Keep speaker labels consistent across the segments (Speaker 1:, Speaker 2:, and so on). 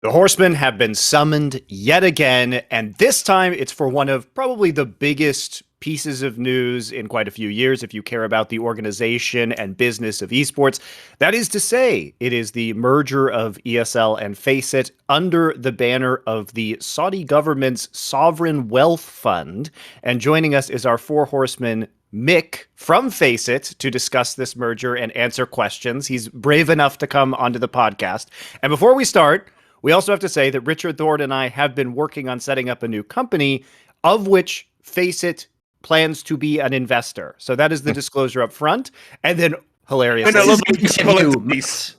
Speaker 1: The Horsemen have been summoned yet again, and this time it's for one of probably the biggest pieces of news in quite a few years if you care about the organization and business of esports. That is to say, it is the merger of ESL and FACEIT under the banner of the Saudi government's Sovereign Wealth Fund. And joining us is our Four Horsemen, Mik from FACEIT, to discuss this merger and answer questions. He's brave enough to come onto the podcast. And before we start, we also have to say that Richard Thorin and I have been working on setting up a new company, of which FACEIT plans to be an investor. So that is the disclosure up front. And then hilarious.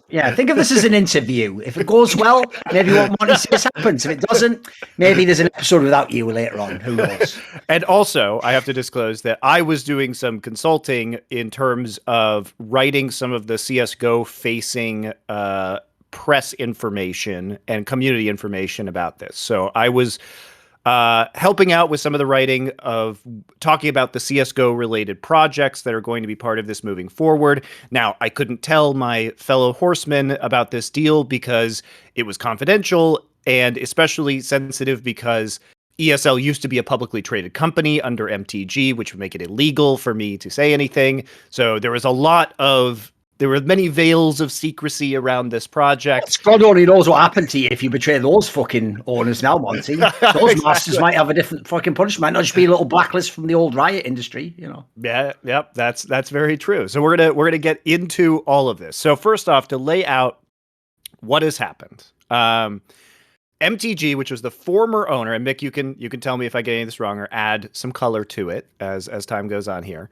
Speaker 2: Yeah, think of this as an interview. If it goes well, maybe what Monty says happens. If it doesn't, maybe there's an episode without you later on. Who knows?
Speaker 1: And also, I have to disclose that I was doing some consulting in terms of writing some of the CSGO facing press information and community information about this. So I was helping out with some of the writing of talking about the CSGO related projects that are going to be part of this moving forward. Now, I couldn't tell my fellow horsemen about this deal because it was confidential, and especially sensitive because ESL used to be a publicly traded company under MTG, which would make it illegal for me to say anything. So there were many veils of secrecy around this project.
Speaker 2: God only knows what happened to you if you betray those fucking owners now, Monty. Those exactly. Masters might have a different fucking punishment. Not just be a little blacklist from the old Riot industry, you know.
Speaker 1: Yeah, yep, that's very true. So we're gonna get into all of this. So first off, to lay out what has happened. MTG, which was the former owner, and Mik, you can tell me if I get any of this wrong or add some color to it as time goes on here.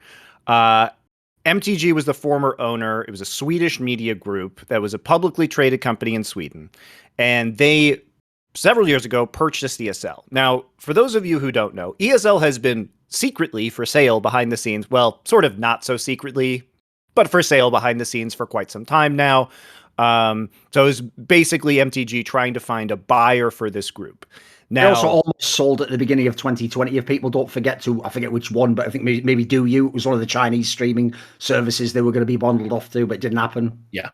Speaker 1: MTG was the former owner. It was a Swedish media group that was a publicly traded company in Sweden. And they, several years ago, purchased ESL. Now, for those of you who don't know, ESL has been secretly for sale behind the scenes. Well, sort of not so secretly, but for sale behind the scenes for quite some time now. So it was basically MTG trying to find a buyer for this group. Now,
Speaker 2: they also almost sold at the beginning of 2020. If people don't forget to, I forget which one, but I think maybe Do You. It was one of the Chinese streaming services they were going to be bundled off to, but it didn't happen.
Speaker 1: Yeah.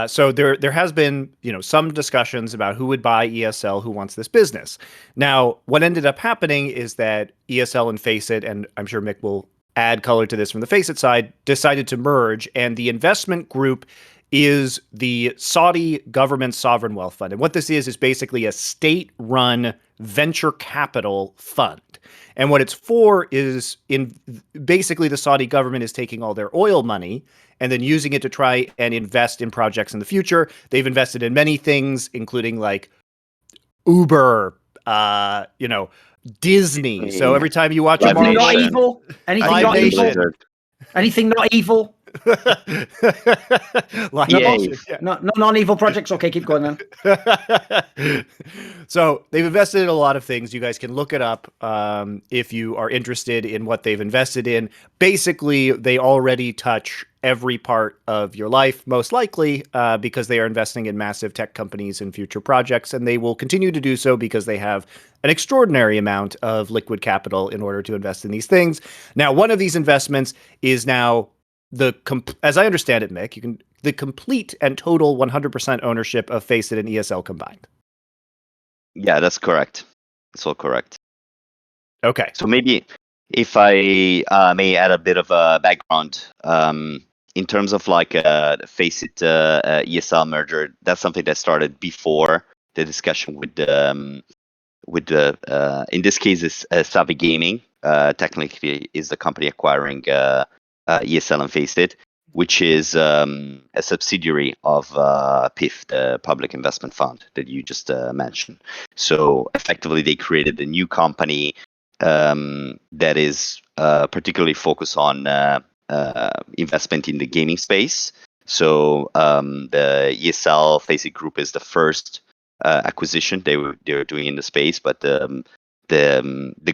Speaker 1: So there has been, some discussions about who would buy ESL, who wants this business. Now, what ended up happening is that ESL and FACEIT, and I'm sure Mik will add color to this from the FACEIT side, decided to merge, and the investment group is the Saudi government sovereign wealth fund. And what this is basically a state-run venture capital fund. And what it's for is basically the Saudi government is taking all their oil money and then using it to try and invest in projects in the future. They've invested in many things, including like Uber, Disney. So every time you watch
Speaker 2: anything not evil, anything not evil. Non-evil projects. Okay, keep going then.
Speaker 1: So they've invested in a lot of things. You guys can look it up if you are interested in what they've invested in. Basically, they already touch every part of your life, most likely, because they are investing in massive tech companies and future projects, and they will continue to do so because they have an extraordinary amount of liquid capital in order to invest in these things. Now, one of these investments is now as I understand it, Mik, the complete and total 100% ownership of FACEIT and ESL combined.
Speaker 3: Yeah, that's correct. That's all correct.
Speaker 1: Okay.
Speaker 3: So maybe if I may add a bit of a background in terms of like FACEIT ESL merger, that's something that started before the discussion with the in this case is Savvy Gaming. Technically, is the company acquiring ESL and FACEIT, which is a subsidiary of PIF, the Public Investment Fund that you just mentioned. So effectively, they created a new company that is particularly focused on investment in the gaming space. So the ESL FACEIT group is the first acquisition they were doing in the space, but the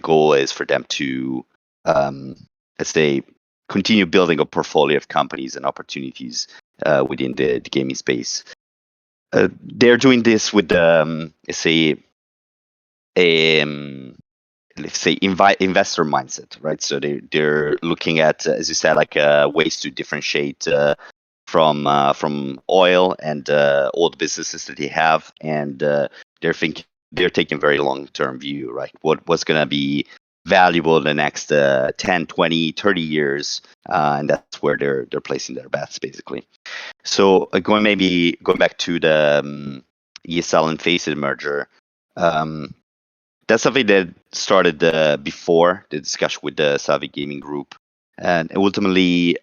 Speaker 3: goal is for them to let's say continue building a portfolio of companies and opportunities within the gaming space. They're doing this with let's say investor mindset, right? So they're looking at, as you said, like ways to differentiate from oil and all the businesses that they have, and they're taking a very long-term view, right? What's going to be valuable in the next 10, 20, 30 years, and that's where they're placing their bets, basically. So going back to the ESL and FACEIT merger, that's something that started before the discussion with the Savvy Gaming Group, and ultimately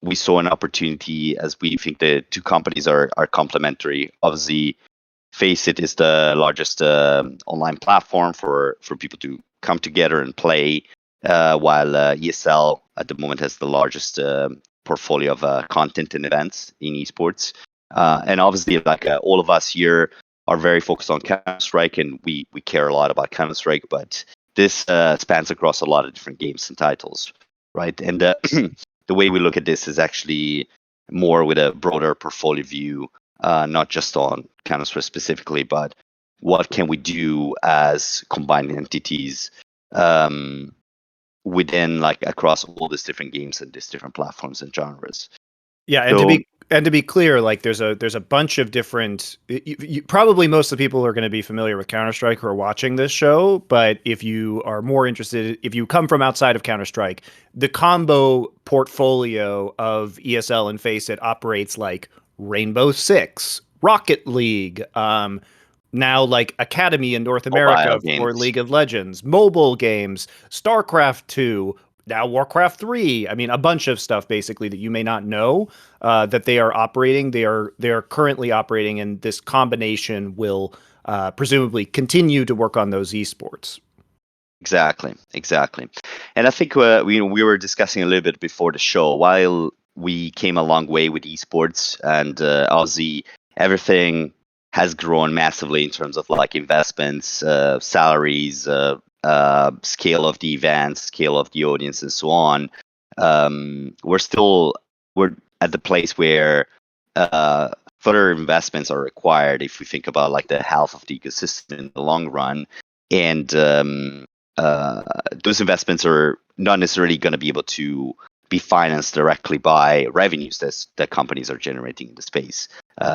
Speaker 3: we saw an opportunity, as we think the two companies are complementary. Obviously, FACEIT is the largest online platform for people to come together and play, while ESL at the moment has the largest portfolio of content and events in esports. And obviously, like all of us here are very focused on Counter-Strike, and we care a lot about Counter-Strike, but this spans across a lot of different games and titles, right? And the way we look at this is actually more with a broader portfolio view, not just on Counter-Strike specifically, but what can we do as combined entities within, like, across all these different games and these different platforms and genres.
Speaker 1: Yeah, and to be clear, like there's a bunch of different. Probably most of the people are going to be familiar with Counter-Strike who are watching this show, but if you are more interested, if you come from outside of Counter-Strike, the combo portfolio of ESL and FACEIT operates like Rainbow Six, Rocket League, now like Academy in North America for League of Legends, mobile games, StarCraft 2. Now Warcraft 3. I mean, a bunch of stuff basically that you may not know that they are operating. They are currently operating, and this combination will presumably continue to work on those esports.
Speaker 3: Exactly. And I think we were discussing a little bit before the show. While we came a long way with esports, and obviously everything has grown massively in terms of like investments, salaries, scale of the events, scale of the audience, and so on. We're at the place where further investments are required if we think about like the health of the ecosystem in the long run, and those investments are not necessarily going to be able to be financed directly by revenues that companies are generating in the space.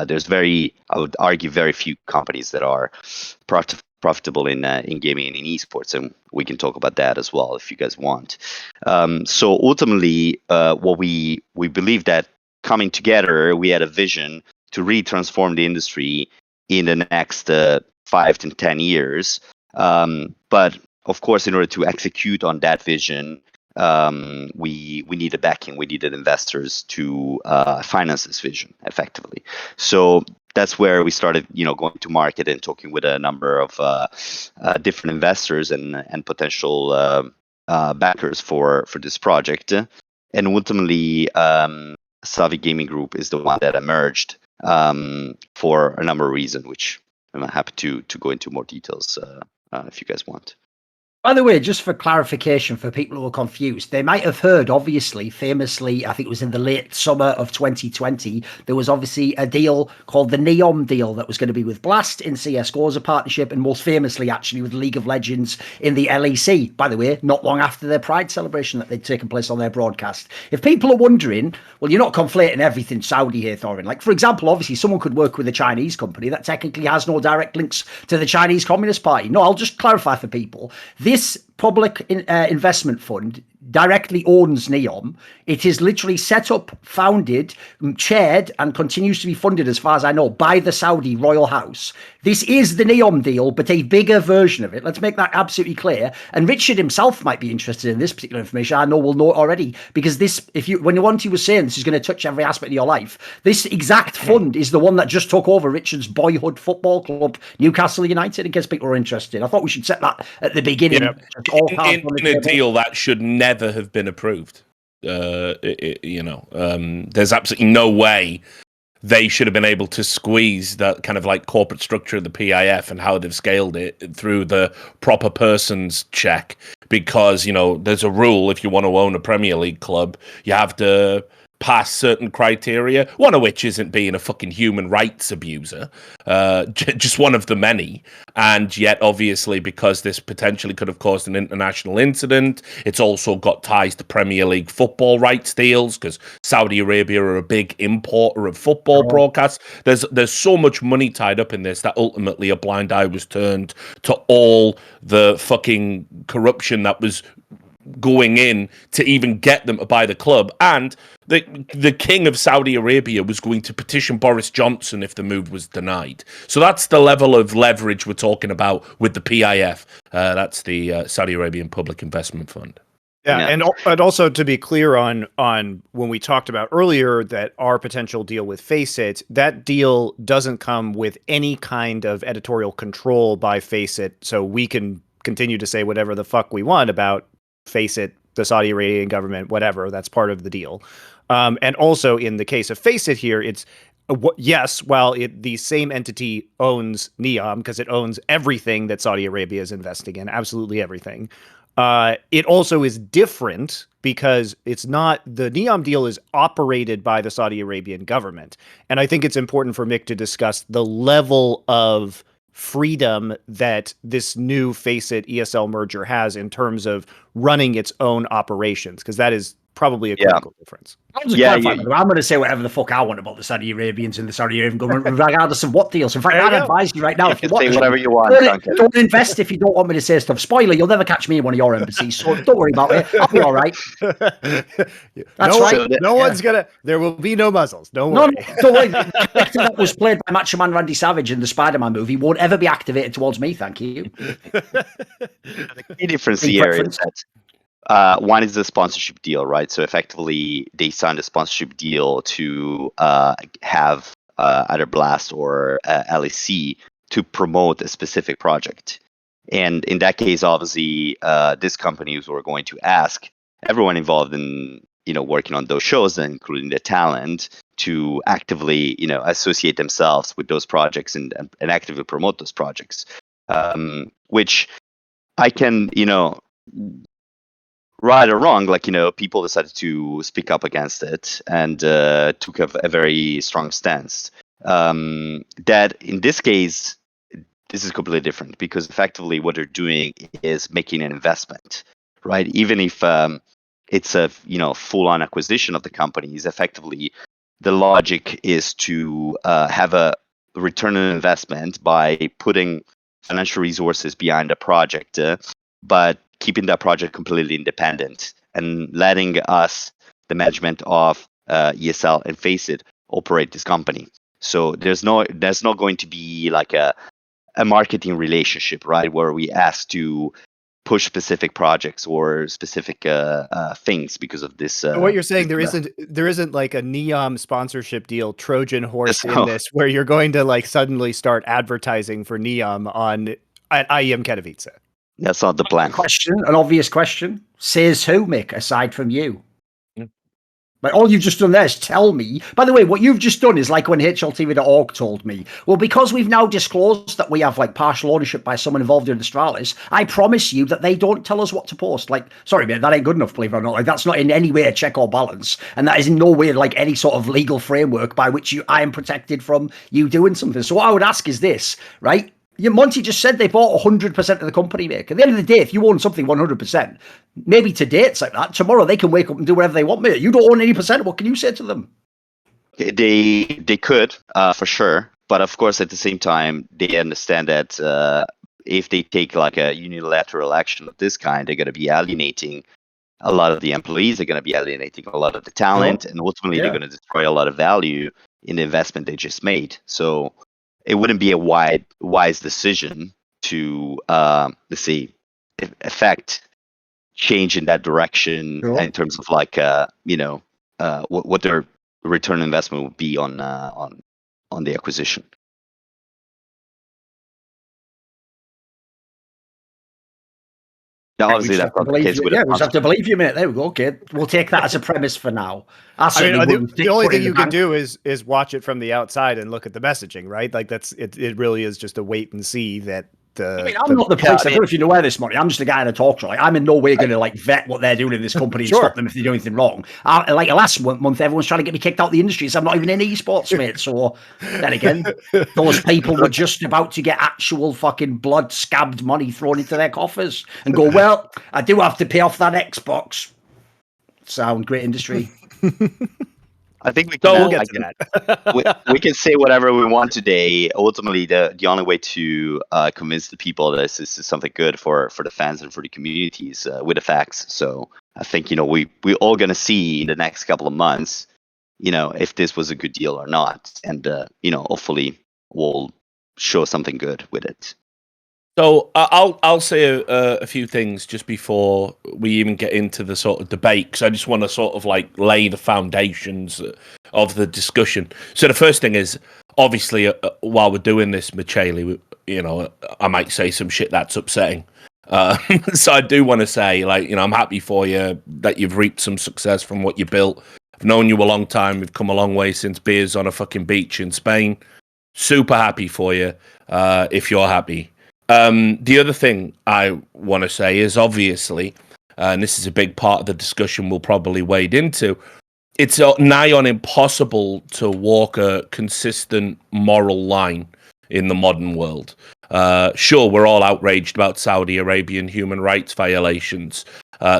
Speaker 3: There's I would argue, very few companies that are profitable in gaming and in esports, and we can talk about that as well if you guys want. So ultimately, what we believe that coming together, we had a vision to really transform the industry in the next 5 to 10 years. But of course, in order to execute on that vision, we needed backing. We needed investors to finance this vision effectively. So that's where we started, going to market and talking with a number of different investors and potential backers for this project. And ultimately, Savvy Gaming Group is the one that emerged for a number of reasons, which I'm happy to go into more details if you guys want.
Speaker 2: By the way, just for clarification for people who are confused, they might have heard, obviously, famously, I think it was in the late summer of 2020, there was obviously a deal called the Neom deal that was going to be with Blast in CSGO as a partnership, and most famously, actually, with League of Legends in the LEC, by the way, not long after their Pride celebration that they'd taken place on their broadcast. If people are wondering, well, you're not conflating everything Saudi here, Thorin. Like, for example, obviously, someone could work with a Chinese company that technically has no direct links to the Chinese Communist Party. No, I'll just clarify for people. This public investment fund directly owns Neom. It is literally set up, founded, chaired, and continues to be funded, as far as I know, by the Saudi royal house. This is the Neom deal, but a bigger version of it. Let's make that absolutely clear. And Richard himself might be interested in this particular information. I know we'll know it already, because this, when Wanty was saying this is going to touch every aspect of your life, this exact fund is the one that just took over Richard's boyhood football club, Newcastle United, in case people are interested. I thought we should set that at the beginning.
Speaker 4: Yeah. In a deal that should never have been approved. There's absolutely no way they should have been able to squeeze that kind of like corporate structure of the PIF and how they've scaled it through the proper persons check, because there's a rule: if you want to own a Premier League club, you have to pass certain criteria, one of which isn't being a fucking human rights abuser, just one of the many. And yet, obviously, because this potentially could have caused an international incident, it's also got ties to Premier League football rights deals, because Saudi Arabia are a big importer of football broadcasts. There's so much money tied up in this that ultimately a blind eye was turned to all the fucking corruption that was going in to even get them to buy the club. And the king of Saudi Arabia was going to petition Boris Johnson if the move was denied. So that's the level of leverage we're talking about with the PIF. That's the Saudi Arabian Public Investment Fund.
Speaker 1: Yeah, and also to be clear on when we talked about earlier that our potential deal with FACEIT, that deal doesn't come with any kind of editorial control by FACEIT, so we can continue to say whatever the fuck we want about FACEIT, the Saudi Arabian government, whatever. That's part of the deal. And also in the case of FACEIT here, it's yes, while the same entity owns NEOM because it owns everything that Saudi Arabia is investing in, absolutely everything. It also is different because it's not, the NEOM deal is operated by the Saudi Arabian government. And I think it's important for Mik to discuss the level of freedom that this new FACEIT ESL merger has in terms of running its own operations, because that is probably a critical difference.
Speaker 2: I'm going to say whatever the fuck I want about the Saudi Arabians and the Saudi Arabian government, regardless of what deals. In fact, I'd advise you right now, if you want,
Speaker 3: say whatever you want, Duncan.
Speaker 2: Don't invest if you don't want me to say stuff. Spoiler, you'll never catch me in one of your embassies, so don't worry about it. I'll be all right. That's right.
Speaker 1: No one's gonna. There will be no muzzles. Don't worry.
Speaker 2: No, don't worry. The character that was played by Macho Man Randy Savage in the Spider-Man movie won't ever be activated towards me. Thank you.
Speaker 3: The key difference here is that one is the sponsorship deal, right? So effectively, they signed a sponsorship deal to have either Blast or LEC to promote a specific project. And in that case, obviously, these companies were going to ask everyone involved in working on those shows, including the talent, to actively associate themselves with those projects and actively promote those projects, which I can right or wrong, people decided to speak up against it and took a very strong stance. That in this case, this is completely different because effectively what they're doing is making an investment, right? Even if it's a full-on acquisition of the companies, effectively the logic is to have a return on investment by putting financial resources behind a project, but keeping that project completely independent and letting us, the management of ESL and FACEIT, operate this company. So there's not going to be like a marketing relationship, right, where we ask to push specific projects or specific things because of this.
Speaker 1: So what you're saying, there isn't like a NEOM sponsorship deal Trojan horse in this, where you're going to suddenly start advertising for NEOM at IEM Katowice.
Speaker 3: That's not the plan.
Speaker 2: An obvious question. Says who, Mik, aside from you? Like, all you've just done there is tell me. By the way, what you've just done is like when HLTV.org told me, well, because we've now disclosed that we have partial ownership by someone involved in Astralis, I promise you that they don't tell us what to post. Sorry, mate, that ain't good enough, believe it or not. That's not in any way a check or balance. And that is in no way any sort of legal framework by which I am protected from you doing something. So what I would ask is this, right? Monty just said they bought 100% of the company, mate. At the end of the day, if you own something 100%, maybe today it's like that. Tomorrow they can wake up and do whatever they want, mate. You don't own 80%. What can you say to them?
Speaker 3: They could, for sure. But of course, at the same time, they understand that if they take a unilateral action of this kind, they're going to be alienating a lot of the employees. They're going to be alienating a lot of the talent. And ultimately, they're going to destroy a lot of value in the investment they just made. So it wouldn't be a wise decision to, let's say, affect change in that direction in terms of what their return on investment would be on the acquisition. Now, obviously, that's not the case with
Speaker 2: we just have to believe you, mate. There we go. Okay, we'll take that as a premise for now.
Speaker 1: The only thing you can do is watch it from the outside and look at the messaging, right? It really is just a wait and see that
Speaker 2: I'm not the place. I don't know if you know where this money. I'm just a guy in a talk show. Like, I'm in no way going to like vet what they're doing in this company and stop them if they do anything wrong. Like last month, everyone's trying to get me kicked out of the industry, so I'm not even in esports, mate. So then again, those people were just about to get actual fucking blood scabbed money thrown into their coffers and go, well, I do have to pay off that Xbox. Sound great industry.
Speaker 3: I think we can get to that. we can say whatever we want today. Ultimately, the only way to convince the people that this is something good for the fans and for the communities with the facts. So I think we all gonna see in the next couple of months, if this was a good deal or not, and hopefully we'll show something good with it.
Speaker 4: So I'll say a few things just before we even get into the sort of debate, because I just want to sort of like lay the foundations of the discussion. So the first thing is, obviously, while we're doing this, Mykles, I might say some shit that's upsetting. So I do want to say, I'm happy for you that you've reaped some success from what you built. I've known you a long time. We've come a long way since beers on a fucking beach in Spain. Super happy for you, if you're happy. The other thing I want to say is, obviously, and this is a big part of the discussion we'll probably wade into, it's nigh on impossible to walk a consistent moral line in the modern world. Sure, we're all outraged about Saudi Arabian human rights violations.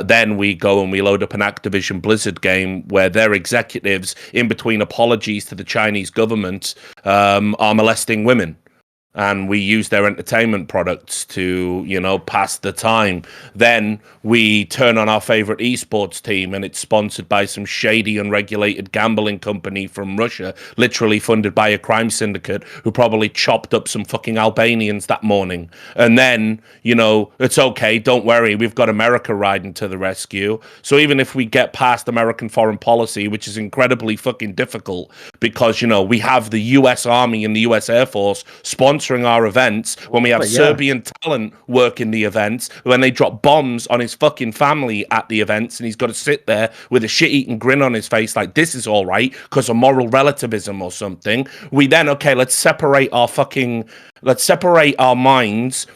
Speaker 4: Then we go and we load up an Activision Blizzard game where their executives, in between apologies to the Chinese government, are molesting women. And we use their entertainment products to, pass the time. Then we turn on our favorite esports team and it's sponsored by some shady, unregulated gambling company from Russia, literally funded by a crime syndicate who probably chopped up some fucking Albanians that morning. And then, it's okay, don't worry, we've got America riding to the rescue. So even if we get past American foreign policy, which is incredibly fucking difficult because, we have the US Army and the US Air Force sponsoring our events, when we have Serbian talent working the events, when they drop bombs on his fucking family at the events, and he's got to sit there with a shit-eating grin on his face like this is all right because of moral relativism or something. We then, let's separate our minds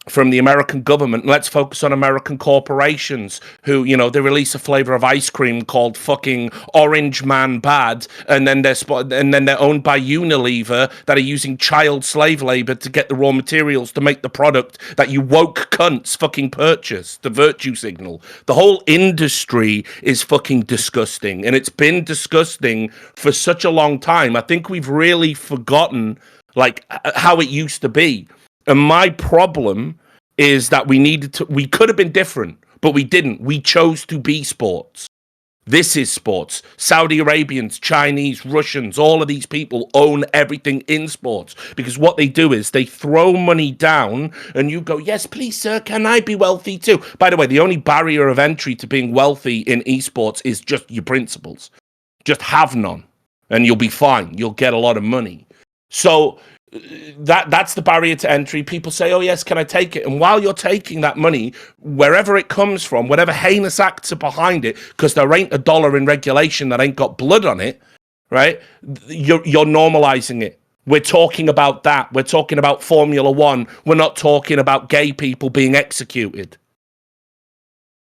Speaker 4: from the American government. Let's focus on American corporations who, they release a flavor of ice cream called fucking Orange Man Bad, and then they're owned by Unilever that are using child slave labor to get the raw materials to make the product that you woke cunts fucking purchase, the virtue signal. The whole industry is fucking disgusting, and it's been disgusting for such a long time. I think we've really forgotten how it used to be. And my problem is that we could have been different, but we didn't. We chose to be sports. This is sports. Saudi Arabians, Chinese, Russians, all of these people own everything in sports because what they do is they throw money down and you go, yes, please, sir, can I be wealthy too? By the way, the only barrier of entry to being wealthy in esports is just your principles. Just have none and you'll be fine. You'll get a lot of money. So that's the barrier to entry. People say, oh yes, can I take it? And while you're taking that money, wherever it comes from, whatever heinous acts are behind it, because there ain't a dollar in regulation that ain't got blood on it, right? You're normalizing it. We're talking about that. We're talking about Formula One. We're not talking about gay people being executed.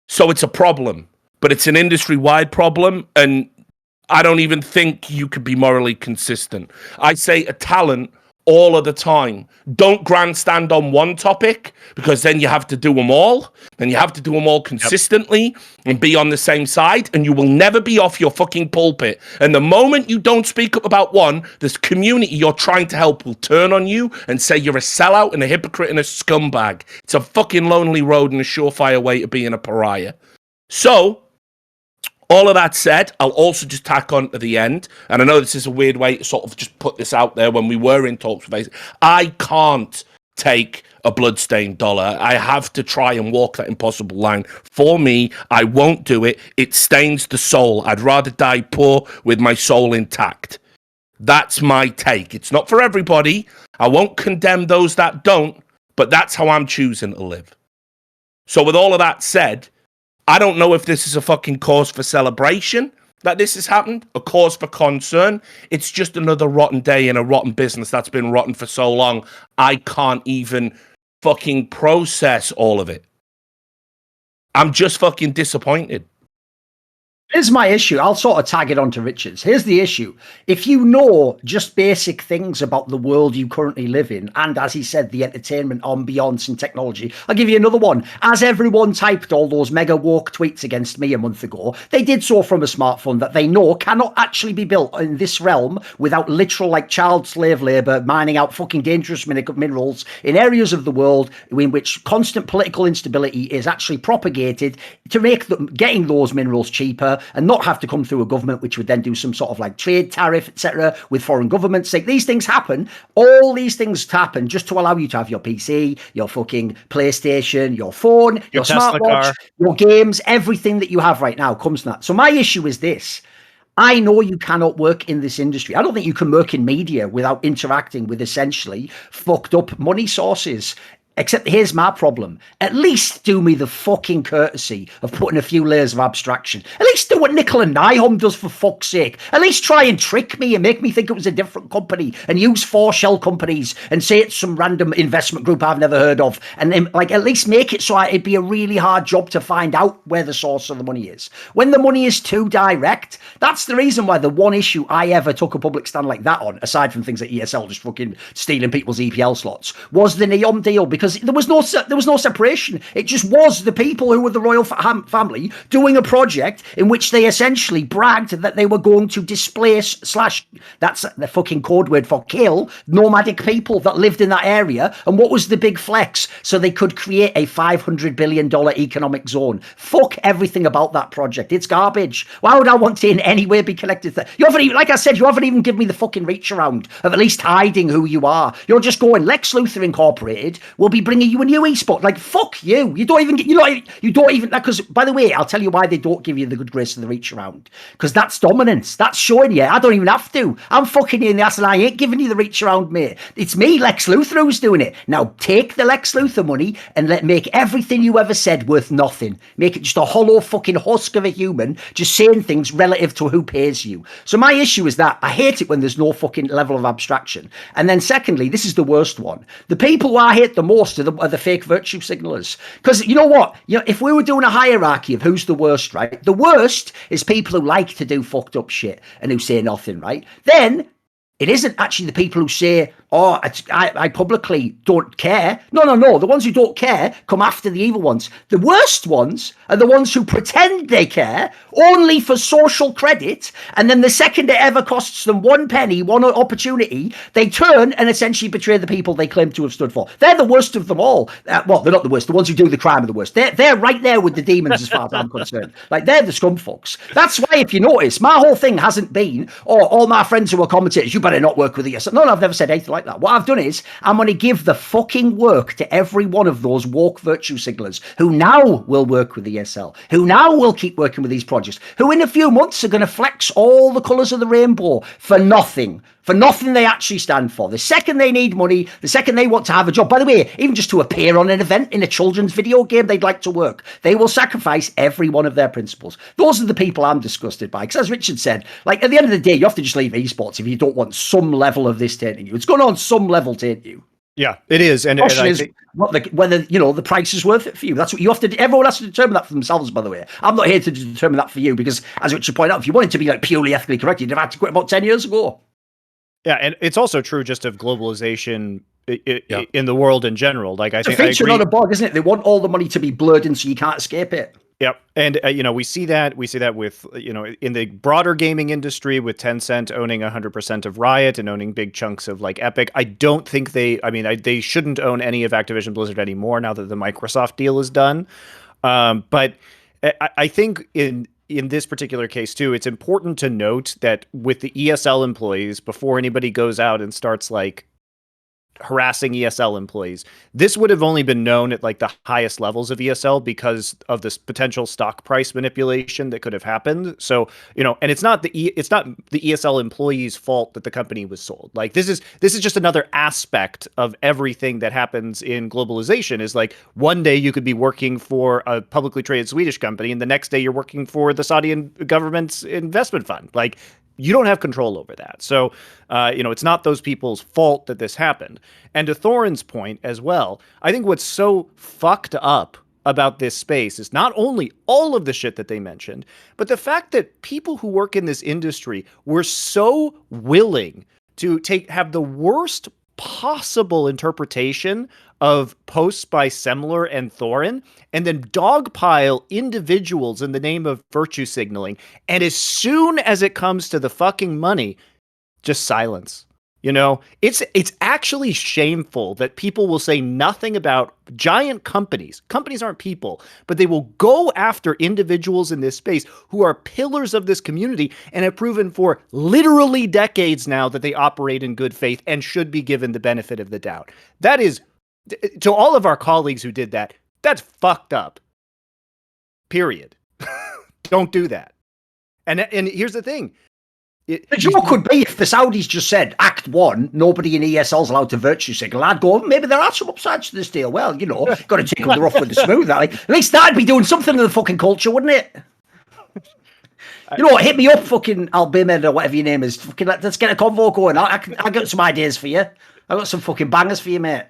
Speaker 4: So it's a problem, but it's an industry-wide problem, and I don't even think you could be morally consistent. I say a talent all of the time. Don't grandstand on one topic because then you have to do them all. Then you have to do them all consistently and be on the same side, and you will never be off your fucking pulpit. And the moment you don't speak up about one, this community you're trying to help will turn on you and say you're a sellout and a hypocrite and a scumbag. It's a fucking lonely road and a surefire way to being a pariah. So, all of that said, I'll also just tack on to the end, and I know this is a weird way to sort of just put this out there when we were in talks with FACEIT. I can't take a bloodstained dollar. I have to try and walk that impossible line. For me, I won't do it. It stains the soul. I'd rather die poor with my soul intact. That's my take. It's not for everybody. I won't condemn those that don't, but that's how I'm choosing to live. So with all of that said, I don't know if this is a fucking cause for celebration that this has happened, a cause for concern. It's just another rotten day in a rotten business that's been rotten for so long. I can't even fucking process all of it. I'm just fucking disappointed.
Speaker 2: Here's my issue. I'll sort of tag it onto Richard's. Here's the issue. If you know just basic things about the world you currently live in, and as he said, the entertainment ambience and technology, I'll give you another one. As everyone typed all those mega woke tweets against me a month ago, they did so from a smartphone that they know cannot actually be built in this realm without literal like child slave labor, mining out fucking dangerous minerals in areas of the world in which constant political instability is actually propagated to make them getting those minerals cheaper and not have to come through a government which would then do some sort of like trade tariff, etc., with foreign governments. Like these things happen. All these things happen just to allow you to have your PC, your fucking PlayStation, your phone, your smartwatch, your games, everything that you have right now comes from that. So my issue is this. I know you cannot work in this industry. I don't think you can work in media without interacting with essentially fucked up money sources. Except here's my problem. At least do me the fucking courtesy of putting a few layers of abstraction. At least do what Nickel and Nihom does, for fuck's sake. At least try and trick me and make me think it was a different company and use 4 shell companies and say it's some random investment group I've never heard of. And then, like, at least make it so it'd be a really hard job to find out where the source of the money is. When the money is too direct, that's the reason why the one issue I ever took a public stand like that on, aside from things like ESL just fucking stealing people's EPL slots, was the Neom deal, because there was no separation. It just was the people who were the royal family doing a project in which they essentially bragged that they were going to displace / that's the fucking code word for kill nomadic people that lived in that area. And what was the big flex? So they could create a $500 billion economic zone. Fuck everything about that project. It's garbage. Why would I want to in any way be connected to that? You haven't even, like I said, you haven't even given me the fucking reach around of at least hiding who you are. You're just going, Lex Luthor Incorporated will be bringing you a new esport. Like, fuck you. You don't even get, you don't even, because, by the way, I'll tell you why they don't give you the good grace of the reach around. Because that's dominance. That's showing you. I don't even have to. I'm fucking you in the ass and I ain't giving you the reach around, mate. It's me, Lex Luthor, who's doing it. Now, take the Lex Luthor money and make everything you ever said worth nothing. Make it just a hollow fucking husk of a human, just saying things relative to who pays you. So my issue is that I hate it when there's no fucking level of abstraction. And then secondly, this is the worst one. The people who I hate the most are the fake virtue signalers. Because you know what? If we were doing a hierarchy of who's the worst, right? The worst is people who like to do fucked up shit and who say nothing, right? Then it isn't actually the people who say, oh, I publicly don't care. No. The ones who don't care come after the evil ones. The worst ones are the ones who pretend they care only for social credit. And then the second it ever costs them 1 penny, 1 opportunity, they turn and essentially betray the people they claim to have stood for. They're the worst of them all. Well, they're not the worst. The ones who do the crime are the worst. They're right there with the demons as far as I'm concerned. Like, they're the scum fucks. That's why, if you notice, my whole thing hasn't been, oh, all my friends who are commentators, you better not work with us. No, I've never said anything like that. What I've done is I'm going to give the fucking work to every one of those woke virtue signalers who now will work with ESL, who now will keep working with these projects, who in a few months are going to flex all the colours of the rainbow for nothing they actually stand for. The second they need money, the second they want to have a job, by the way, even just to appear on an event in a children's video game they'd like to work, they will sacrifice every one of their principles. Those are the people I'm disgusted by. Because as Richard said, like, at the end of the day, you have to just leave esports if you don't want some level of this tainting you. It's going on some level taint you.
Speaker 1: Yeah, it is. And
Speaker 2: I think whether the price is worth it for you. That's what you have to. Everyone has to determine that for themselves. By the way, I'm not here to determine that for you, because, as Richard pointed out, if you wanted to be like purely ethically correct, you'd have had to quit about 10 years ago.
Speaker 1: Yeah, and it's also true just of globalization in the world in general. Like, I think
Speaker 2: it's a feature, not a bug, isn't it? They want all the money to be blurred in so you can't escape it.
Speaker 1: Yep. And, we see that with, in the broader gaming industry, with Tencent owning 100% of Riot and owning big chunks of like Epic. I don't think they shouldn't own any of Activision Blizzard anymore now that the Microsoft deal is done. But I think in this particular case too, it's important to note that with the ESL employees, before anybody goes out and starts like harassing ESL employees, this would have only been known at like the highest levels of ESL because of this potential stock price manipulation that could have happened. So, and it's not the ESL employees' fault that the company was sold. Like, this is just another aspect of everything that happens in globalization. Is like, one day you could be working for a publicly traded Swedish company and the next day you're working for the Saudi government's investment fund. Like, you don't have control over that. So, it's not those people's fault that this happened. And to Thorin's point as well, I think what's so fucked up about this space is not only all of the shit that they mentioned, but the fact that people who work in this industry were so willing to have the worst possible interpretation of posts by Semler and Thorin, and then dogpile individuals in the name of virtue signaling. And as soon as it comes to the fucking money, just silence. It's actually shameful that people will say nothing about giant companies. Companies aren't people, but they will go after individuals in this space who are pillars of this community and have proven for literally decades now that they operate in good faith and should be given the benefit of the doubt. That is, to all of our colleagues who did that, that's fucked up. Period. Don't do that. And here's the thing.
Speaker 2: The joke could be if the Saudis just said, Act 1, nobody in ESL's allowed to virtue signal, I'd go, maybe there are some upsides to this deal. Well, got to take the rough with the smooth. At least that'd be doing something to the fucking culture, wouldn't it? Hit me up, fucking Albimed or whatever your name is. Fucking let's get a convo going. I got some ideas for you. I got some fucking bangers for you, mate.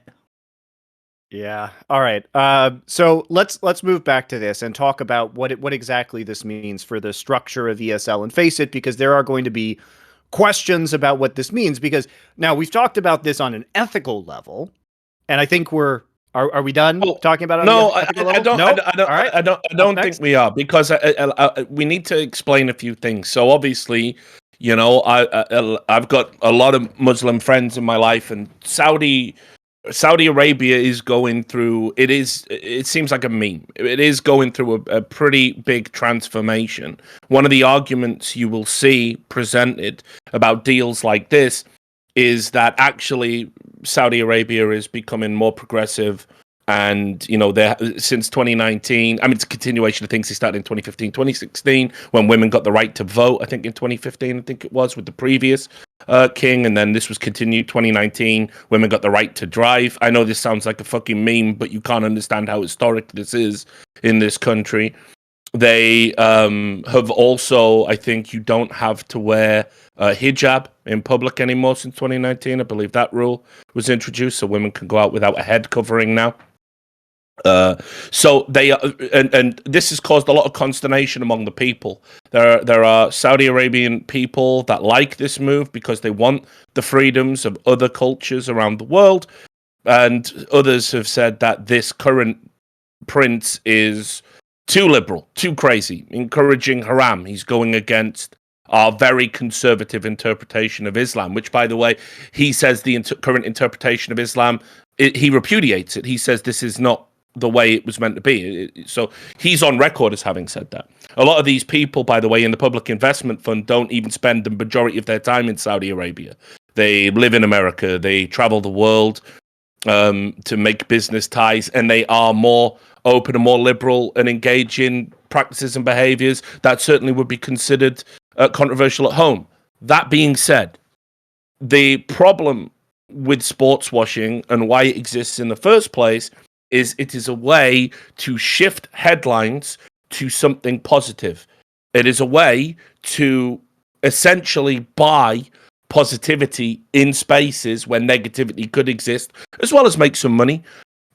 Speaker 1: Yeah. All right. So let's move back to this and talk about what exactly this means for the structure of ESL and FACEIT, because there are going to be questions about what this means. Because now we've talked about this on an ethical level, and I think are we done talking about it?
Speaker 4: No,
Speaker 1: on the ethical level?
Speaker 4: I don't think we are, because we need to explain a few things. So obviously, I've got a lot of Muslim friends in my life, and Saudi Arabia is going through, it seems like a meme. It is going through a pretty big transformation. One of the arguments you will see presented about deals like this is that actually Saudi Arabia is becoming more progressive. And, since 2019, it's a continuation of things they started in 2015, 2016, when women got the right to vote, I think in 2015, I think it was, with the previous king. And then this was continued 2019, women got the right to drive. I know this sounds like a fucking meme, but you can't understand how historic this is in this country. They have also, I think you don't have to wear hijab in public anymore since 2019. I believe that rule was introduced, so women can go out without a head covering now. So they and this has caused a lot of consternation among the people. There are Saudi Arabian people that like this move because they want the freedoms of other cultures around the world, and others have said that this current prince is too liberal, too crazy, encouraging haram. He's going against our very conservative interpretation of Islam, which, by the way, he says the current interpretation of Islam, he repudiates it. He says this is not the way it was meant to be. So he's on record as having said that. A lot of these people, by the way, in the Public Investment Fund don't even spend the majority of their time in Saudi Arabia. They live in America. They travel the world to make business ties, and they are more open and more liberal and engage in practices and behaviors that certainly would be considered controversial at home. That being said, the problem with sports washing and why it exists in the first place is it is a way to shift headlines to something positive. It is a way to essentially buy positivity in spaces where negativity could exist, as well as make some money.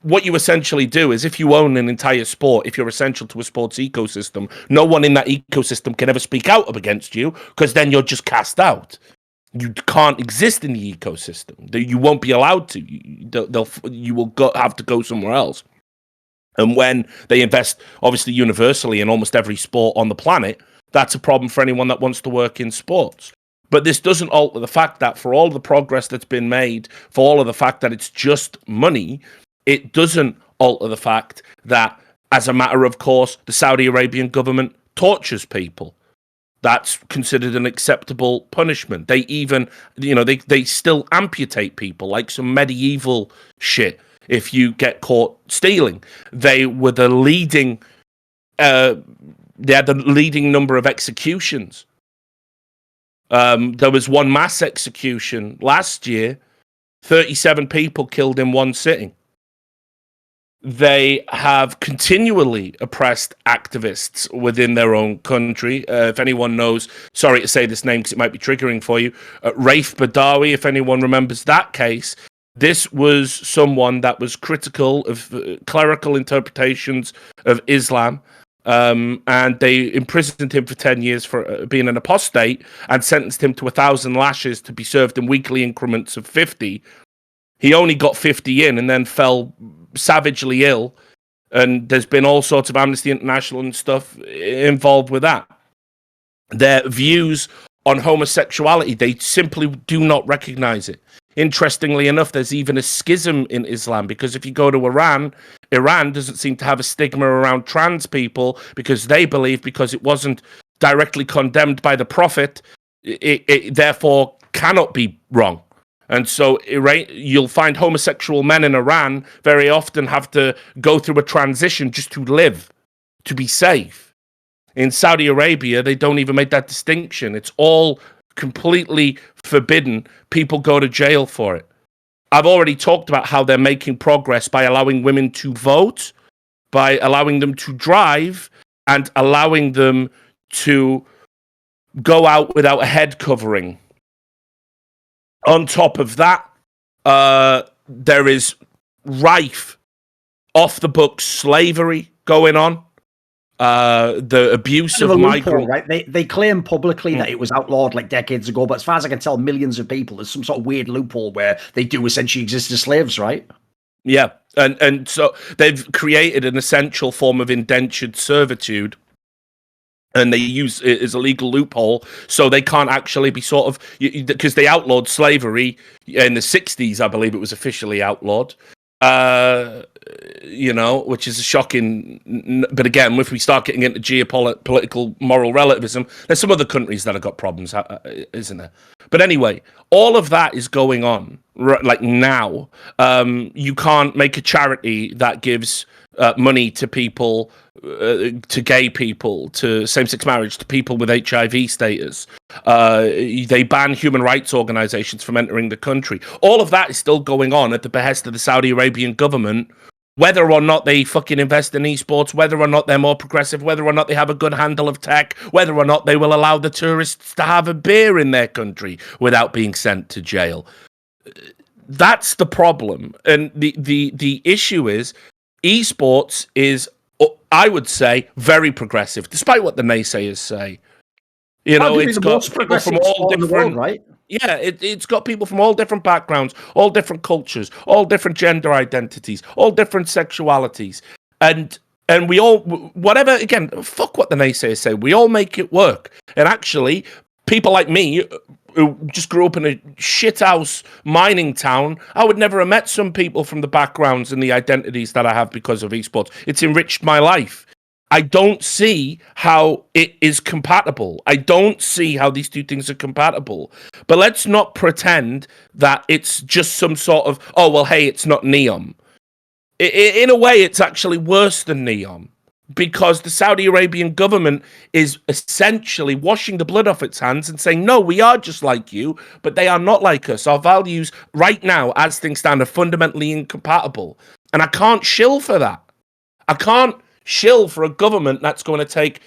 Speaker 4: What you essentially do is, if you own an entire sport, if you're essential to a sports ecosystem, no one in that ecosystem can ever speak out against you, because then you're just cast out. You can't exist in the ecosystem. You won't be allowed to. You will have to go somewhere else. And when they invest, obviously, universally in almost every sport on the planet, that's a problem for anyone that wants to work in sports. But this doesn't alter the fact that for all of the progress that's been made, for all of the fact that it's just money, it doesn't alter the fact that, as a matter of course, the Saudi Arabian government tortures people. That's considered an acceptable punishment. They even, they still amputate people like some medieval shit if you get caught stealing. They were the leading, they had the leading number of executions. There was one mass execution last year, 37 people killed in one sitting. they have continually oppressed activists within their own country. If anyone knows, sorry to say this name because it might be triggering for you, Raif Badawi, if anyone remembers that case, this was someone that was critical of clerical interpretations of Islam. And they imprisoned him for 10 years for being an apostate and sentenced him to 1,000 lashes to be served in weekly increments of 50. He only got 50 in and then fell savagely ill. And there's been all sorts of Amnesty International and stuff involved with that. Their views on homosexuality, they simply do not recognize it. Interestingly enough, there's even a schism in Islam, because if you go to Iran doesn't seem to have a stigma around trans people because they believe because it wasn't directly condemned by the Prophet, it therefore cannot be wrong. And so you'll find homosexual men in Iran very often have to go through a transition just to live, to be safe. In Saudi Arabia, they don't even make that distinction. It's all completely forbidden. People go to jail for it. I've already talked about how they're making progress by allowing women to vote, by allowing them to drive, and allowing them to go out without a head covering. On top of that, there is rife, off-the-books slavery going on. The abuse of migrants.
Speaker 2: Right? They claim publicly that it was outlawed like decades ago, but as far as I can tell, millions of people, there's some sort of weird loophole where they do essentially exist as slaves, right?
Speaker 4: Yeah, and so they've created an essential form of indentured servitude, and they use it as a legal loophole, so they can't actually be sort of, because they outlawed slavery in the 60s, I believe it was officially outlawed. Which is a shocking. But again, if we start getting into geopolitical moral relativism, there's some other countries that have got problems, isn't there? But anyway, all of that is going on like now. You can't make a charity that gives money to people, to gay people, to same-sex marriage, to people with HIV status. They ban human rights organizations from entering the country. All of that is still going on at the behest of the Saudi Arabian government, whether or not they fucking invest in esports, whether or not they're more progressive, whether or not they have a good handle of tech, whether or not they will allow the tourists to have a beer in their country without being sent to jail. That's the problem. And the issue is, esports is, I would say, very progressive, despite what the naysayers say. It's got people from all different, world, right? Yeah, it's got people from all different backgrounds, all different cultures, all different gender identities, all different sexualities, and we all, whatever. Again, fuck what the naysayers say. We all make it work, and actually, people like me, who just grew up in a shithouse mining town, I would never have met some people from the backgrounds and the identities that I have because of esports. It's enriched my life. I don't see how it is compatible. I don't see how these two things are compatible. But let's not pretend that it's just some sort of, oh, well, hey, it's not NEOM. In a way, it's actually worse than NEOM, because the Saudi Arabian government is essentially washing the blood off its hands and saying, no, we are just like you, but they are not like us. Our values right now, as things stand, are fundamentally incompatible. And I can't shill for that. I can't shill for a government that's going to take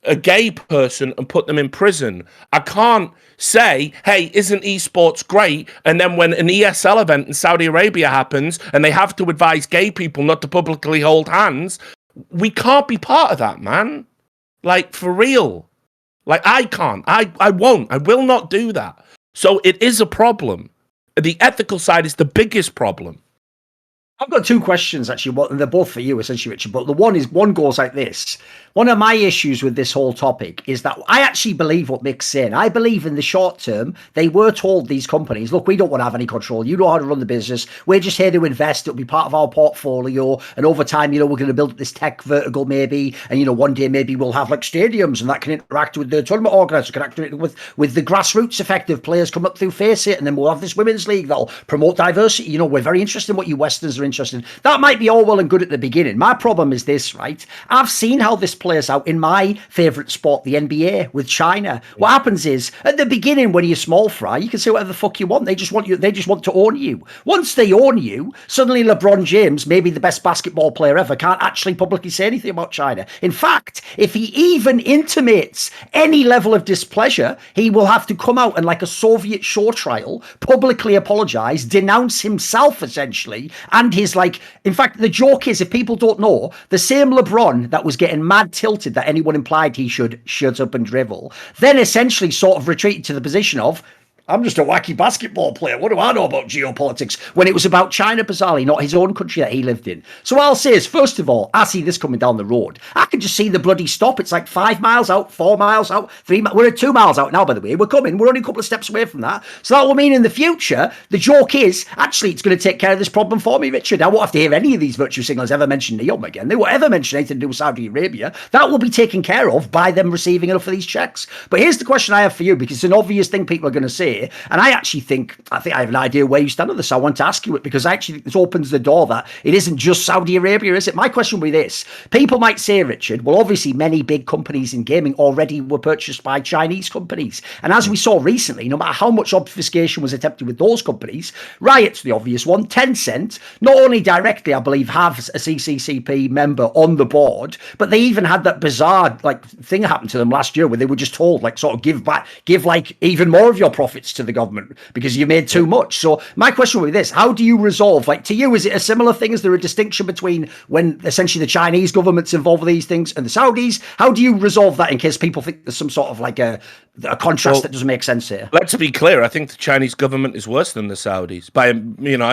Speaker 4: a gay person and put them in prison. I can't say, hey, isn't esports great? And then when an ESL event in Saudi Arabia happens and they have to advise gay people not to publicly hold hands, we can't be part of that, man. Like, for real. Like, I can't. I won't. I will not do that. So it is a problem. The ethical side is the biggest problem.
Speaker 2: I've got two questions, actually, and they're both for you, essentially, Richard. But one goes like this. One of my issues with this whole topic is that I actually believe what Mik's saying. I believe in the short term, they were told, these companies, look, we don't want to have any control. You know how to run the business. We're just here to invest. It'll be part of our portfolio. And over time, we're going to build up this tech vertical maybe. And, one day maybe we'll have like stadiums and that can interact with the tournament organizers, can interact with the grassroots effective players come up through FACEIT. And then we'll have this women's league that'll promote diversity. We're very interested in what you Westerns are interesting. That might be all well and good at the beginning. My problem is this, right? I've seen how this plays out in my favorite sport, the NBA, with China. What happens is, at the beginning, when you're small fry, you can say whatever the fuck you want. They just want you. They just want to own you. Once they own you, suddenly LeBron James, maybe the best basketball player ever, can't actually publicly say anything about China. In fact, if he even intimates any level of displeasure, he will have to come out and, like a Soviet show trial, publicly apologize, denounce himself essentially, and his, like, in fact, the joke is, if people don't know, the same LeBron that was getting mad tilted that anyone implied he should shut up and drivel, then essentially sort of retreated to the position of, I'm just a wacky basketball player. What do I know about geopolitics? When it was about China, bizarrely, not his own country that he lived in. So what I'll say is, first of all, I see this coming down the road. I can just see the bloody stop. It's like 5 miles out, 4 miles out, 3 miles. We're at 2 miles out now, by the way. We're coming. We're only a couple of steps away from that. So that will mean in the future, the joke is, actually, it's going to take care of this problem for me, Richard. I won't have to hear any of these virtue signals ever mention NEOM again. They won't ever mention anything to do with Saudi Arabia. That will be taken care of by them receiving enough of these checks. But here's the question I have for you, because it's an obvious thing people are going to say, and I actually think I have an idea where you stand on this. I want to ask you it, because I actually think this opens the door that it isn't just Saudi Arabia, is it? My question will be this. People might say, Richard, well, obviously many big companies in gaming already were purchased by Chinese companies. And as we saw recently, no matter how much obfuscation was attempted with those companies, Riot's the obvious one. Tencent, not only directly, I believe, have a CCCP member on the board, but they even had that bizarre like thing happen to them last year where they were just told, like, sort of give like even more of your profits to the government because you made too much. So my question would be this: how do you resolve, like, to you, is it a similar thing? Is there a distinction between when essentially the Chinese government's involved with these things and the Saudis? How do you resolve that in case people think there's some sort of like a contrast that doesn't make sense here?
Speaker 4: Let's be clear. I think the Chinese government is worse than the Saudis. By, you know,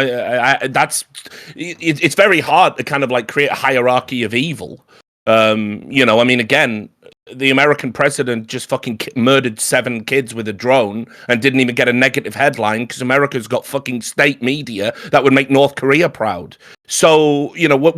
Speaker 4: it's very hard to kind of like create a hierarchy of evil. You know, I mean, again, the American president just fucking murdered 7 kids with a drone and didn't even get a negative headline because America's got fucking state media that would make North Korea proud. So, you know,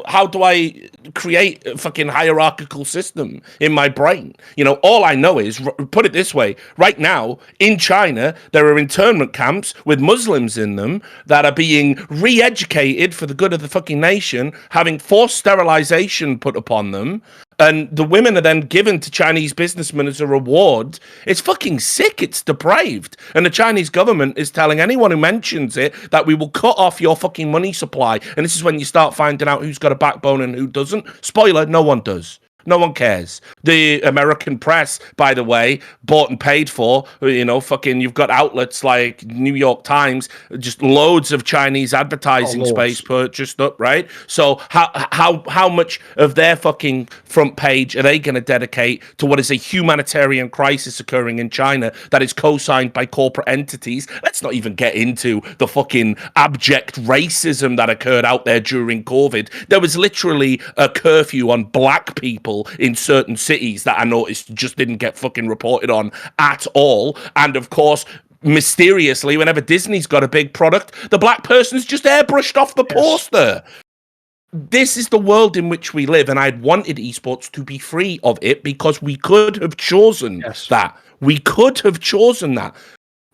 Speaker 4: how do I create a fucking hierarchical system in my brain? You know, all I know is, put it this way, right now in China, there are internment camps with Muslims in them that are being re-educated for the good of the fucking nation, having forced sterilization put upon them. And the women are then given to Chinese businessmen as a reward. It's fucking sick. It's depraved. And the Chinese government is telling anyone who mentions it that we will cut off your fucking money supply. And this is when you start finding out who's got a backbone and who doesn't. Spoiler, no one does. No one cares. The American press, by the way, bought and paid for, you know, fucking, you've got outlets like New York Times, just loads of Chinese advertising space purchased up, right? So how much of their fucking front page are they going to dedicate to what is a humanitarian crisis occurring in China that is co-signed by corporate entities? Let's not even get into the fucking abject racism that occurred out there during COVID. There was literally a curfew on black people in certain cities that I noticed just didn't get fucking reported on at all. And of course, mysteriously, whenever Disney's got a big product, the black person's just airbrushed off the poster. This is the world in which we live, and I'd wanted esports to be free of it because we could have chosen that. We could have chosen that.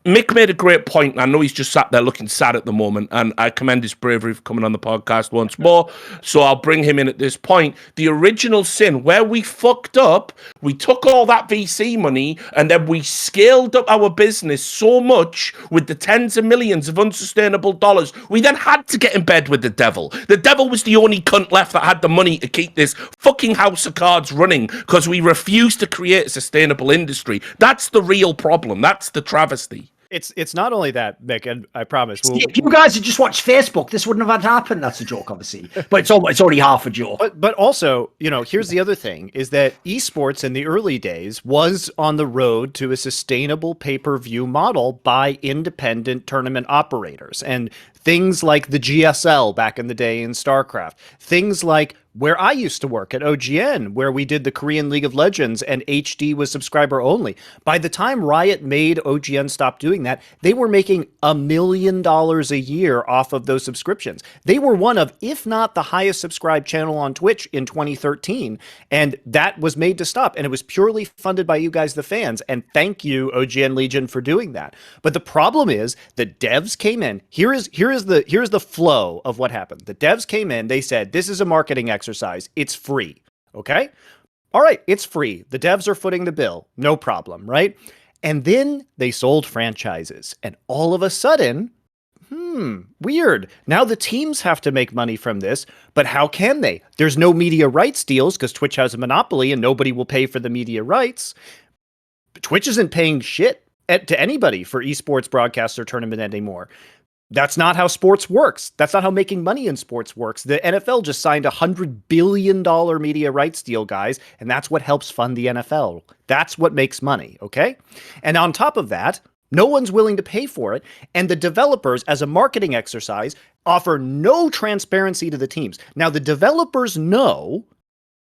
Speaker 4: Mik made a great point. I know he's just sat there looking sad at the moment, and I commend his bravery for coming on the podcast once more. So I'll bring him in at this point. The original sin, where we fucked up, we took all that VC money and then we scaled up our business so much with the tens of millions of unsustainable dollars. We then had to get in bed with the devil. The devil was the only cunt left that had the money to keep this fucking house of cards running because we refused to create a sustainable industry. That's the real problem. That's the travesty.
Speaker 1: It's not only that, Mik, and I promise.
Speaker 2: If you guys had just watched Facebook, this wouldn't have had happened. That's a joke, obviously, but it's already half a joke.
Speaker 1: But also, you know, here's the other thing: is that esports in the early days was on the road to a sustainable pay-per-view model by independent tournament operators, and things like the GSL back in the day in StarCraft, things like where I used to work at OGN, where we did the Korean League of Legends and HD was subscriber only. By the time Riot made OGN stop doing that, they were making $1 million a year off of those subscriptions. They were one of, if not the highest subscribed channel on Twitch in 2013. And that was made to stop. And it was purely funded by you guys, the fans. And thank you, OGN Legion, for doing that. But the problem is the devs came in. Here is the flow of what happened. The devs came in. They said, this is a marketing exercise. It's free. Okay. All right. It's free. The devs are footing the bill. No problem. Right. And then they sold franchises. And all of a sudden, weird. Now the teams have to make money from this, but how can they? There's no media rights deals because Twitch has a monopoly and nobody will pay for the media rights. Twitch isn't paying shit to anybody for esports broadcasts or tournament anymore. That's not how sports works. That's not how making money in sports works. The NFL just signed $100 billion media rights deal, guys, and that's what helps fund the NFL. That's what makes money, okay? And on top of that, no one's willing to pay for it, and the developers, as a marketing exercise, offer no transparency to the teams. Now, the developers know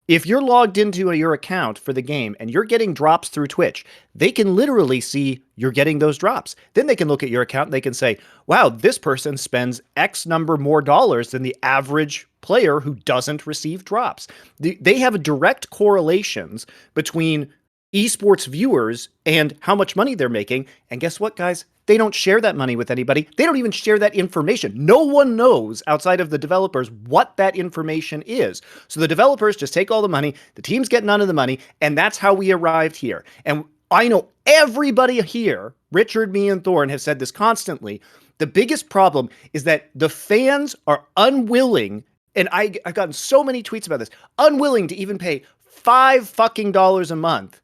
Speaker 1: if you're logged into your account for the game and you're getting drops through Twitch, they can literally see you're getting those drops. Then they can look at your account and they can say, wow, this person spends X number more dollars than the average player who doesn't receive drops. They have direct correlations between esports viewers and how much money they're making. And guess what, guys? They don't share that money with anybody. They don't even share that information. No one knows outside of the developers what that information is. So the developers just take all the money, the teams get none of the money, and that's how we arrived here. And I know everybody here, Richard, me, and Thorin have said this constantly. The biggest problem is that the fans are unwilling, and I've gotten so many tweets about this, unwilling to even pay $5 a month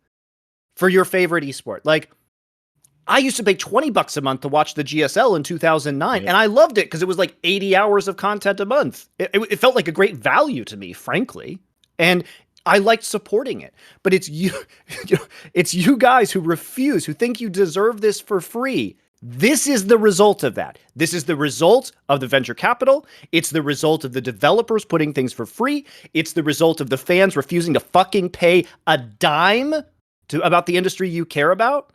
Speaker 1: for your favorite esport. Like, I used to pay $20 a month to watch the GSL in 2009, and I loved it because it was like 80 hours of content a month. It felt like a great value to me, frankly, and I liked supporting it. But it's you, it's you guys who refuse, who think you deserve this for free. This is the result of that. This is the result of the venture capital. It's the result of the developers putting things for free. It's the result of the fans refusing to fucking pay a dime about the industry you care about.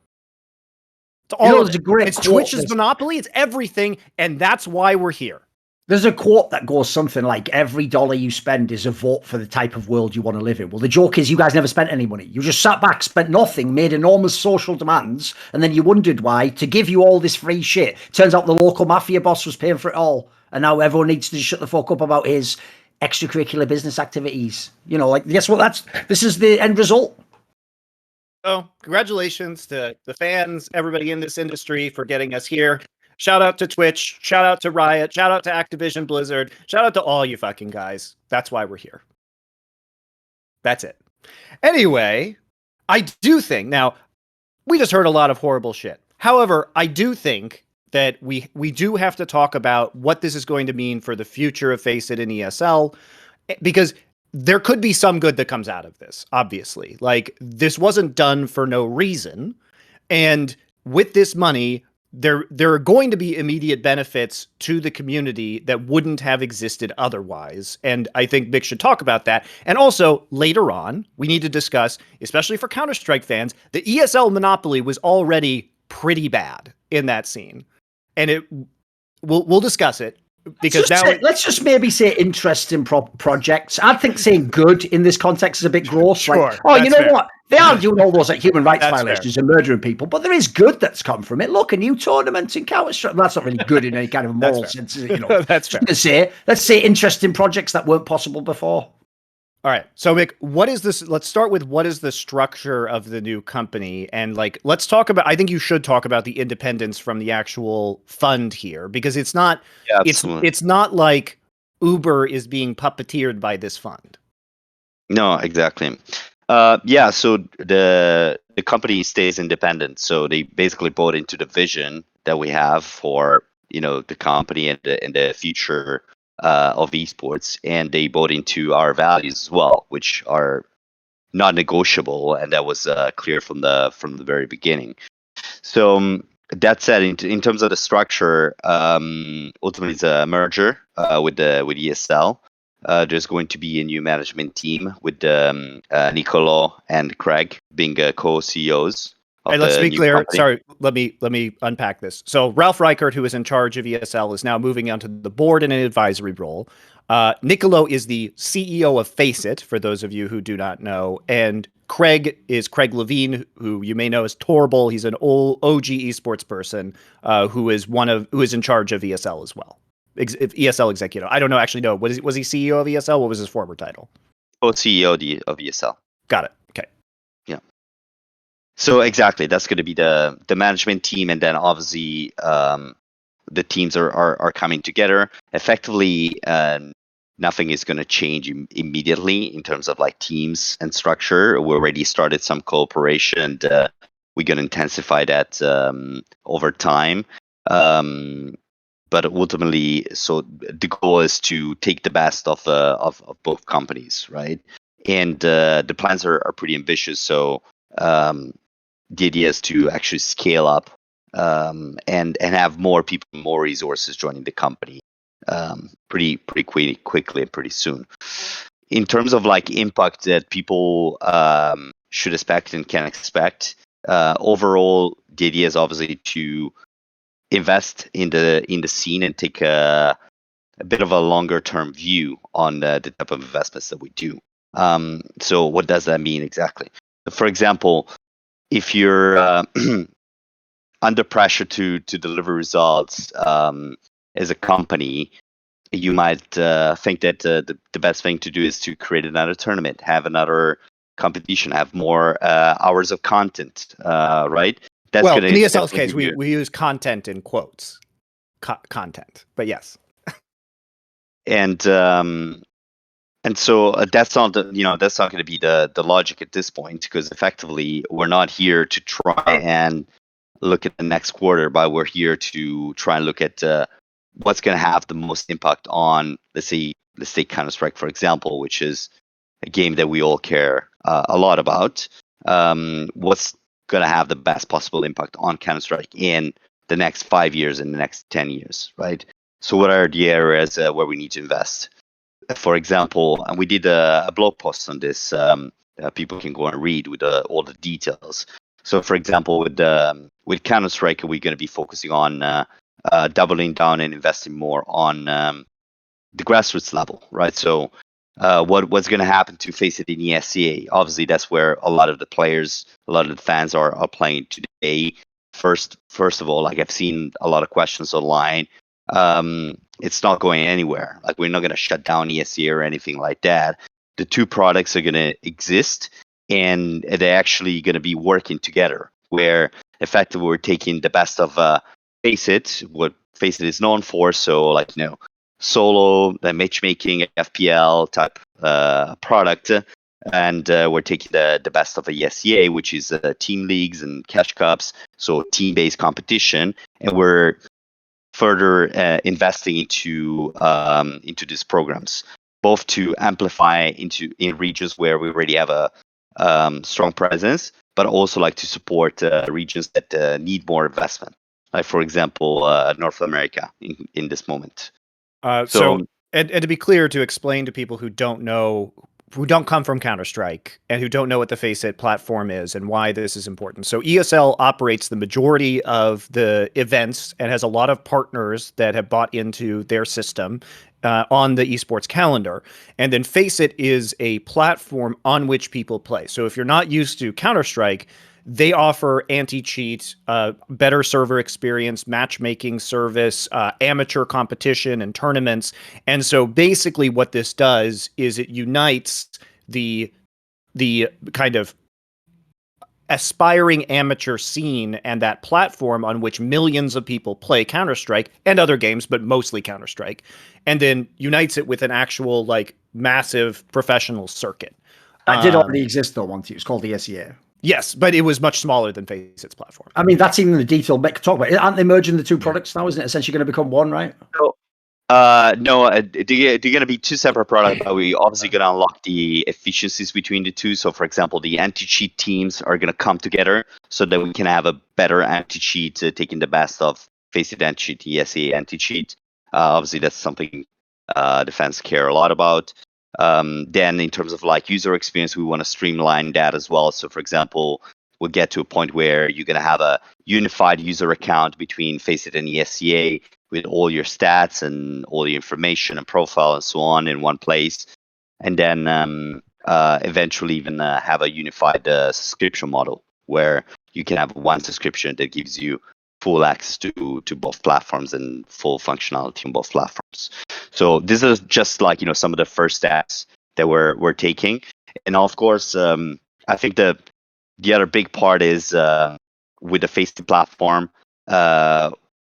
Speaker 1: It's all of it. It's Twitch's monopoly. It's everything. And that's why we're here.
Speaker 2: There's a quote that goes something like, every dollar you spend is a vote for the type of world you want to live in. Well, the joke is you guys never spent any money. You just sat back, spent nothing, made enormous social demands, and then you wondered why, to give you all this free shit. Turns out the local mafia boss was paying for it all. And now everyone needs to shut the fuck up about his extracurricular business activities. You know, like, guess what? This is the end result.
Speaker 1: So, congratulations to the fans, everybody in this industry for getting us here. Shout out to Twitch. Shout out to Riot. Shout out to Activision Blizzard. Shout out to all you fucking guys. That's why we're here. That's it. Anyway, I do think, now, we just heard a lot of horrible shit. However, I do think that we do have to talk about what this is going to mean for the future of FACEIT and ESL, because there could be some good that comes out of this, obviously. Like, this wasn't done for no reason. And with this money, there are going to be immediate benefits to the community that wouldn't have existed otherwise. And I think Mik should talk about that. And also, later on, we need to discuss, especially for Counter-Strike fans, the ESL monopoly was already pretty bad in that scene. And we'll discuss it. Because
Speaker 2: let's just maybe say interesting projects. I think saying good in this context is a bit gross.
Speaker 1: Sure,
Speaker 2: like, you know fair. What? They are doing all those like human rights violations and murdering people, but there is good that's come from it. Look, a new tournament in Counter-Strike. That's not really good in any kind of moral sense, you know.
Speaker 1: That's fair.
Speaker 2: Let's say interesting projects that weren't possible before.
Speaker 1: All right. So, Mik, what is this? Let's start with what is the structure of the new company? And like, let's talk about, I think you should talk about the independence from the actual fund here, because it's not, it's not like Uber is being puppeteered by this fund.
Speaker 3: No, exactly. So the company stays independent. So they basically bought into the vision that we have for, you know, the company and the future of esports, and they bought into our values as well, which are not negotiable, and that was clear from the very beginning. So that said, in terms of the structure, ultimately it's a merger with ESL. there's going to be a new management team with Nicolo and Craig being co-CEOs of
Speaker 1: Hey, let's
Speaker 3: the
Speaker 1: be
Speaker 3: new
Speaker 1: clear.
Speaker 3: company.
Speaker 1: Sorry, let me unpack this. So Ralph Reichert, who is in charge of ESL, is now moving onto the board in an advisory role. Nicolo is the CEO of FACEIT, for those of you who do not know, and Craig is Craig Levine, who you may know as Torble. He's an old OG esports person who is in charge of ESL as well. ESL executive. I don't know. Actually, no. Was he CEO of ESL? What was his former title?
Speaker 3: Co-CEO of ESL.
Speaker 1: Got it. Okay.
Speaker 3: Yeah. So exactly, that's going to be the management team, and then obviously the teams are coming together. Effectively, nothing is going to change immediately in terms of like teams and structure. We already started some cooperation, and we're going to intensify that over time. But ultimately, so the goal is to take the best of both companies, right? And the plans are pretty ambitious. So the idea is to actually scale up and have more people, more resources joining the company pretty quickly and pretty soon. In terms of like impact that people should expect and can expect, overall, the idea is obviously to invest in the scene and take a bit of a longer term view on the type of investments that we do. So what does that mean exactly? For example, if you're under pressure to deliver results as a company, you might think that the best thing to do is to create another tournament, have another competition, have more hours of content, right?
Speaker 1: That's well, in ESL's case, we use content in quotes, content, but yes.
Speaker 3: And so that's not that's not going to be the logic at this point, because effectively we're not here to try and look at the next quarter, but we're here to try and look at what's going to have the most impact on, let's say Counter-Strike, for example, which is a game that we all care a lot about. What's going to have the best possible impact on Counter-Strike in the next 5 years and the next 10 years, right? So what are the areas where we need to invest? For example, and we did a blog post on this. People can go and read with all the details. So, for example, with Counter-Strike, we're going to be focusing on doubling down and investing more on the grassroots level, right? So, what's going to happen to FACEIT and ESL? Obviously, that's where a lot of the players, a lot of the fans are playing today. First of all, like I've seen a lot of questions online. It's not going anywhere. Like we're not going to shut down ESL or anything like that. The two products are going to exist, and they're actually going to be working together, where effectively we're taking the best of FACEIT, what FACEIT is known for. So like, solo, the matchmaking, FPL type product. And we're taking the best of the ESEA, which is team leagues and cash cups, so team-based competition. And we're further investing into these programs, both to amplify in regions where we already have a strong presence, but also like to support regions that need more investment. Like for example, North America in this moment.
Speaker 1: So to be clear, to explain to people who don't know, who don't come from Counter-Strike and who don't know what the FACEIT platform is and why this is important. So ESL operates the majority of the events and has a lot of partners that have bought into their system on the esports calendar. And then FACEIT is a platform on which people play. So if you're not used to Counter-Strike, they offer anti-cheat, better server experience, matchmaking service, amateur competition and tournaments. And so basically what this does is it unites the kind of aspiring amateur scene and that platform on which millions of people play Counter-Strike and other games, but mostly Counter-Strike, and then unites it with an actual like massive professional circuit.
Speaker 2: That did already exist though once. It was called the ESEA.
Speaker 1: Yes, but it was much smaller than FACEIT's platform.
Speaker 2: I mean, that's even the detail Mik talk about. Aren't they merging the two products now? Isn't it essentially going to become one, right?
Speaker 3: No, they're going to be two separate products, but we obviously going to unlock the efficiencies between the two. So, for example, the anti-cheat teams are going to come together so that we can have a better anti-cheat, taking the best of FACEIT anti-cheat, ESA anti-cheat. Obviously, that's something the fans care a lot about. Then in terms of like user experience, we want to streamline that as well. So for example, we'll get to a point where you're going to have a unified user account between FACEIT and ESCA with all your stats and all your information and profile and so on in one place. And then eventually even have a unified subscription model where you can have one subscription that gives you full access to both platforms and full functionality on both platforms. So this is just like, some of the first steps that we're taking. And of course, I think the other big part is with the FACEIT platform,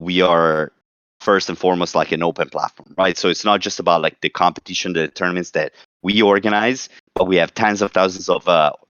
Speaker 3: we are first and foremost like an open platform, right? So it's not just about like the competition, the tournaments that we organize, but we have tens of thousands of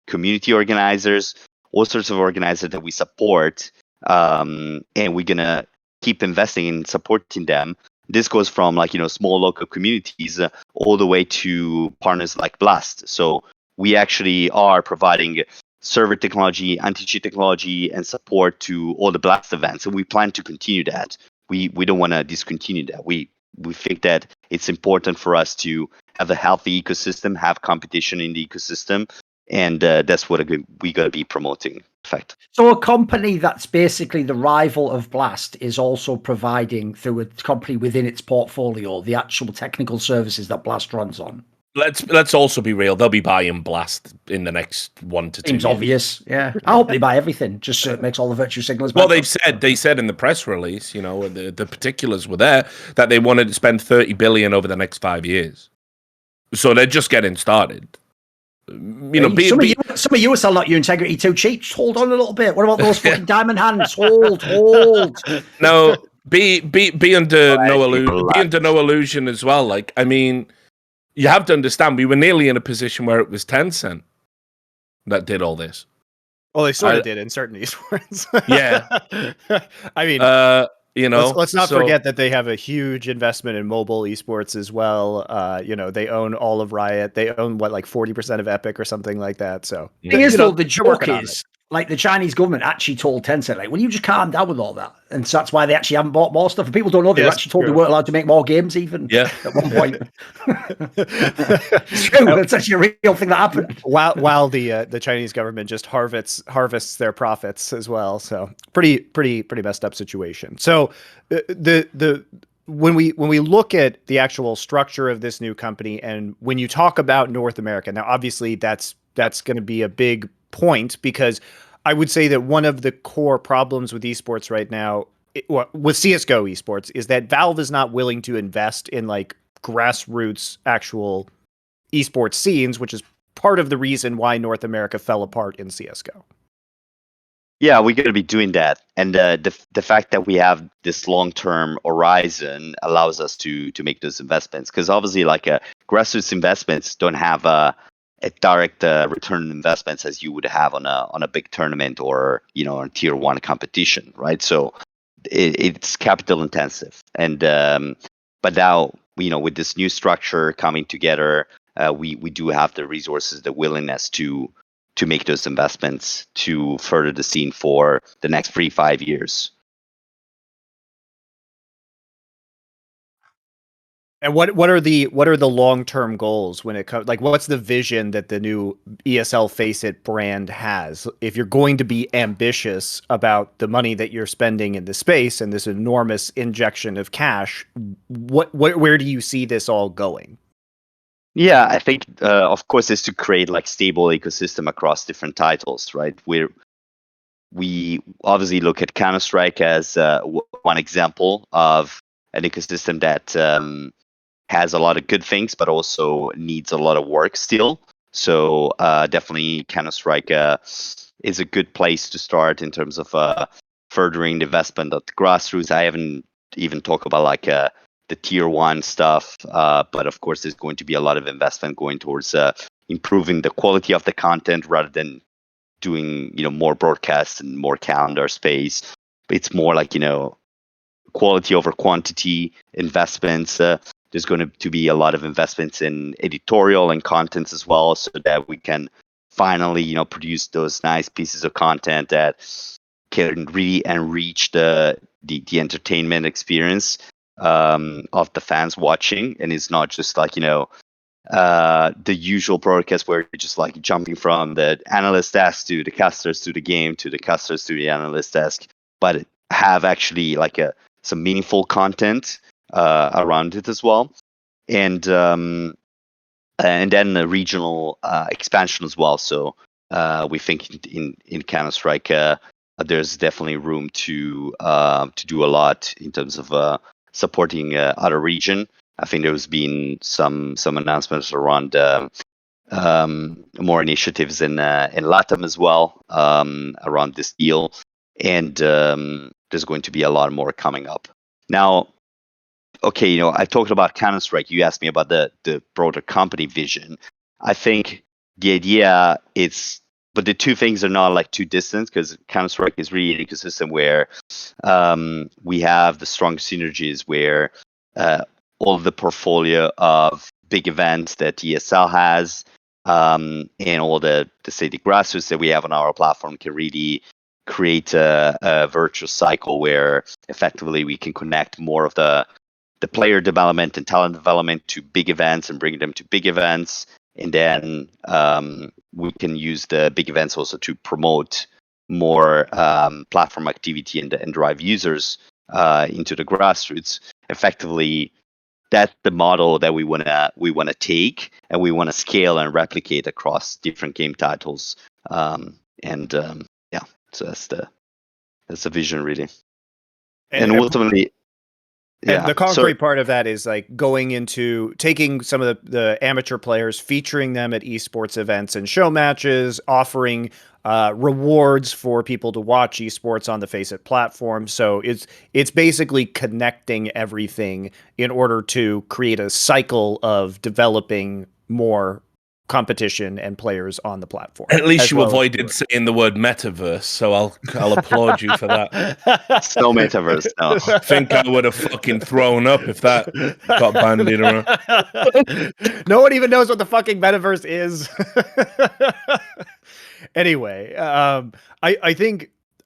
Speaker 3: community organizers, all sorts of organizers that we support, and we're gonna keep investing in supporting them. This goes from like small local communities all the way to partners like Blast. So we actually are providing server technology, anti-cheat technology, and support to all the Blast events, and we plan to continue that. We don't want to discontinue that. We think that it's important for us to have a healthy ecosystem, have competition in the ecosystem, and that's what we gotta be promoting. In fact,
Speaker 2: So a company that's basically the rival of Blast is also providing, through a company within its portfolio, the actual technical services that Blast runs on.
Speaker 4: Let's also be real. They'll be buying Blast in the next 1 to 2
Speaker 2: Seems
Speaker 4: years.
Speaker 2: obvious. Yeah, I hope they buy everything, just so it makes all the virtue signals.
Speaker 4: Well,
Speaker 2: better.
Speaker 4: they said in the press release, the particulars were there, that they wanted to spend 30 billion over the next 5 years. So they're just getting started.
Speaker 2: Some of you are selling out your integrity too cheap. Just hold on a little bit. What about those fucking diamond hands? Hold.
Speaker 4: No, be under no illusion as well. Like, I mean, you have to understand, we were nearly in a position where it was Tencent that did all this.
Speaker 1: Well, they sort of did in certain esports.
Speaker 4: Yeah.
Speaker 1: I mean, let's not forget that they have a huge investment in mobile esports as well. They own all of Riot. They own like 40% of Epic or something like that. So
Speaker 2: the thing is, though, the joke is, like, the Chinese government actually told Tencent, like, will you just calm down with all that? And so that's why they actually haven't bought more stuff. And people don't know, they were actually told they weren't allowed to make more games even at one point. It's true. It's actually a real thing that happened.
Speaker 1: While the Chinese government just harvests their profits as well. So pretty messed up situation. So when we look at the actual structure of this new company, and when you talk about North America, now obviously that's going to be a big point, because I would say that one of the core problems with esports right now, with CSGO esports, is that Valve is not willing to invest in like grassroots actual esports scenes, which is part of the reason why North America fell apart in CSGO.
Speaker 3: Yeah, we're going to be doing that, and the fact that we have this long-term horizon allows us to make those investments, because obviously, like grassroots investments don't have a direct return on investments as you would have on a big tournament or a tier 1 competition, right? So it's capital intensive, and but now with this new structure coming together, we do have the resources, the willingness to make those investments to further the scene for the next 3-5 years.
Speaker 1: And what are the long-term goals when it comes, like, what's the vision that the new ESL FACEIT brand has? If you're going to be ambitious about the money that you're spending in the space and this enormous injection of cash, where do you see this all going?
Speaker 3: Yeah, I think of course is to create like stable ecosystem across different titles, right? We obviously look at Counter-Strike as one example of an ecosystem that has a lot of good things, but also needs a lot of work still. So definitely Counter-Strike is a good place to start in terms of furthering the investment of the grassroots. I haven't even talked about like the tier 1 stuff, but of course there's going to be a lot of investment going towards improving the quality of the content rather than doing more broadcasts and more calendar space. It's more like quality over quantity investments. There's going to be a lot of investments in editorial and contents as well, so that we can finally produce those nice pieces of content that can really enrich the entertainment experience. of the fans watching, and it's not just like the usual broadcast where you're just like jumping from the analyst desk to the casters to the game to the casters to the analyst desk, but have actually like some meaningful content around it as well, and then a regional expansion as well. So we think in Counter Strike there's definitely room to do a lot in terms of supporting other region. I think there's been some announcements around more initiatives in LATAM as well around this deal, and there's going to be a lot more coming up. Now, okay, I talked about Counter Strike. You asked me about the broader company vision. I think the idea is, but the two things are not like too distant, because Counter Strike is really an ecosystem where we have the strong synergies where all of the portfolio of big events that ESL has, and all the grassroots that we have on our platform can really create a virtuous cycle where effectively we can connect more of the player development and talent development to big events and bring them to big events. And then we can use the big events also to promote more platform activity and drive users into the grassroots. Effectively, that's the model that we wanna take, and we wanna scale and replicate across different game titles. So that's the vision really. And ultimately,
Speaker 1: and the concrete part of that is like going into taking some of the amateur players, featuring them at esports events and show matches, offering rewards for people to watch esports on the FACEIT platform. So it's basically connecting everything in order to create a cycle of developing more competition and players on the platform.
Speaker 4: At least you avoided saying the word metaverse, so I'll applaud you for that.
Speaker 3: It's no metaverse, no.
Speaker 4: I think I would have fucking thrown up if that got bandied around.
Speaker 1: No one even knows what the fucking metaverse is. Anyway,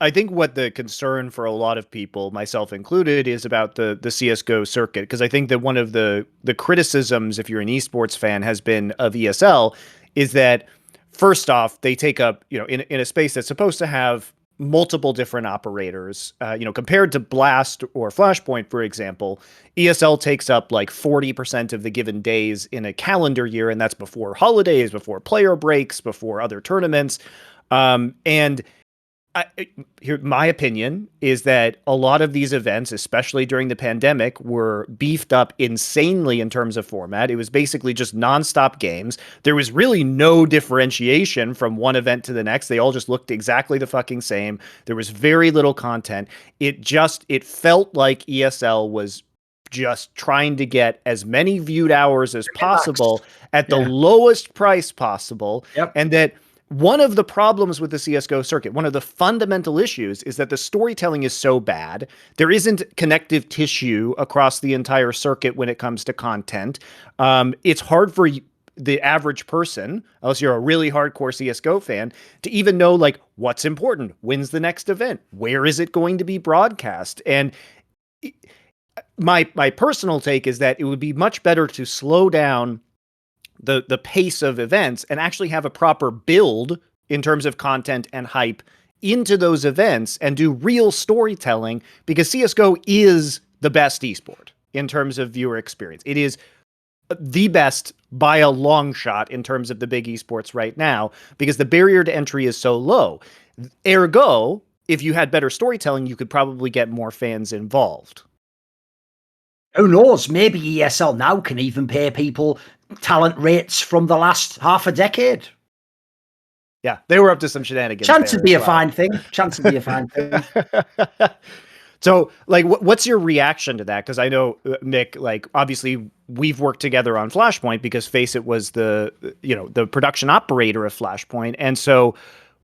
Speaker 1: I think what the concern for a lot of people, myself included, is about the CSGO circuit, because I think that one of the criticisms, if you're an esports fan, has been of ESL is that, first off, they take up, in a space that's supposed to have multiple different operators, compared to Blast or Flashpoint, for example, ESL takes up like 40% of the given days in a calendar year, and that's before holidays, before player breaks, before other tournaments. My opinion is that a lot of these events, especially during the pandemic, were beefed up insanely in terms of format. It was basically just nonstop games. There was really no differentiation from one event to the next. They all just looked exactly the fucking same. There was very little content. It felt like ESL was just trying to get as many viewed hours as possible at the lowest price possible.
Speaker 2: Yep.
Speaker 1: And that one of the problems with the CSGO circuit, one of the fundamental issues, is that the storytelling is so bad. There isn't connective tissue across the entire circuit when it comes to content. It's hard for the average person, unless you're a really hardcore CSGO fan, to even know like what's important, when's the next event, where is it going to be broadcast. And my personal take is that it would be much better to slow down the pace of events and actually have a proper build in terms of content and hype into those events and do real storytelling, because CSGO is the best esport in terms of viewer experience. It is the best by a long shot in terms of the big esports right now, because the barrier to entry is so low. Ergo, if you had better storytelling, you could probably get more fans involved.
Speaker 2: Who knows? Maybe ESL now can even pay people talent rates from the last half a decade.
Speaker 1: Yeah, they were up to some shenanigans.
Speaker 2: Chance would be a fine thing. Chance would be a fine thing.
Speaker 1: So, like, what's your reaction to that? Because I know, Mik, like, obviously we've worked together on Flashpoint because FACEIT was the production operator of Flashpoint. And so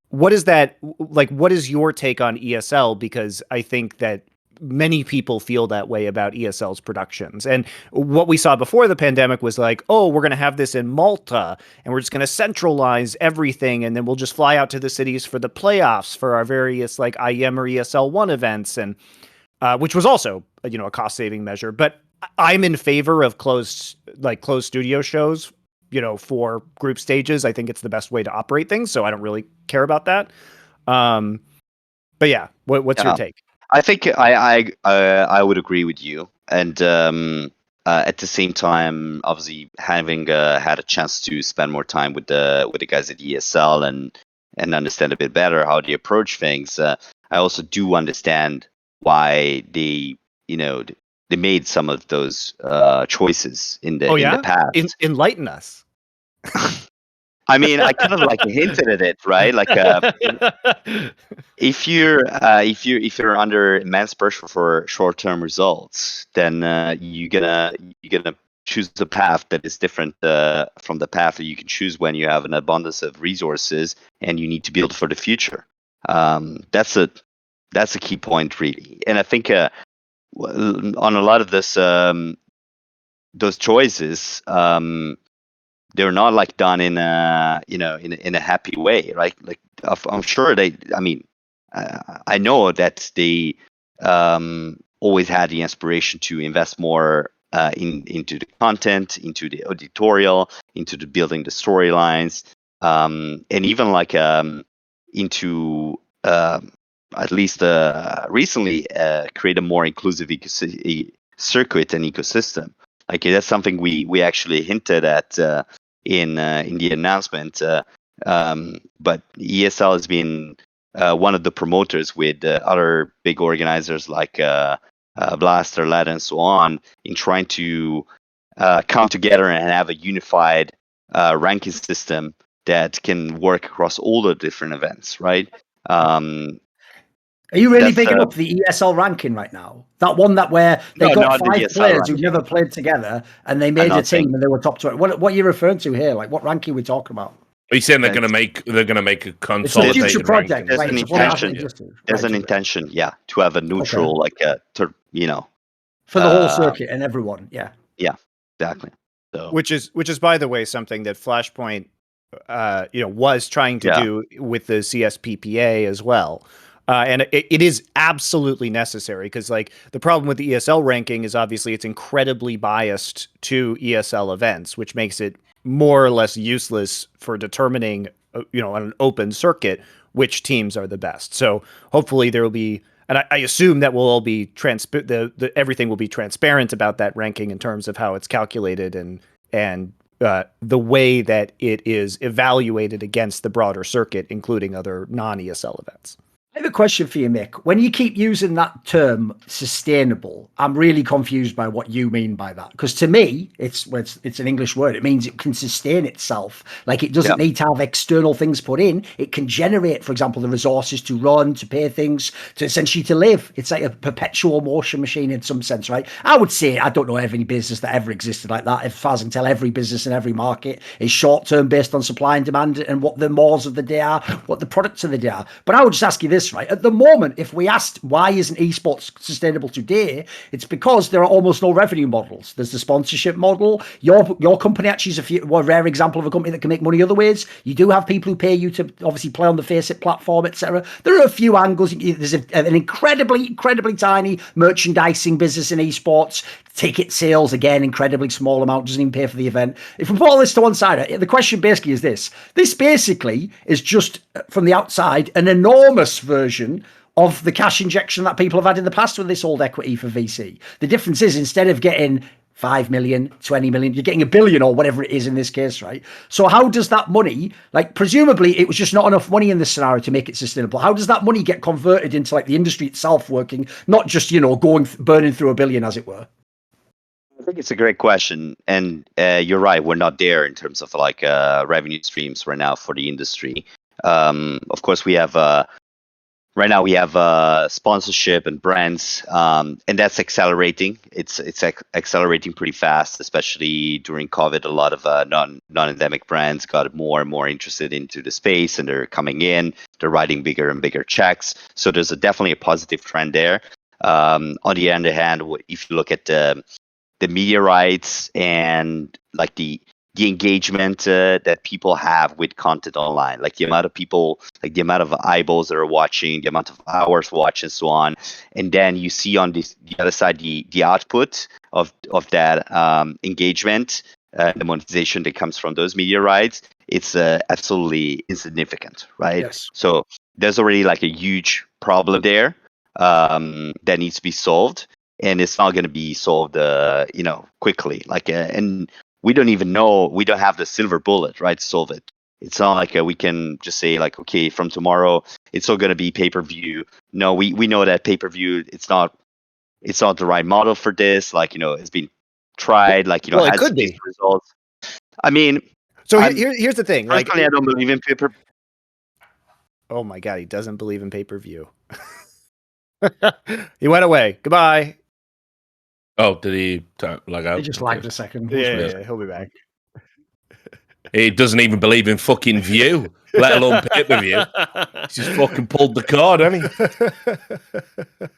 Speaker 1: what is that, like, what is your take on ESL? Because I think that many people feel that way about ESL's productions. And what we saw before the pandemic was like, oh, we're going to have this in Malta and we're just going to centralize everything. And then we'll just fly out to the cities for the playoffs for our various like IEM or ESL 1 events. And which was also a cost saving measure. But I'm in favor of closed studio shows, for group stages. I think it's the best way to operate things. So I don't really care about that. But yeah, what's your take?
Speaker 3: I think I would agree with you, and at the same time, obviously having had a chance to spend more time with the guys at ESL and understand a bit better how they approach things, I also do understand why they made some of those choices in the past.
Speaker 1: Enlighten us.
Speaker 3: I mean, I kind of like hinted at it, right? Like, if you're under immense pressure for short-term results, then you're gonna choose a path that is different from the path that you can choose when you have an abundance of resources and you need to build for the future. That's a key point, really. And I think on a lot of this, those choices, they're not like done in a happy way, right? Like I'm sure I mean, I know that they always had the inspiration to invest more into the content, into the editorial, into the building the storylines, and even like into at least recently create a more inclusive circuit and ecosystem. Like that's something we actually hinted at in the announcement. But ESL has been one of the promoters with other big organizers like Blaster, Lad, and so on, in trying to come together and have a unified ranking system that can work across all the different events, right?
Speaker 2: Are you really bigging up the ESL ranking right now? That one where they got 5 players who never played together and they made a team and they were top 20. What are you referring to here? Like, what ranking are we talking about?
Speaker 4: Are you saying they're going to make a consolidated
Speaker 2: future project?
Speaker 3: There's an intention. There's an intention, to have a neutral, for
Speaker 2: the whole circuit and everyone. Yeah.
Speaker 3: Yeah, exactly. So,
Speaker 1: which is by the way something that Flashpoint, was trying to do with the CSPPA as well. And it is absolutely necessary because, like, the problem with the ESL ranking is obviously it's incredibly biased to ESL events, which makes it more or less useless for determining, on an open circuit, which teams are the best. So hopefully there will be, and I assume that will all be everything will be transparent about that ranking in terms of how it's calculated and the way that it is evaluated against the broader circuit, including other non-ESL events.
Speaker 2: I have a question for you, Mik. When you keep using that term sustainable, I'm really confused by what you mean by that. Because to me, it's an English word. It means it can sustain itself. Like, it doesn't need to have external things put in. It can generate, for example, the resources to run, to pay things, to essentially to live. It's like a perpetual motion machine in some sense, right? I would say I don't know of any business that ever existed like that. As far as I can tell, every business in every market is short-term based on supply and demand and what the mores of the day are, what the products of the day are. But I would just ask you this, right? At the moment, if we asked why isn't esports sustainable today, it's because there are almost no revenue models. There's the sponsorship model. Your company actually is a rare example of a company that can make money other ways. You do have people who pay you to obviously play on the FACEIT platform, etc. There are a few angles. There's an incredibly tiny merchandising business in esports. Ticket sales, again, incredibly small amount, doesn't even pay for the event. If we put all this to one side, the question basically is this. This basically is just, from the outside, an enormous version of the cash injection that people have had in the past with this old equity for VC. The difference is, instead of getting 5 million, 20 million, you're getting $1 billion or whatever it is in this case, right? So how does that money, like, presumably it was just not enough money in this scenario to make it sustainable. How does that money get converted into, like, the industry itself working, not just, burning through $1 billion, as it were?
Speaker 3: I think it's a great question, and you're right. We're not there in terms of like revenue streams right now for the industry. Of course, we have right now we have sponsorship and brands, and that's accelerating. It's accelerating pretty fast, especially during COVID. A lot of non-endemic brands got more and more interested into the space, and they're coming in. They're writing bigger and bigger checks. So there's definitely a positive trend there. On the other hand, if you look at the media rights and like the the engagement that people have with content online, like the amount of people, like the amount of eyeballs that are watching, the amount of hours watched, and so on. And then you see on the other side the output of that engagement, the monetization that comes from those media rights. It's absolutely insignificant, right?
Speaker 2: Yes.
Speaker 3: So there's already like a huge problem there that needs to be solved, and it's not going to be solved, quickly. And we don't even know. We don't have the silver bullet, right, to solve it. It's not like we can just say like, okay, from tomorrow it's all going to be pay-per-view. No, we know that pay-per-view it's not the right model for this. Like, it's been tried. Like,
Speaker 1: Well, it
Speaker 3: has
Speaker 1: could
Speaker 3: these
Speaker 1: be.
Speaker 3: results. I mean,
Speaker 1: So here's the thing. Like,
Speaker 3: personally, I don't believe in pay-per.
Speaker 1: oh my God, he doesn't believe in pay-per-view. He went away. Goodbye.
Speaker 4: Oh, did he log out?
Speaker 2: They just lagged a second.
Speaker 1: Yeah, he'll be back.
Speaker 4: He doesn't even believe in fucking view, let alone pay-per-view. He's just fucking pulled the cord, hasn't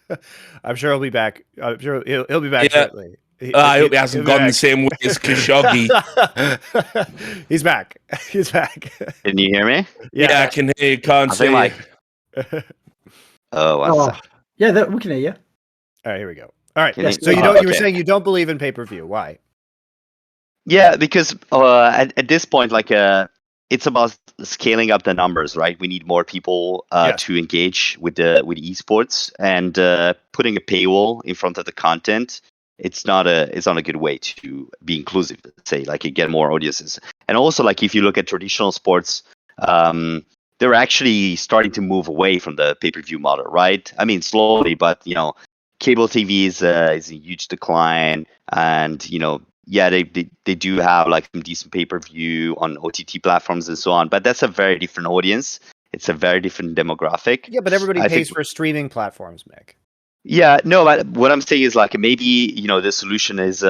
Speaker 4: he?
Speaker 1: I'm sure he'll be back. I'm sure he'll be back shortly.
Speaker 4: I hope he hasn't gone the same way as Khashoggi.
Speaker 1: He's back. He's back.
Speaker 3: Can you hear me?
Speaker 4: Yeah, I can hear you. Can't see
Speaker 3: like. Oh,
Speaker 2: yeah, we can hear you.
Speaker 1: All right, here we go. All right.
Speaker 3: Yes,
Speaker 1: So you were saying you don't believe in pay-per-view. Why?
Speaker 3: Yeah, because at this point, like, it's about scaling up the numbers, right? We need more people to engage with esports, and putting a paywall in front of the content. It's not a good way to be inclusive. Say, like, you get more audiences, and also, like, if you look at traditional sports, they're actually starting to move away from the pay-per-view model, right? I mean, slowly, but cable TV is a huge decline, and they do have like some decent pay-per-view on OTT platforms and so on, but that's a very different audience. It's a very different demographic.
Speaker 1: Yeah, but everybody pays for streaming platforms, Mik.
Speaker 3: Yeah, no, but what I'm saying is, like, maybe the solution is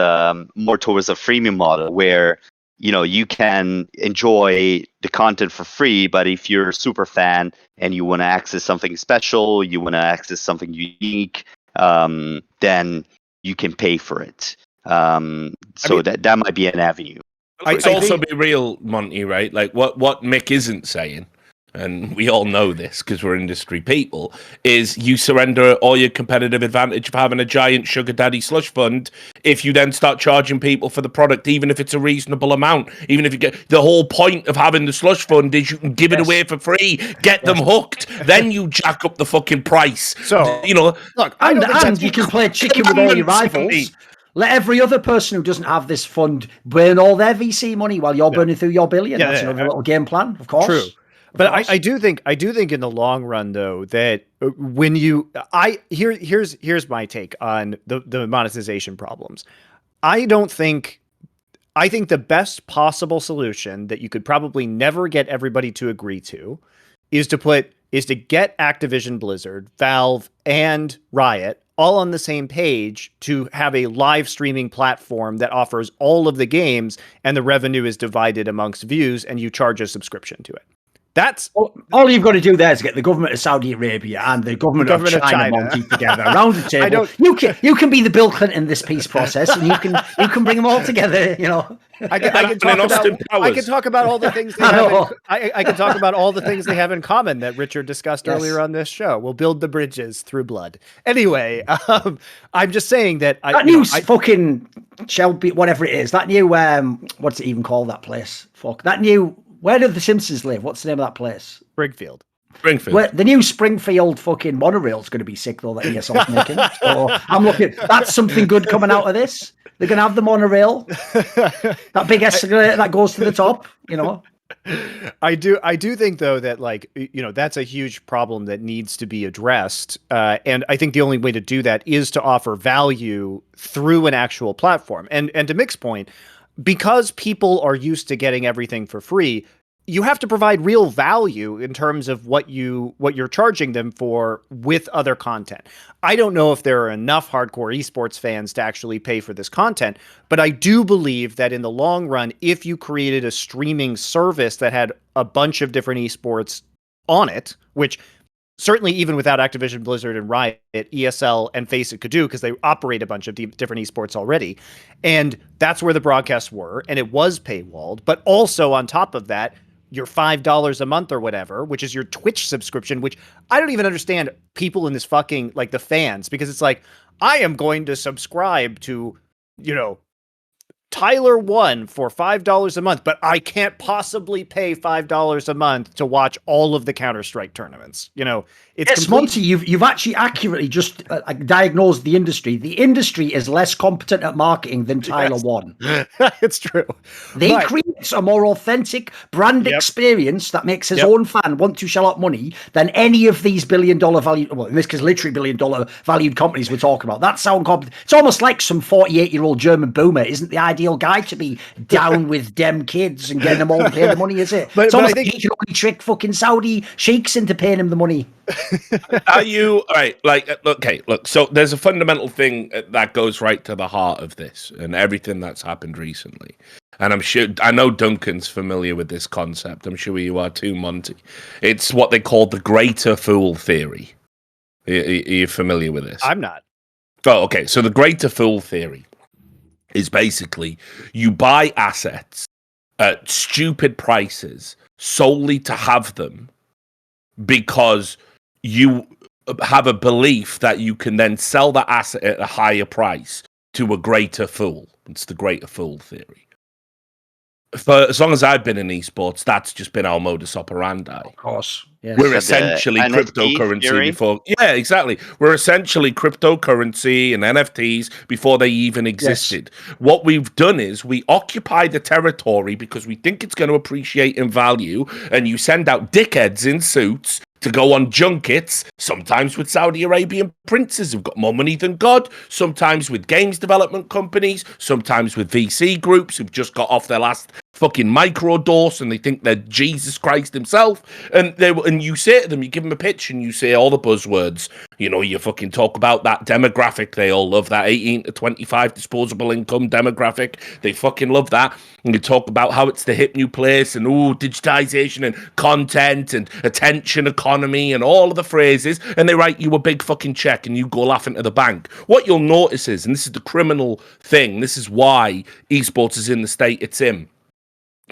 Speaker 3: more towards a freemium model where you can enjoy the content for free, but if you're a super fan and you want to access something special, you want to access something unique, then you can pay for it. That might be an avenue.
Speaker 4: Let's also be real, Monty, right? Like what Mik isn't saying, and we all know this because we're industry people, is you surrender all your competitive advantage of having a giant sugar daddy slush fund if you then start charging people for the product, even if it's a reasonable amount. Even if you get the whole point of having the slush fund is you can give it away for free, get them hooked, then you jack up the fucking price.
Speaker 1: So
Speaker 2: look, and you can play chicken with all your rivals. Let every other person who doesn't have this fund burn all their VC money while you're burning through your billion. That's another little game plan, of course.
Speaker 1: True. But I do think in the long run, though, that when here's my take on the monetization problems. I think the best possible solution that you could probably never get everybody to agree to is to get Activision Blizzard, Valve, and Riot all on the same page to have a live streaming platform that offers all of the games, and the revenue is divided amongst views, and you charge a subscription to it. That's
Speaker 2: all you've got to do there is get the government of Saudi Arabia and the government of China monkey together around the table. You can be the Bill Clinton in this peace process, and you can bring them all together.
Speaker 1: I can talk about all the things they have. I can talk about all the things they have in common that Richard discussed earlier on this show. We'll build the bridges through blood. Anyway, I'm just saying that
Speaker 2: fucking Shelby, whatever it is, that new what's it even called, that place? Fuck that new. Where do the Simpsons live? What's the name of that place?
Speaker 1: Springfield.
Speaker 2: The new Springfield fucking monorail is going to be sick, though, that ESL's making. So I'm looking. That's something good coming out of this. They're going to have the monorail. That big escalator that goes to the top,
Speaker 1: I do think, though, that, like, that's a huge problem that needs to be addressed. And I think the only way to do that is to offer value through an actual platform. And to Mik's point, because people are used to getting everything for free, you have to provide real value in terms of what you're charging them for with other content. I don't know if there are enough hardcore esports fans to actually pay for this content, but I do believe that in the long run, if you created a streaming service that had a bunch of different esports on it, which certainly even without Activision Blizzard and Riot, ESL and FACEIT could do because they operate a bunch of different esports already. And that's where the broadcasts were, and it was paywalled. But also on top of that, your $5 a month or whatever, which is your Twitch subscription, which I don't even understand people in this fucking, like, the fans, because it's like, I am going to subscribe to, you know, Tyler won for $5 a month, but I can't possibly pay $5 a month to watch all of the Counter-Strike tournaments. You know, it's
Speaker 2: yes, Monty, you've actually accurately just diagnosed the industry. The industry is less competent at marketing than Tyler won.
Speaker 1: It's true.
Speaker 2: They create a more authentic brand experience that makes his own fan want to shell out money than any of these billion-dollar value, well, in this case, literally billion-dollar valued companies we're talking about. That's sound competent. It's almost like some 48-year-old German boomer isn't the ideal guy to be down with dem kids and getting them all to pay the money, is it? It's almost like he can only trick fucking Saudi sheiks into paying him the money.
Speaker 4: Are you right? Like, okay, look. So there's a fundamental thing that goes right to the heart of this and everything that's happened recently. And I know Duncan's familiar with this concept. I'm sure you are too, Monty. It's what they call the greater fool theory. Are you familiar with this?
Speaker 1: I'm not.
Speaker 4: Oh, okay. So the greater fool theory is basically you buy assets at stupid prices solely to have them because you have a belief that you can then sell that asset at a higher price to a greater fool. It's the greater fool theory. For as long as I've been in esports, that's just been our modus operandi.
Speaker 2: Of course. Yes.
Speaker 4: We're essentially cryptocurrency before. Yeah, exactly. We're essentially cryptocurrency and NFTs before they even existed. Yes. What we've done is we occupy the territory because we think it's going to appreciate in value, and you send out dickheads in suits to go on junkets, sometimes with Saudi Arabian princes who've got more money than God, sometimes with games development companies, sometimes with VC groups who've just got off their last fucking micro dose and they think they're Jesus Christ himself. And you say to them, you give them a pitch and you say all the buzzwords. You know, you fucking talk about that demographic they all love, that 18 to 25 disposable income demographic. They fucking love that. And you talk about how it's the hip new place and digitization and content and attention economy and all of the phrases, and they write you a big fucking check and you go laughing to the bank. What you'll notice is, and this is the criminal thing, this is why esports is in the state it's in.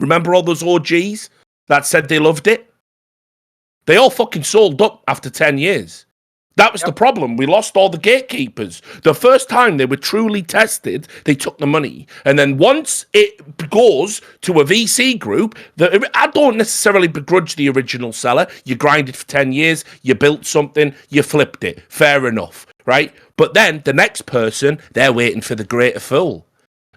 Speaker 4: Remember all those OGs that said they loved it? They all fucking sold up after 10 years. That was the problem. We lost all the gatekeepers. The first time they were truly tested, they took the money. And then once it goes to a VC group, I don't necessarily begrudge the original seller. You grinded for 10 years, you built something, you flipped it. Fair enough, right? But then the next person, they're waiting for the greater fool.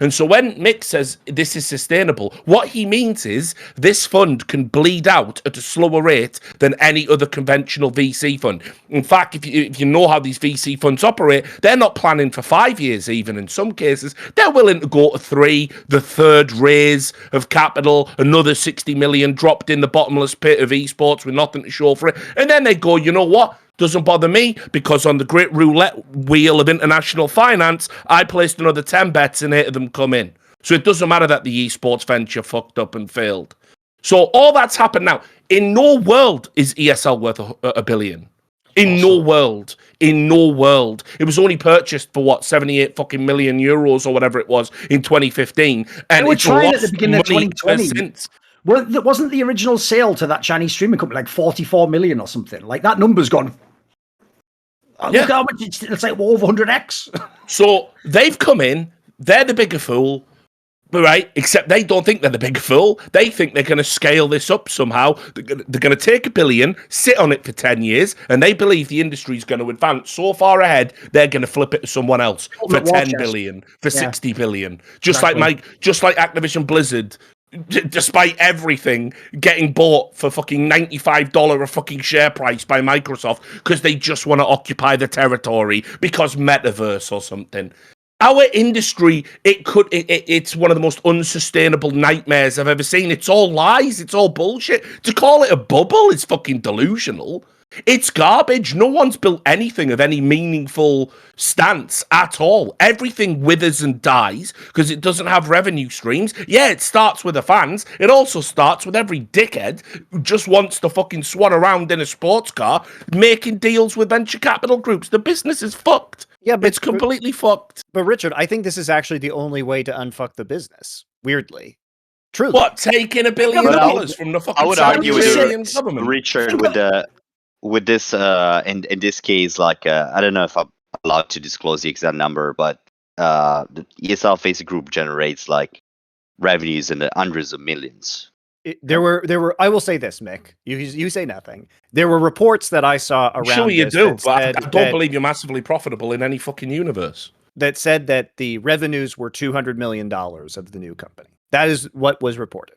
Speaker 4: And so when Mik says this is sustainable, what he means is this fund can bleed out at a slower rate than any other conventional VC fund. In fact, if you know how these VC funds operate, they're not planning for 5 years even. In some cases, they're willing to go to 3, the third raise of capital, another 60 million dropped in the bottomless pit of esports with nothing to show for it. And then they go, you know what? Doesn't bother me because on the great roulette wheel of international finance, I placed another 10 bets and 8 of them come in. So it doesn't matter that the esports venture fucked up and failed. So all that's happened now. In no world is ESL worth a billion. In no world. In no world. It was only purchased for what, 78 fucking million euros or whatever it was in 2015. And
Speaker 2: they were trying at the beginning of 2020.
Speaker 4: Since.
Speaker 2: Well, wasn't the original sale to that Chinese streaming company like 44 million or something? Like that number's gone. Look at how much it's like over 100x. So
Speaker 4: they've come in, they're the bigger fool, right? Except they don't think they're the bigger fool. They think they're going to scale this up somehow. They're going to take $1 billion, sit on it for 10 years, and they believe the industry is going to advance so far ahead, they're going to flip it to someone else for 10 billion, for 60 billion. Just like Activision Blizzard. Despite everything getting bought for fucking $95 a fucking share price by Microsoft because they just want to occupy the territory because metaverse or something. Our industry, it's one of the most unsustainable nightmares I've ever seen. It's all lies. It's all bullshit. To call it a bubble is fucking delusional. It's garbage. No one's built anything of any meaningful stance at all. Everything withers and dies because it doesn't have revenue streams. Yeah, it starts with the fans. It also starts with every dickhead who just wants to fucking swan around in a sports car making deals with venture capital groups. The business is fucked.
Speaker 1: Yeah, but
Speaker 4: it's completely fucked.
Speaker 1: But Richard, I think this is actually the only way to unfuck the business. Weirdly. Truly.
Speaker 4: What, taking $1 billion from the fucking
Speaker 3: I would argue with
Speaker 4: government?
Speaker 3: Richard with this in this case, like I don't know if I'm allowed to disclose the exact number, but the ESL FACEIT group generates like revenues in the hundreds of millions.
Speaker 1: There were. I will say this, Mick. You say nothing. There were reports that I saw around.
Speaker 4: Sure, you
Speaker 1: this
Speaker 4: do, but I
Speaker 1: said
Speaker 4: don't believe you're massively profitable in any fucking universe.
Speaker 1: That said that the revenues were $200 million of the new company. That is what was reported.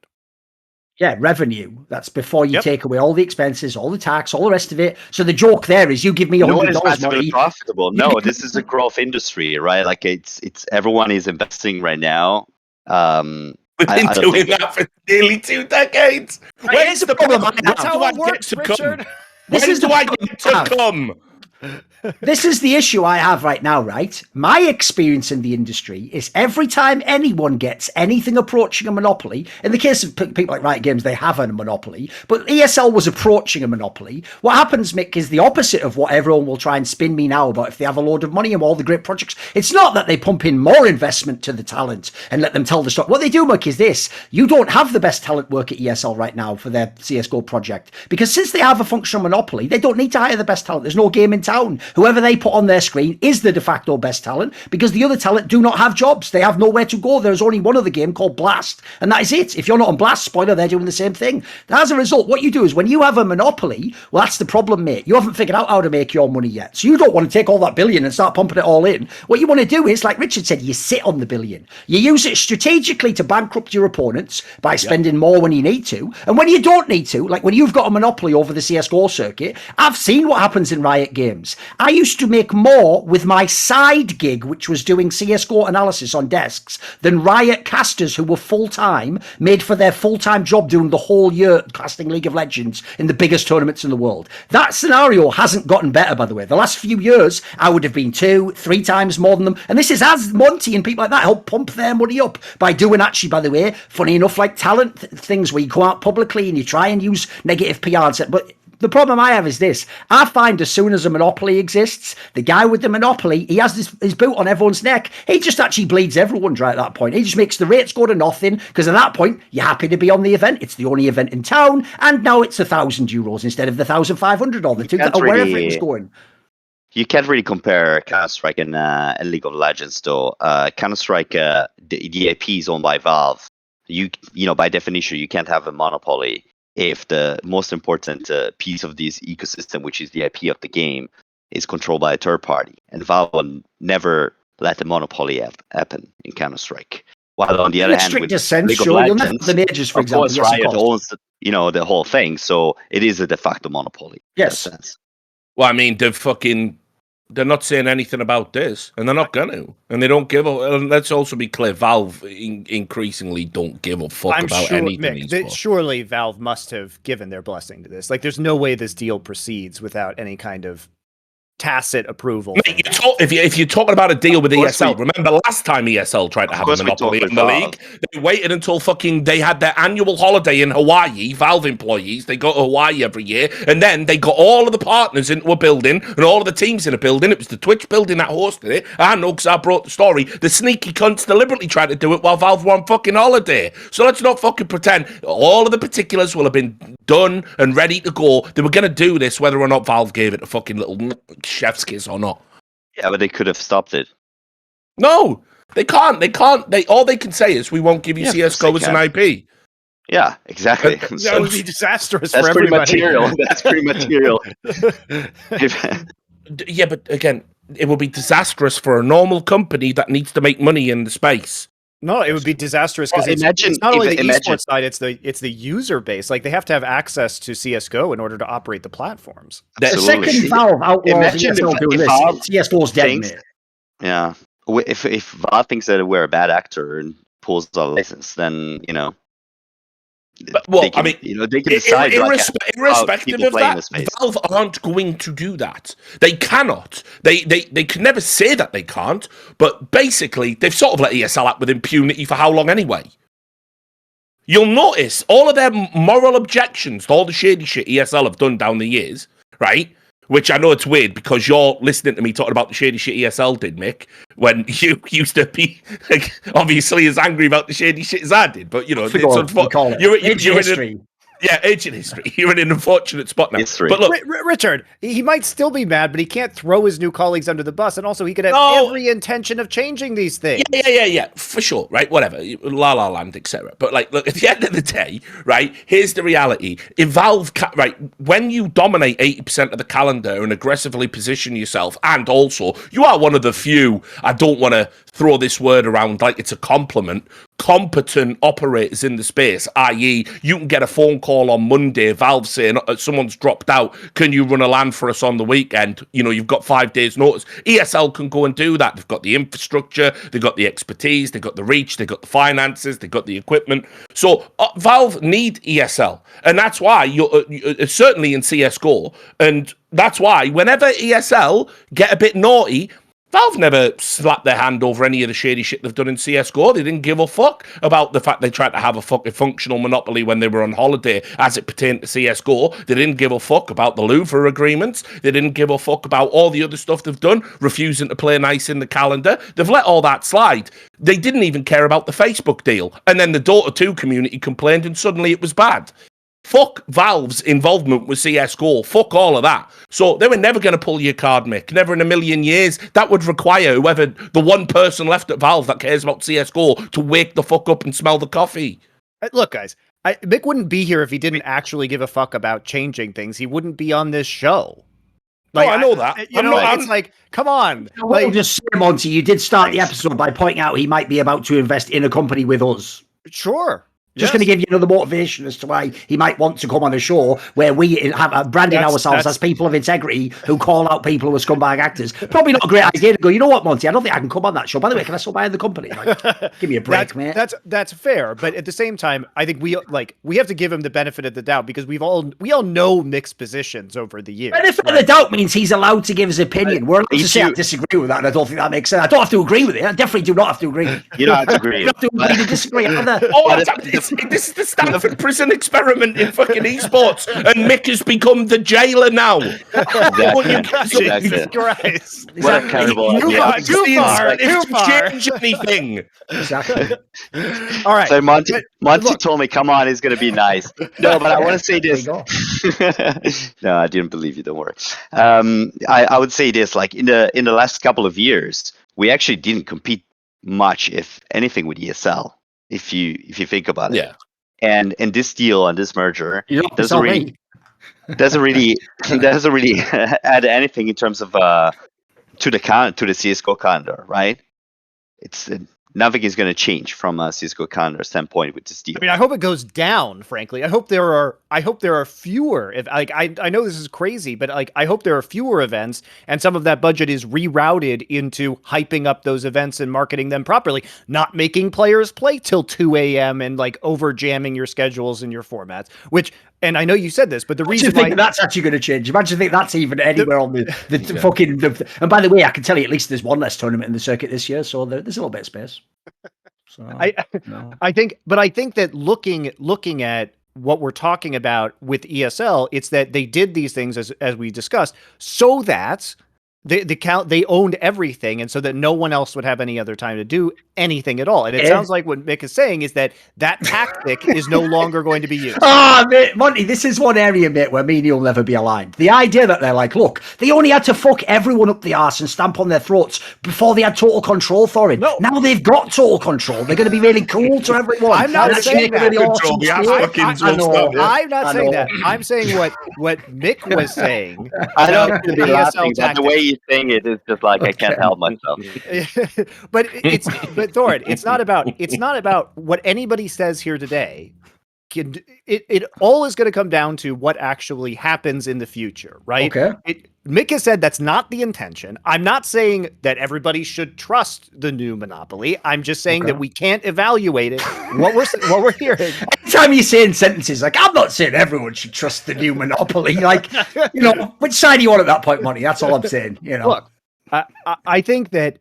Speaker 2: Yeah, revenue. That's before you take away all the expenses, all the tax, all the rest of it. So the joke there is you give me $100
Speaker 3: No one is massively
Speaker 2: money.
Speaker 3: profitable. No, this is a growth industry, right? Like it's everyone is investing right now.
Speaker 4: We've been doing that for nearly 2 decades.
Speaker 2: Where's the problem?
Speaker 1: That's how it works, Richard.
Speaker 2: This is
Speaker 4: I get to come.
Speaker 2: This is the issue I have right now, right? My experience in the industry is every time anyone gets anything approaching a monopoly, in the case of people like Riot Games, they have a monopoly, but ESL was approaching a monopoly. What happens, Mick, is the opposite of what everyone will try and spin me now about if they have a load of money and all the great projects. It's not that they pump in more investment to the talent and let them tell the story. What they do, Mick, is this. You don't have the best talent work at ESL right now for their CSGO project, because since they have a functional monopoly, they don't need to hire the best talent. There's no game in town. Whoever they put on their screen is the de facto best talent, because the other talent do not have jobs. They have nowhere to go. There's only one other game called Blast, and that is it. If you're not on Blast, spoiler, they're doing the same thing. As a result, what you do is when you have a monopoly, well, that's the problem, mate. You haven't figured out how to make your money yet. So you don't want to take all that billion and start pumping it all in. What you want to do is, like Richard said, you sit on the billion. You use it strategically to bankrupt your opponents by spending more when you need to. And when you don't need to, like when you've got a monopoly over the CSGO circuit, I've seen what happens in Riot Games. I used to make more with my side gig, which was doing CSGO analysis on desks, than Riot casters who were full-time, made for their full-time job doing the whole year casting League of Legends in the biggest tournaments in the world. That scenario hasn't gotten better, by the way. The last few years, I would have been 2-3 times more than them. And this is as Monty and people like that help pump their money up by doing, actually, by the way, funny enough, like talent things where you go out publicly and you try and use negative PR. But the problem I have is this. I find as soon as a monopoly exists, the guy with the monopoly, he has his boot on everyone's neck. He just actually bleeds everyone dry at that point. He just makes the rates go to nothing, because at that point, you're happy to be on the event. It's the only event in town, and now it's €1,000 instead of the 1,500 or the 2,000 or wherever it was going.
Speaker 3: You can't really compare Counter-Strike and League of Legends, though. Counter-Strike, the IP is owned by Valve. You know, by definition, you can't have a monopoly if the most important piece of this ecosystem, which is the IP of the game, is controlled by a third party. And Valve will never let the monopoly happen in Counter-Strike. While on the other hand, with League of Legends,
Speaker 2: the majors, for
Speaker 3: of
Speaker 2: example,
Speaker 3: course, Riot owns the whole thing, so it is a de facto monopoly.
Speaker 2: Yes.
Speaker 3: In that sense.
Speaker 4: Well, I mean, they're not saying anything about this, and they're not going to, and they don't give a. And let's also be clear: Valve increasingly don't give a fuck about anything.
Speaker 1: Mick, surely Valve must have given their blessing to this. Like, there's no way this deal proceeds without any kind of tacit approval.
Speaker 4: Mate, if you're talking about a deal with ESL, remember last time ESL tried to have a monopoly in the league, they waited until they had their annual holiday in Hawaii. Valve employees, they go to Hawaii every year, and then they got all of the partners into a building and all of the teams in a building. It was the Twitch building that hosted it. I know because I brought the story. The sneaky cunts deliberately tried to do it while Valve were on fucking holiday. So let's not fucking pretend all of the particulars will have been done and ready to go. They were going to do this whether or not Valve gave it a fucking little chef's kiss or not.
Speaker 3: Yeah, but they could have stopped it.
Speaker 4: No, they can't. All they can say is we won't give you CSGO as an IP.
Speaker 3: Yeah, exactly.
Speaker 1: That would be disastrous
Speaker 3: that's
Speaker 1: for
Speaker 3: pretty
Speaker 1: everybody.
Speaker 3: material. That's pretty material.
Speaker 4: Yeah, but again, it would be disastrous for a normal company that needs to make money in the space.
Speaker 1: No, it would be disastrous because it's not only the esports side; it's the user base. Like, they have to have access to CS:GO in order to operate the platforms.
Speaker 2: The second Valve outlaws ESL doing this, CS:GO's dead, mate.
Speaker 3: Yeah, if Valve thinks that we're a bad actor and pulls our license, then
Speaker 4: But, well,
Speaker 3: they can,
Speaker 4: I mean,
Speaker 3: they can decide
Speaker 4: irrespective
Speaker 3: people
Speaker 4: of
Speaker 3: play in
Speaker 4: that,
Speaker 3: the space.
Speaker 4: Valve aren't going to do that. They cannot. They can never say that they can't. But basically, they've sort of let ESL out with impunity for how long anyway? You'll notice all of their moral objections to all the shady shit ESL have done down the years, right? Which I know it's weird because you're listening to me talking about the shady shit ESL did, Mick, when you used to be obviously as angry about the shady shit as I did. But it's unfortunate. You're history. Ancient history. You're in an unfortunate spot now.
Speaker 3: History.
Speaker 1: But look, Richard, he might still be mad, but he can't throw his new colleagues under the bus, and also he could have every intention of changing these things.
Speaker 4: Yeah, for sure, right? Whatever, La La Land, etc. But look, at the end of the day, right? Here's the reality: if Valve, right, when you dominate 80% of the calendar and aggressively position yourself, and also you are one of the few. I don't want to throw this word around like it's a compliment. Competent operators in the space, i.e., you can get a phone call on Monday, Valve saying someone's dropped out. Can you run a LAN for us on the weekend? You've got 5 days' notice. ESL can go and do that. They've got the infrastructure, they've got the expertise, they've got the reach, they've got the finances, they've got the equipment. So Valve need ESL, and that's why you're certainly in CS:GO, and that's why whenever ESL get a bit naughty, Valve never slapped their hand over any of the shady shit they've done in CSGO. They didn't give a fuck about the fact they tried to have a fucking functional monopoly when they were on holiday as it pertained to CSGO. They didn't give a fuck about the Louvre agreements. They didn't give a fuck about all the other stuff they've done, refusing to play nice in the calendar. They've let all that slide. They didn't even care about the Facebook deal. And then the Dota 2 community complained and suddenly it was bad. Fuck Valve's involvement with CSGO. Fuck all of that. So they were never going to pull your card, Mick. Never in a million years. That would require whoever, the one person left at Valve that cares about CSGO, to wake the fuck up and smell the coffee.
Speaker 1: Look, guys, Mick wouldn't be here if he didn't actually give a fuck about changing things. He wouldn't be on this show.
Speaker 4: I know that.
Speaker 1: It's like, come on.
Speaker 2: Well, just say, Monty, you did start the episode by pointing out he might be about to invest in a company with us.
Speaker 1: Sure.
Speaker 2: Just going to give you another motivation as to why he might want to come on a show where we have branded ourselves as people of integrity who call out people who are scumbag actors. Probably not a great idea to go, you know what, Monty, I don't think I can come on that show. By the way, can I still buy in the company? Give me a break, mate.
Speaker 1: That's fair. But at the same time, I think we have to give him the benefit of the doubt because we all know Mick's positions over the years.
Speaker 2: Benefit of the doubt means he's allowed to give his opinion. We're allowed to say I disagree with that, and I don't think that makes sense. I don't have to agree with it. I definitely do not have to agree.
Speaker 3: You don't have to agree.
Speaker 2: You don't have to agree to disagree either.
Speaker 4: This is the Stanford prison experiment in fucking esports, and Mick has become the jailer now.
Speaker 3: Exactly.
Speaker 1: Christ.
Speaker 3: What a terrible idea.
Speaker 1: Too far.
Speaker 4: Change anything.
Speaker 2: Exactly.
Speaker 1: All right.
Speaker 3: So Monty told me, come on, it's going to be nice. No, but I want to say this. No, I didn't believe you. Don't worry. I would say this, like in the last couple of years, we actually didn't compete much, if anything, with ESL. If you think about it.
Speaker 4: Yeah.
Speaker 3: And this deal and this merger doesn't really add anything in terms of to the CS:GO calendar, right? It's nothing is going to change from a CS:GO calendar standpoint with this deal.
Speaker 1: I mean, I hope it goes down. Frankly, I hope there are fewer. If I know this is crazy, but I hope there are fewer events, and some of that budget is rerouted into hyping up those events and marketing them properly, not making players play till 2 a.m. and over jamming your schedules and your formats. And I know you said this, but the reason
Speaker 2: why that's actually going to change. Imagine think that's even anywhere on the fucking. And by the way, I can tell you at least there's one less tournament in the circuit this year, so there's a little bit of space. So, I think that looking at what we're talking about with ESL, it's that they did these things as we discussed, so that they owned everything, and so that no one else would have any other time to do anything at all. And it sounds like what Mick is saying is that tactic is no longer going to be used. Mate, Monty, this is one area, mate, where me and you'll never be aligned. The idea that they're like, look, they only had to fuck everyone up the arse and stamp on their throats before they had total control, Thorin. No. Now they've got total control. They're going to be really cool to everyone.
Speaker 1: I'm not saying that.
Speaker 2: Really awesome
Speaker 1: I'm not saying that. I'm saying what Mick was saying.
Speaker 3: I don't be laughing, but the way you're saying it is just like I can't help myself.
Speaker 1: But Thorin, it's not about what anybody says here today it all is going to come down to what actually happens in the future, right?
Speaker 2: Okay.
Speaker 1: Mik has said that's not the intention. I'm not saying that everybody should trust the new monopoly. I'm just saying that we can't evaluate it. What we're hearing.
Speaker 2: Anytime you're saying sentences like, I'm not saying everyone should trust the new monopoly. Like, which side do you want at that point, Monty? That's all I'm saying.
Speaker 1: Look, I think that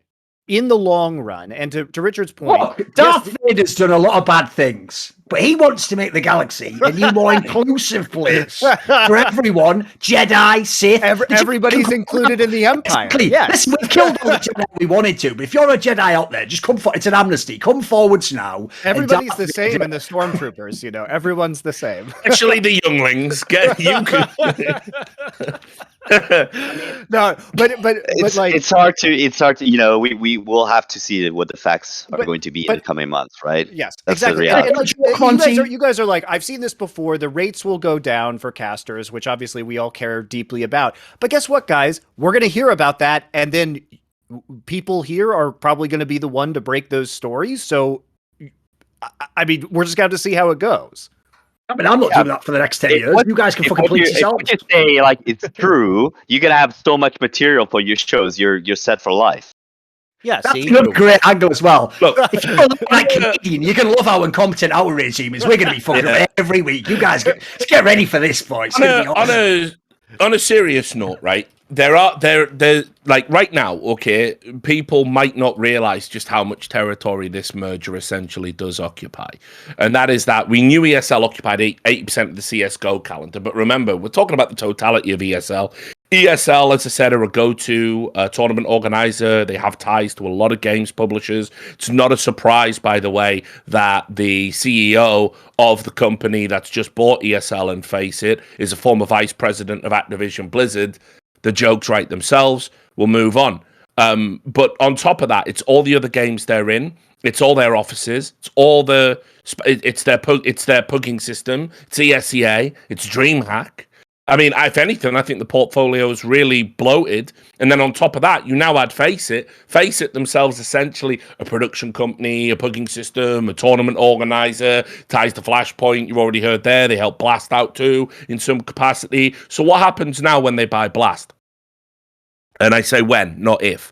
Speaker 1: in the long run, and to Richard's point,
Speaker 2: look, Darth Vader's done a lot of bad things, but he wants to make the galaxy a new, more inclusive place for everyone. Jedi, Sith,
Speaker 1: everybody's included in the Empire.
Speaker 2: Exactly.
Speaker 1: Yes.
Speaker 2: Listen, we've killed all the Jedi we wanted to, but if you're a Jedi out there, just come forward. It's an amnesty. Come forwards now.
Speaker 1: Everybody's the same in the stormtroopers. Everyone's the same.
Speaker 4: Actually, the younglings get you.
Speaker 1: No, but
Speaker 3: it's hard to we will have to see what the facts are going to be in the coming months, right?
Speaker 1: Yes,
Speaker 3: that's
Speaker 1: exactly.
Speaker 3: The reality.
Speaker 1: You guys are like, I've seen this before. The rates will go down for casters, which obviously we all care deeply about. But guess what, guys? We're going to hear about that, and then people here are probably going to be the one to break those stories. So, I mean, we're just going to have to see how it goes.
Speaker 2: I mean, I'm not doing that for the next 10 years. You guys can fucking please yourself.
Speaker 3: If you say like it's true, you're gonna have so much material for your shows. You're set for life.
Speaker 1: Yeah,
Speaker 2: that's a great angle as well. Look, if you're like Canadian, you can love how incompetent our regime is. We're going to be fucking up every week. You guys get ready for this, boys.
Speaker 4: On a serious note, right? There like right now, okay, people might not realize just how much territory this merger essentially does occupy. And that is that we knew ESL occupied 80% of the CSGO calendar, but remember, we're talking about the totality of ESL. ESL, as I said, are a go-to tournament organizer. They have ties to a lot of games publishers. It's not a surprise, by the way, that the CEO of the company that's just bought ESL and FACEIT is a former vice president of Activision Blizzard. The jokes write themselves. We'll move on. But on top of that, it's all the other games they're in. It's all their offices. It's their pugging system. It's ESEA. It's DreamHack. I mean, if anything, I think the portfolio is really bloated. And then on top of that, you now add FACEIT. FACEIT themselves essentially a production company, a pugging system, a tournament organizer, ties to Flashpoint. You've already heard there. They help Blast out too in some capacity. So what happens now when they buy Blast? And I say when, not if,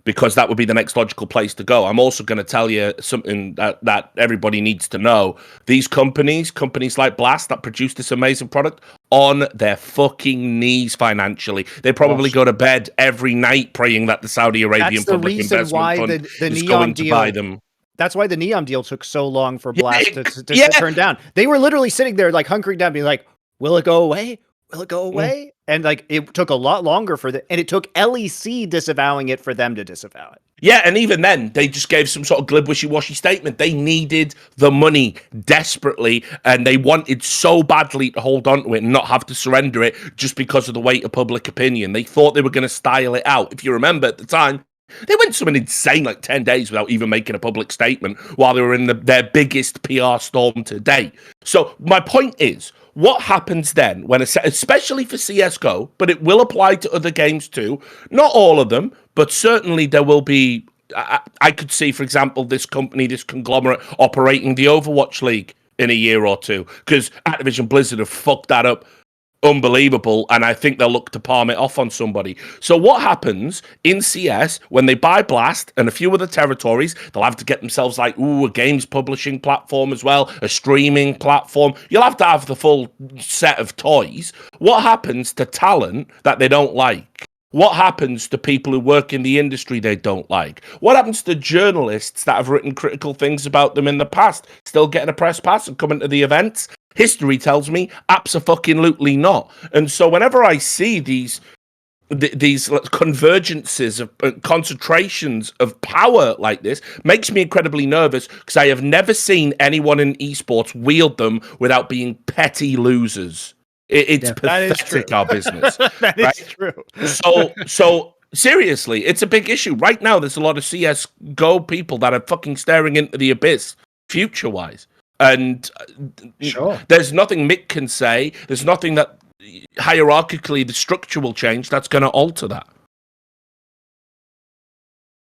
Speaker 4: because that would be the next logical place to go. I'm also going to tell you something that everybody needs to know. These companies like Blast that produce this amazing product, on their fucking knees financially. They probably go to bed every night praying that the Saudi Arabian Public Investment Fund is going to buy them.
Speaker 1: That's why the Neom deal took so long for Blast to turn down. They were literally sitting there like hunkering down, being like, will it go away? Will it go away? And like it took a lot longer and it took LEC disavowing it for them to disavow it.
Speaker 4: Yeah, and even then, they just gave some sort of glib, wishy-washy statement. They needed the money desperately, and they wanted so badly to hold on to it and not have to surrender it just because of the weight of public opinion. They thought they were going to style it out. If you remember at the time, they went something insane like 10 days without even making a public statement while they were in their biggest PR storm to date. So my point is, what happens then when, especially for CSGO, but it will apply to other games too, not all of them, but certainly there will be, I could see, for example, this conglomerate operating the Overwatch League in a year or two, because Activision Blizzard have fucked that up unbelievable, and I think they'll look to palm it off on somebody. So what happens in CS when they buy Blast and a few other territories? They'll have to get themselves like, a games publishing platform as well, a streaming platform. You'll have to have the full set of toys. What happens to talent that they don't like? What happens to people who work in the industry they don't like? What happens to journalists that have written critical things about them in the past, still getting a press pass and coming to the events? History tells me abso-fucking-lutely not. And so whenever I see these convergences of concentrations of power like this, makes me incredibly nervous, because I have never seen anyone in esports wield them without being petty losers. It's pathetic, our business.
Speaker 1: That is true.
Speaker 4: So seriously, it's a big issue. Right now, there's a lot of CSGO people that are fucking staring into the abyss, future-wise. And there's nothing Mik can say. There's nothing that hierarchically the structure will change that's going to alter that.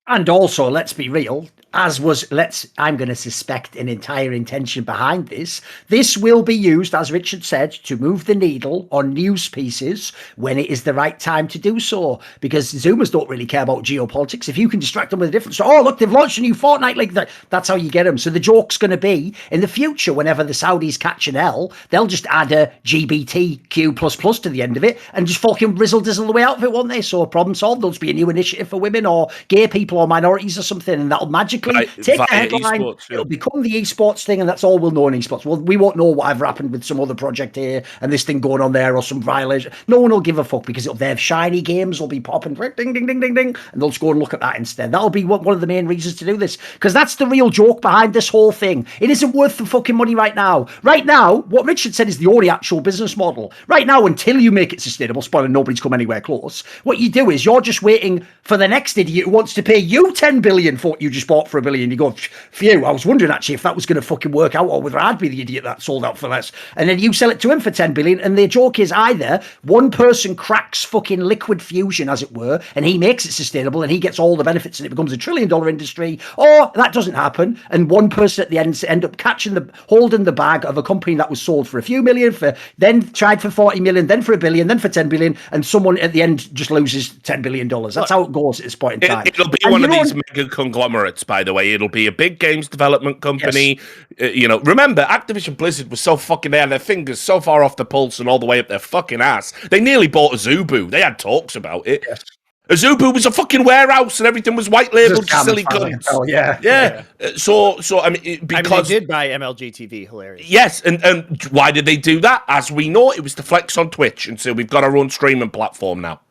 Speaker 2: And also, let's be real, I'm going to suspect an entire intention behind this. This will be used, as Richard said, to move the needle on news pieces when it is the right time to do so. Because Zoomers don't really care about geopolitics. If you can distract them with a different story, oh, look, they've launched a new Fortnite League. That's how you get them. So the joke's going to be, in the future, whenever the Saudis catch an L, they'll just add a GBTQ++ to the end of it and just fucking rizzle-dizzle the way out of it, won't they? So problem solved. There'll just be a new initiative for women or gay people or minorities or something, and that'll magically take the headline. Esports, yeah. It'll become the esports thing, and that's all we'll know in esports. Well, we won't know whatever happened with some other project here and this thing going on there or some violation. No one will give a fuck because they have shiny games will be popping, ding, ding, ding, ding, ding, and they'll just go and look at that instead. That'll be one of the main reasons to do this, because that's the real joke behind this whole thing. It isn't worth the fucking money right now. Right now, what Richard said is the only actual business model. Right now, until you make it sustainable, spoiler, nobody's come anywhere close. What you do is you're just waiting for the next idiot who wants to pay you 10 billion for what you just bought for $1 billion. You go, phew, I was wondering actually if that was going to fucking work out, or whether I'd be the idiot that sold out for less. And then you sell it to him for 10 billion. And the joke is either one person cracks fucking liquid fusion, as it were, and he makes it sustainable and he gets all the benefits and it becomes $1 trillion industry, or that doesn't happen. And one person at the end up holding the bag of a company that was sold for a few million, then tried for 40 million, then for $1 billion, then for 10 billion. And someone at the end just loses $10 billion. That's how it goes at this point in time.
Speaker 4: It'll be one of these mega conglomerates, by the way. It'll be a big games development company. Yes. Remember, Activision Blizzard was so fucking, they had their fingers so far off the pulse and all the way up their fucking ass. They nearly bought Azubu. They had talks about it. Yes. Azubu was a fucking warehouse and everything was white labeled to silly cunts.
Speaker 2: Oh, yeah.
Speaker 4: So I mean, because
Speaker 1: they did buy MLG TV, hilarious.
Speaker 4: Yes, and why did they do that? As we know, it was to flex on Twitch, and so we've got our own streaming platform now.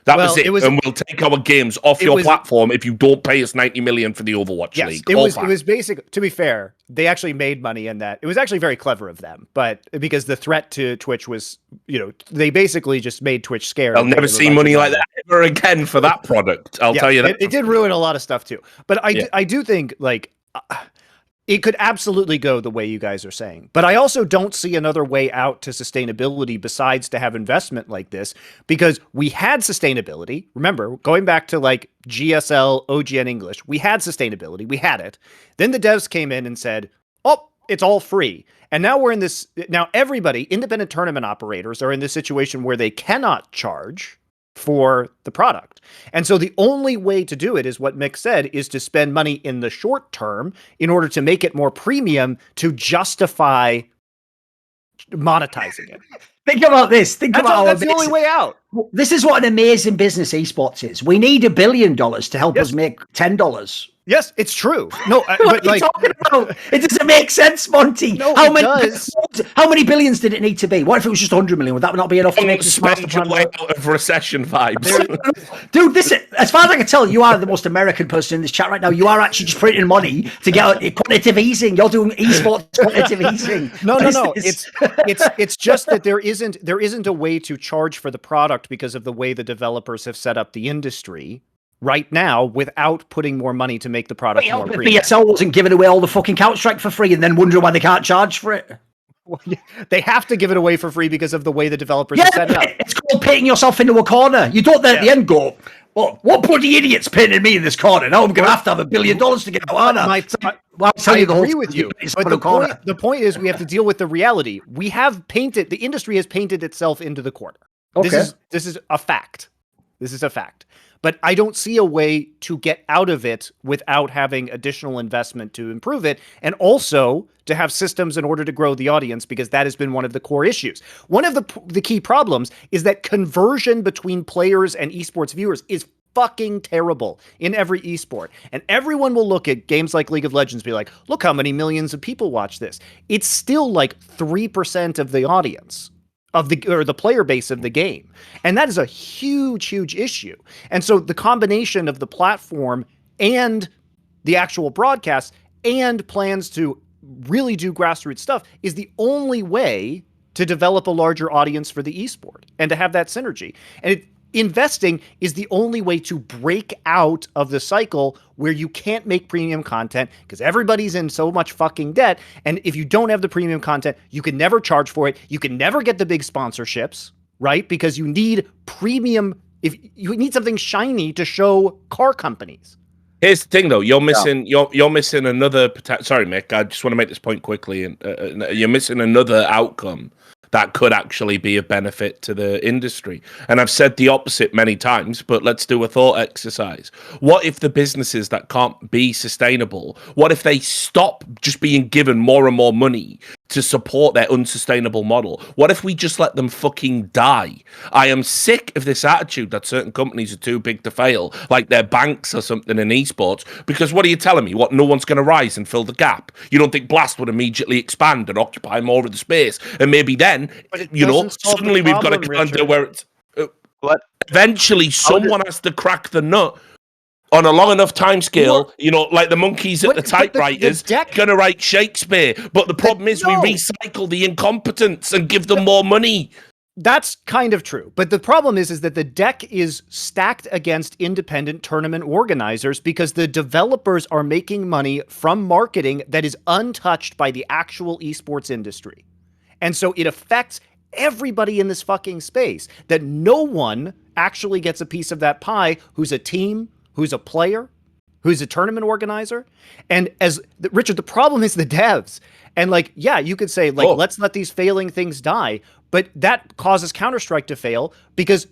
Speaker 4: That was it. And we'll take our games off your platform if you don't pay us 90 million for the Overwatch League.
Speaker 1: It was basic. To be fair, they actually made money in that. It was actually very clever of them, but because the threat to Twitch was, they basically just made Twitch scared.
Speaker 4: I'll never see money like that ever again for that product. I'll tell you that.
Speaker 1: It did ruin a lot of stuff too. But I do think it could absolutely go the way you guys are saying. But I also don't see another way out to sustainability besides to have investment like this, because we had sustainability. Remember, going back to GSL, OGN English, we had sustainability. We had it. Then the devs came in and said, oh, it's all free. And now we're in this. Now everybody, independent tournament operators, are in this situation where they cannot charge for the product. And so the only way to do it is what Mik said, is to spend money in the short term in order to make it more premium to justify monetizing it.
Speaker 2: Think about this.
Speaker 1: That's the only way out.
Speaker 2: This is what an amazing business esports is. We need $1 billion to help us make $10.
Speaker 1: Yes, it's true. No,
Speaker 2: what are you talking about? It doesn't make sense, Monty.
Speaker 1: No,
Speaker 2: how many billions did it need to be? What if it was just 100 million? Would that not be enough to make the master
Speaker 4: way out of recession vibes?
Speaker 2: Dude, as far as I can tell, you are the most American person in this chat right now. You are actually just printing money to get quantitative easing. You're doing esports quantitative easing.
Speaker 1: No. It's just that there isn't a way to charge for the product because of the way the developers have set up the industry right now without putting more money to make the product more premium.
Speaker 2: BSL wasn't giving away all the fucking Counter-Strike for free and then wondering why they can't charge for it.
Speaker 1: Well, they have to give it away for free because of the way the developers have set it up.
Speaker 2: It's called painting yourself into a corner. You don't then at the end go, well, what bloody idiot's painting me in this corner? Now I'm going to have $1 billion to get out, aren't I?
Speaker 1: I agree with you. But the point is we have to deal with the reality. The industry has painted itself into the corner. Okay. This is a fact. This is a fact. But I don't see a way to get out of it without having additional investment to improve it, and also to have systems in order to grow the audience, because that has been one of the core issues. One of the key problems is that conversion between players and esports viewers is fucking terrible in every esport. And everyone will look at games like League of Legends and be like, look how many millions of people watch this. It's still like 3% of the audience of the player base of the game. And that is a huge, huge issue. And so the combination of the platform and the actual broadcast and plans to really do grassroots stuff is the only way to develop a larger audience for the esport and to have that synergy. And investing is the only way to break out of the cycle where you can't make premium content because everybody's in so much fucking debt. And if you don't have the premium content, you can never charge for it. You can never get the big sponsorships, right? Because you need premium. If you need something shiny to show car companies,
Speaker 4: Here's the thing, though. You're missing. You're missing another. Sorry, Mick. I just want to make this point quickly. And you're missing another outcome that could actually be a benefit to the industry. And I've said the opposite many times, but let's do a thought exercise. What if the businesses that can't be sustainable? What if they stop just being given more and more money to support their unsustainable model? What if we just let them fucking die? I am sick of this attitude that certain companies are too big to fail, like they're banks or something in esports, because what are you telling me? What, no one's going to rise and fill the gap? You don't think Blast would immediately expand and occupy more of the space? And maybe then, you know, suddenly we've got a calendar where it's...
Speaker 3: What?
Speaker 4: Eventually, someone has to crack the nut on a long enough time scale, you know, like the monkeys at the typewriters, gonna write Shakespeare. But the problem is we recycle the incompetents and give them more money.
Speaker 1: That's kind of true. But the problem is that the deck is stacked against independent tournament organizers because the developers are making money from marketing that is untouched by the actual esports industry. And so it affects everybody in this fucking space, that no one actually gets a piece of that pie who's a team, who's a player, who's a tournament organizer. And as Richard, the problem is the devs. And like, yeah, you could say like, let's let these failing things die, but that causes Counter-Strike to fail because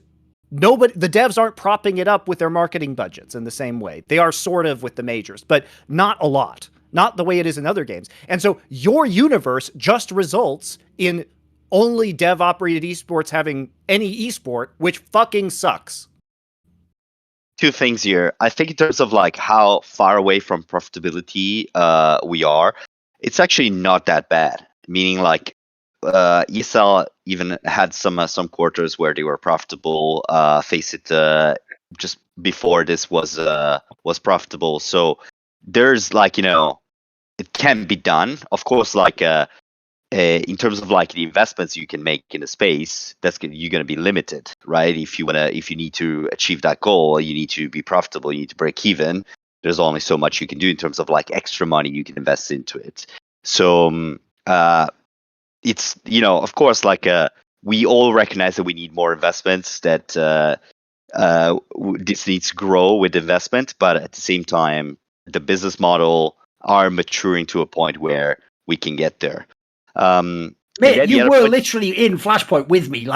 Speaker 1: the devs aren't propping it up with their marketing budgets in the same way. They are sort of with the majors, but not a lot. Not the way it is in other games. And so your universe just results in only dev-operated esports having any esport, which fucking sucks.
Speaker 3: Two things here. I think in terms of like how far away from profitability we are, it's actually not that bad. Meaning like ESL even had some quarters where they were profitable. FACEIT just before this was profitable. So there's like, you know, it can be done. Of course, like in terms of like the investments you can make in a space, you're going to be limited, right? If you need to achieve that goal, you need to be profitable, you need to break even. There's only so much you can do in terms of like extra money you can invest into it. So it's, you know, of course, like we all recognize that we need more investments, that this needs to grow with investment, but at the same time, the business model are maturing to a point where we can get there.
Speaker 2: Mate, you were literally in Flashpoint with me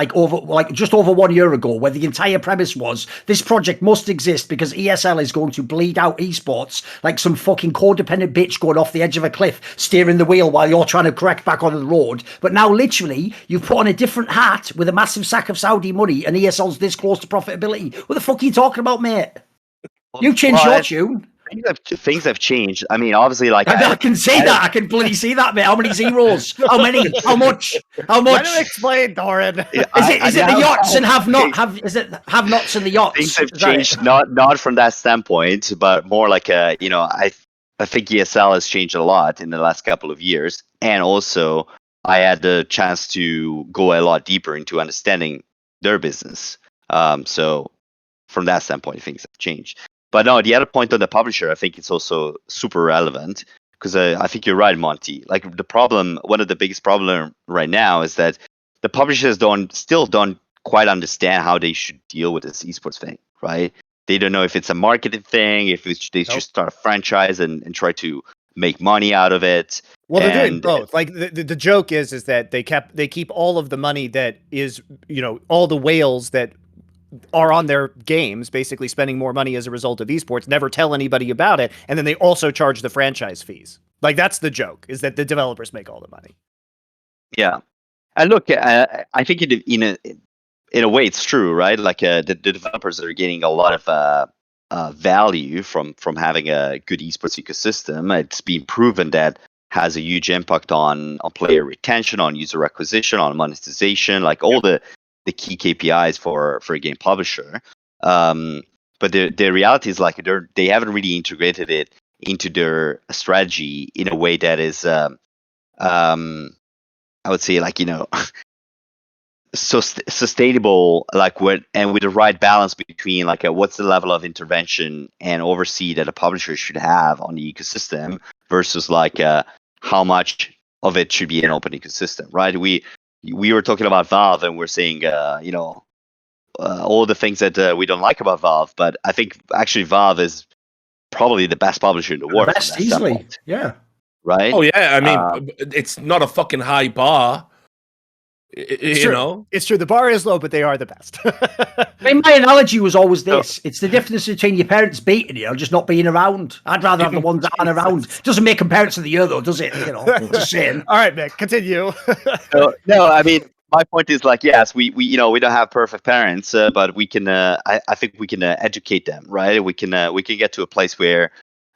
Speaker 2: just over 1 year ago, where the entire premise was this project must exist because ESL is going to bleed out esports like some fucking codependent bitch going off the edge of a cliff, steering the wheel while you're trying to correct back on the road. But now literally you've put on a different hat with a massive sack of Saudi money and ESL's this close to profitability. What the fuck are you talking about, mate? You changed your tune.
Speaker 3: Things have changed. I mean, obviously, like
Speaker 2: I can see that. I can bloody see that, mate. How many zeros? How many? How much? How much?
Speaker 1: Let him explain, Thorin.
Speaker 2: Is it the yachts and is it have nots and the yachts?
Speaker 3: Things have changed, not from that standpoint, but more like you know, I think ESL has changed a lot in the last couple of years, and also I had the chance to go a lot deeper into understanding their business. So from that standpoint, things have changed. But no, the other point on the publisher, I think it's also super relevant because I think you're right, Monty. Like one of the biggest problem right now is that the publishers still don't quite understand how they should deal with this esports thing, right? They don't know if it's a marketing thing, if they should start a franchise and try to make money out of it.
Speaker 1: Well, they're doing both. Like the joke is that they keep all of the money that is, you know, all the whales that are on their games, basically spending more money as a result of esports, never tell anybody about it, and then they also charge the franchise fees. Like that's the joke, is that the developers make all the money.
Speaker 3: Yeah, and look, I think in a way it's true, right? Like the developers are getting a lot of value from having a good esports ecosystem. It's been proven that has a huge impact on player retention, on user acquisition, on monetization, like all the key KPIs for a game publisher. But the reality is like they haven't really integrated it into their strategy in a way that is, I would say, like, you know, so sustainable, like with the right balance between like what's the level of intervention and oversee that a publisher should have on the ecosystem versus like how much of it should be an open ecosystem, right? We were talking about Valve and we're saying, you know, all the things that we don't like about Valve, but I think actually Valve is probably the best publisher in the
Speaker 2: The
Speaker 3: world.
Speaker 2: best, easily. Yeah.
Speaker 3: Right?
Speaker 4: Oh yeah, I mean,
Speaker 3: Uh,
Speaker 4: it's not a fucking high bar.
Speaker 1: It's
Speaker 4: You
Speaker 1: true.
Speaker 4: know,
Speaker 1: It's true. The bar is low, but they are the best.
Speaker 2: I mean, my analogy was always
Speaker 3: So-
Speaker 2: this. It's the difference between your parents beating you or just not being around. I'd rather have the ones that aren't around. Doesn't make them parents of the year, though, does it? You know, just saying.
Speaker 1: All right, Mick, continue.
Speaker 3: no, I mean, my point is like, yes, we we don't have perfect parents, but we can. I think we can educate them, right? We can get to a place where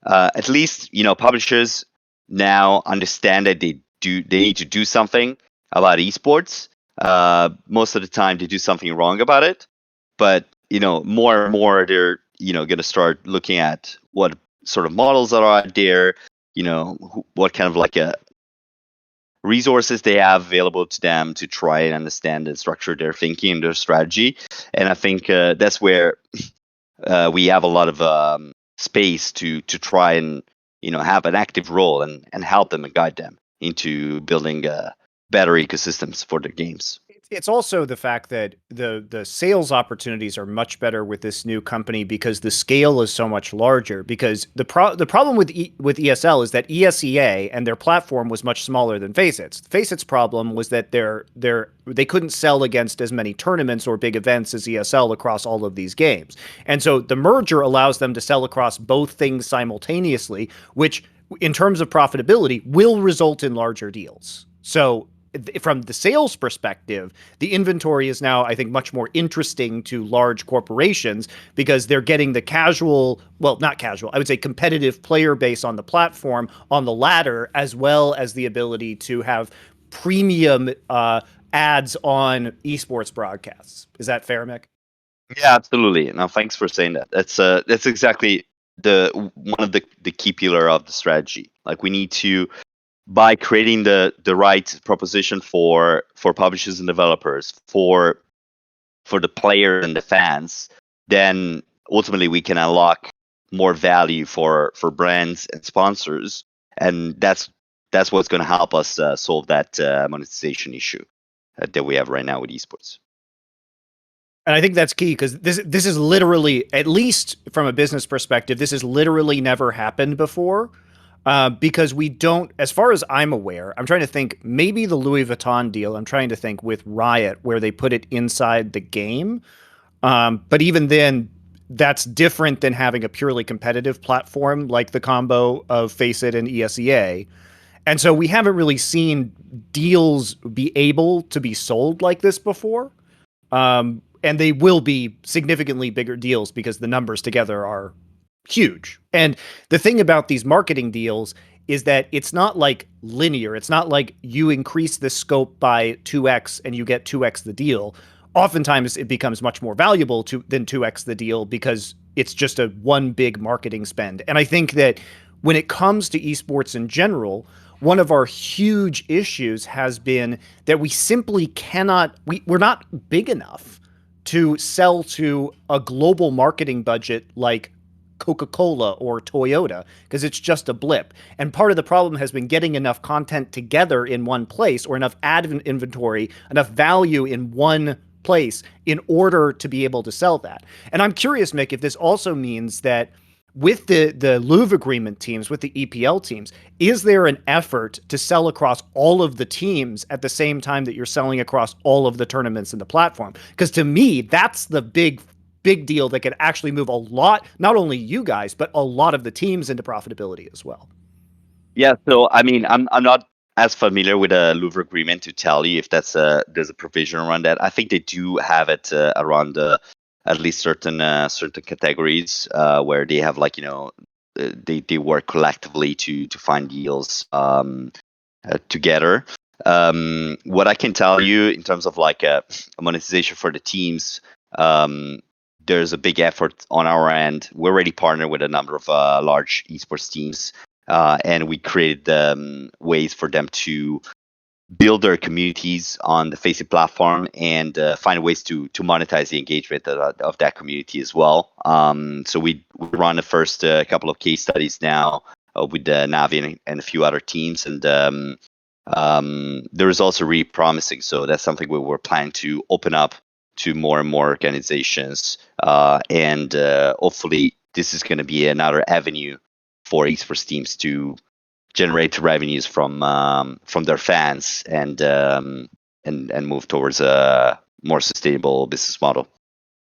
Speaker 3: at least publishers now understand that they need to do something about esports. Most of the time, they do something wrong about it, but more and more they're going to start looking at what sort of models are out there. What kind of like a resources they have available to them to try and understand and structure their thinking and their strategy. And I think that's where we have a lot of space to try and have an active role and help them and guide them into building better ecosystems for their games.
Speaker 1: It's also the fact that the sales opportunities are much better with this new company because the scale is so much larger. Because the problem with ESL is that ESEA and their platform was much smaller than FACEIT's. FACEIT's problem was that they couldn't sell against as many tournaments or big events as ESL across all of these games. And so the merger allows them to sell across both things simultaneously, which in terms of profitability will result in larger deals. So from the sales perspective, the inventory is now, I think, much more interesting to large corporations because they're getting the not casual, I would say competitive player base on the platform on the ladder, as well as the ability to have premium ads on esports broadcasts. Is that fair, Mick?
Speaker 3: Yeah, absolutely. Now, thanks for saying that. That's exactly one of the key pillar of the strategy. Like we need to, by creating the right proposition for publishers and developers, for the player and the fans, then ultimately we can unlock more value for brands and sponsors, and that's what's going to help us solve that monetization issue that we have right now with esports.
Speaker 1: And I think that's key because this is literally, at least from a business perspective, this has literally never happened before. Because we don't, as far as I'm aware, I'm trying to think, maybe the Louis Vuitton deal, I'm trying to think with Riot, where they put it inside the game. But even then, that's different than having a purely competitive platform like the combo of FACEIT and ESEA. And so we haven't really seen deals be able to be sold like this before. And they will be significantly bigger deals because the numbers together are huge. And the thing about these marketing deals is that it's not like linear. It's not like you increase the scope by 2x and you get 2x the deal. Oftentimes it becomes much more valuable than 2x the deal because it's just a one big marketing spend. And I think that when it comes to esports in general, one of our huge issues has been that we simply cannot, we're not big enough to sell to a global marketing budget like Coca-Cola or Toyota, because it's just a blip. And part of the problem has been getting enough content together in one place, or enough ad inventory, enough value in one place in order to be able to sell that. And I'm curious, Mick, if this also means that with the Louvre agreement teams, with the EPL teams, is there an effort to sell across all of the teams at the same time that you're selling across all of the tournaments in the platform? Because to me, that's the big deal that could actually move a lot, not only you guys, but a lot of the teams into profitability as well.
Speaker 3: Yeah, so I mean, I'm not as familiar with a Louvre agreement to tell you if there's a provision around that. I think they do have it around at least certain categories where they have like they work collectively to find deals together. What I can tell you in terms of like a monetization for the teams, there's a big effort on our end. We're already partnered with a number of large esports teams, and we created ways for them to build their communities on the FACEIT platform and find ways to monetize the engagement of that community as well. So we run the first couple of case studies now with Navi and a few other teams, and the results are really promising. So that's something we were planning to open up to more and more organizations, and hopefully this is going to be another avenue for esports teams to generate revenues from their fans and move towards a more sustainable business model.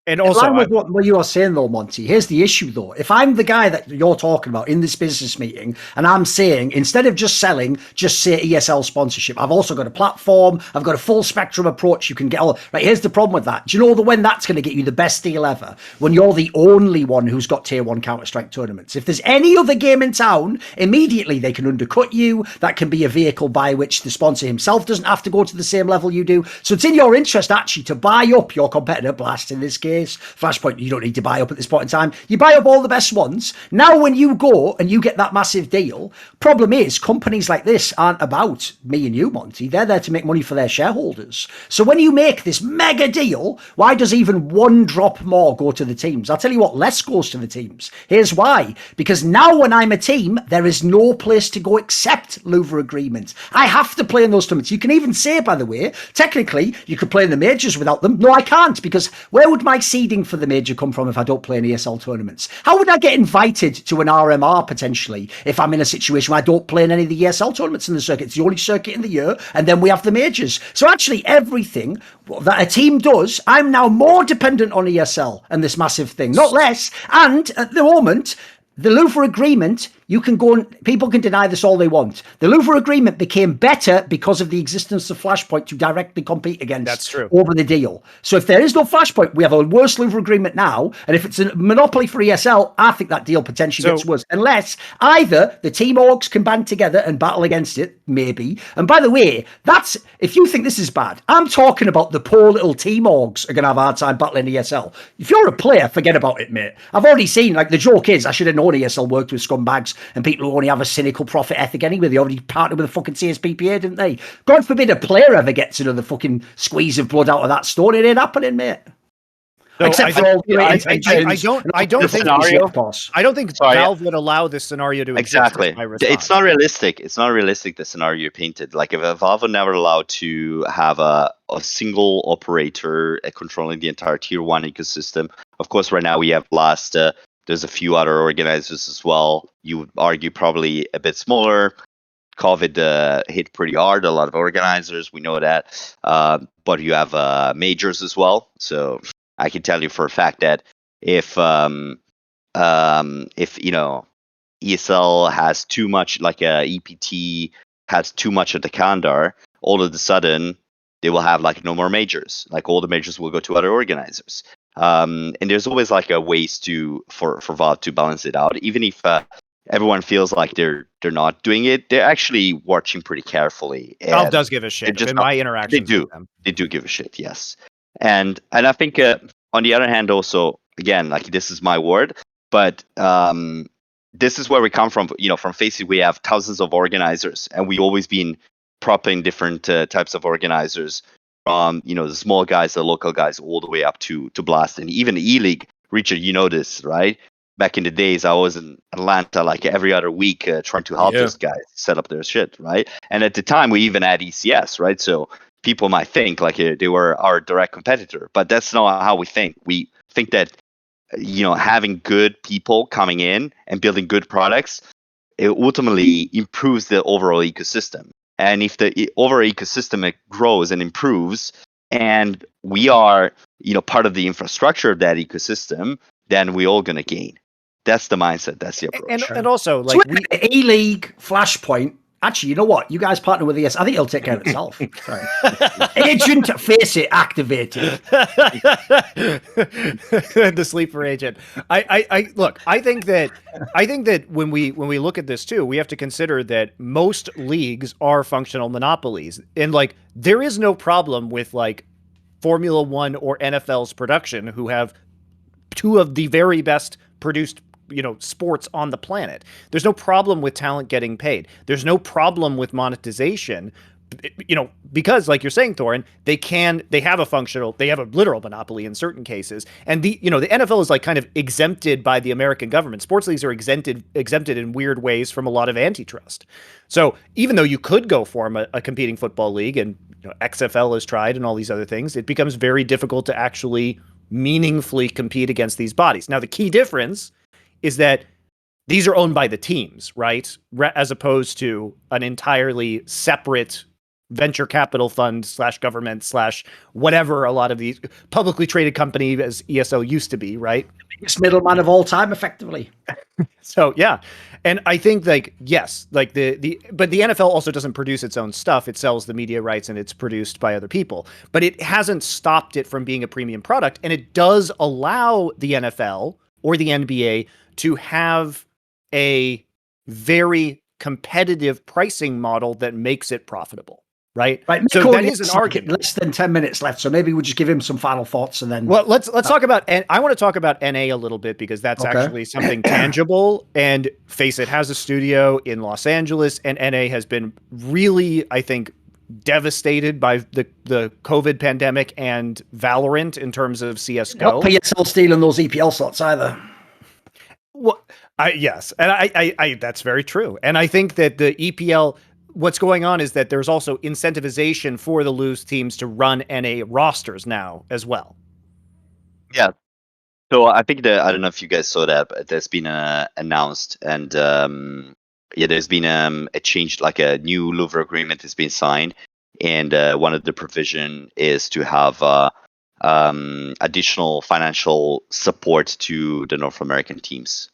Speaker 1: And also,
Speaker 2: in line with what you are saying, though, Monty, here's the issue, though. If I'm the guy that you're talking about in this business meeting, and I'm saying, instead of just selling, just say ESL sponsorship, I've also got a platform, I've got a full spectrum approach you can get all. Right, here's the problem with that. Do you know when that's going to get you the best deal ever? When you're the only one who's got tier 1 Counter-Strike tournaments. If there's any other game in town, immediately they can undercut you. That can be a vehicle by which the sponsor himself doesn't have to go to the same level you do. So it's in your interest, actually, to buy up your competitor, Blast in this case. Flashpoint, you don't need to buy up at this point in time. You buy up all the best ones. Now, when you go and you get that massive deal, problem is companies like this aren't about me and you, Monty. They're there to make money for their shareholders. So when you make this mega deal, why does even one drop more go to the teams? I'll tell you what, less goes to the teams. Here's why. Because now when I'm a team, there is no place to go except Louvre agreements. I have to play in those tournaments. You can even say, by the way, technically, you could play in the majors without them. No, I can't, because where would my seeding for the major come from if I don't play in ESL tournaments? How would I get invited to an RMR potentially if I'm in a situation where I don't play in any of the ESL tournaments in the circuit? It's the only circuit in the year, and then we have the majors. So actually everything that a team does, I'm now more dependent on ESL and this massive thing, not less. And at the moment, the Louvre agreement, you can go and people can deny this all they want. The Louvre agreement became better because of the existence of Flashpoint to directly compete against.
Speaker 1: That's true.
Speaker 2: Over the deal. So if there is no Flashpoint, we have a worse Louvre agreement now. And if it's a monopoly for ESL, I think that deal potentially gets worse. Unless either the team orgs can band together and battle against it, maybe. And by the way, that's if you think this is bad, I'm talking about the poor little team orgs are going to have a hard time battling ESL. If you're a player, forget about it, mate. I've already seen, like, the joke is, I should have known ESL worked with scumbags and people who only have a cynical profit ethic anyway. They already partnered with a fucking CSPPA, didn't they? God forbid a player ever gets another fucking squeeze of blood out of that stone. It ain't happening, mate.
Speaker 1: No,
Speaker 2: Except for all the
Speaker 1: I don't think Valve would allow this scenario to exist.
Speaker 3: Exactly. It's not realistic. It's not realistic, the scenario you painted. Like, if Valve would never allow to have a single operator controlling the entire tier 1 ecosystem. Of course, right now we have Blast. There's a few other organizers as well. You would argue probably a bit smaller. COVID hit pretty hard. A lot of organizers, we know that. But you have majors as well. So I can tell you for a fact that if ESL has too much, like EPT has too much of the calendar, all of a sudden they will have like no more majors. Like, all the majors will go to other organizers. And there's always like a ways for Valve to balance it out. Even if everyone feels like they're not doing it, they're actually watching pretty carefully.
Speaker 1: Valve does give a shit. In my interactions with them,
Speaker 3: they do give a shit. Yes, and I think on the other hand, also, again, like, this is my word, but this is where we come from. From FACEIT, we have thousands of organizers, and we always been propping different types of organizers. From the small guys, the local guys, all the way up to Blast, and even E-League. Richard, you know this, right? Back in the days, I was in Atlanta like every other week trying to help those guys set up their shit, right? And at the time, we even had ECS, right? So people might think like they were our direct competitor, but that's not how we think. We think that having good people coming in and building good products, it ultimately improves the overall ecosystem. And if the overall ecosystem grows and improves, and we are, part of the infrastructure of that ecosystem, then we're all going to gain. That's the mindset. That's the approach.
Speaker 1: And also, like,
Speaker 2: E-League, Flashpoint. Actually, you know what? You guys partner with ES. I think it'll take care of itself. Sorry. Agent FACEIT activated.
Speaker 1: The sleeper agent. I think that when we look at this too, we have to consider that most leagues are functional monopolies. And like, there is no problem with like Formula One or NFL's production, who have two of the very best produced sports on the planet. There's no problem with talent getting paid. There's no problem with monetization, because like you're saying, Thorin, they have a literal monopoly in certain cases. And the NFL is like kind of exempted by the American government. Sports leagues are exempted in weird ways from a lot of antitrust. So even though you could go form a competing football league, and XFL has tried and all these other things, it becomes very difficult to actually meaningfully compete against these bodies. Now, the key difference is that these are owned by the teams, right? As opposed to an entirely separate venture capital fund / government / whatever a lot of these publicly traded company as ESL used to be, right?
Speaker 2: Biggest middleman of all time, effectively.
Speaker 1: So yeah, and I think yes, but the NFL also doesn't produce its own stuff. It sells the media rights and it's produced by other people. But it hasn't stopped it from being a premium product, and it does allow the NFL or the NBA to have a very competitive pricing model that makes it profitable. Right. So that is an argument.
Speaker 2: Less than 10 minutes left. So maybe we'll just give him some final thoughts and then.
Speaker 1: Well, let's talk about, and I want to talk about NA a little bit because that's actually something tangible. And FACEIT has a studio in Los Angeles, and NA has been really, I think, devastated by the COVID pandemic and Valorant in terms of CS:GO.
Speaker 2: Not PSL stealing those EPL slots either.
Speaker 1: Well, yes, and I that's very true. And I think that the EPL. What's going on is that there's also incentivization for the loose teams to run NA rosters now as well.
Speaker 3: Yeah. So I think I don't know if you guys saw that, but there's been announced, and there's been a change, like a new Louvre agreement has been signed, and one of the provision is to have additional financial support to the North American teams.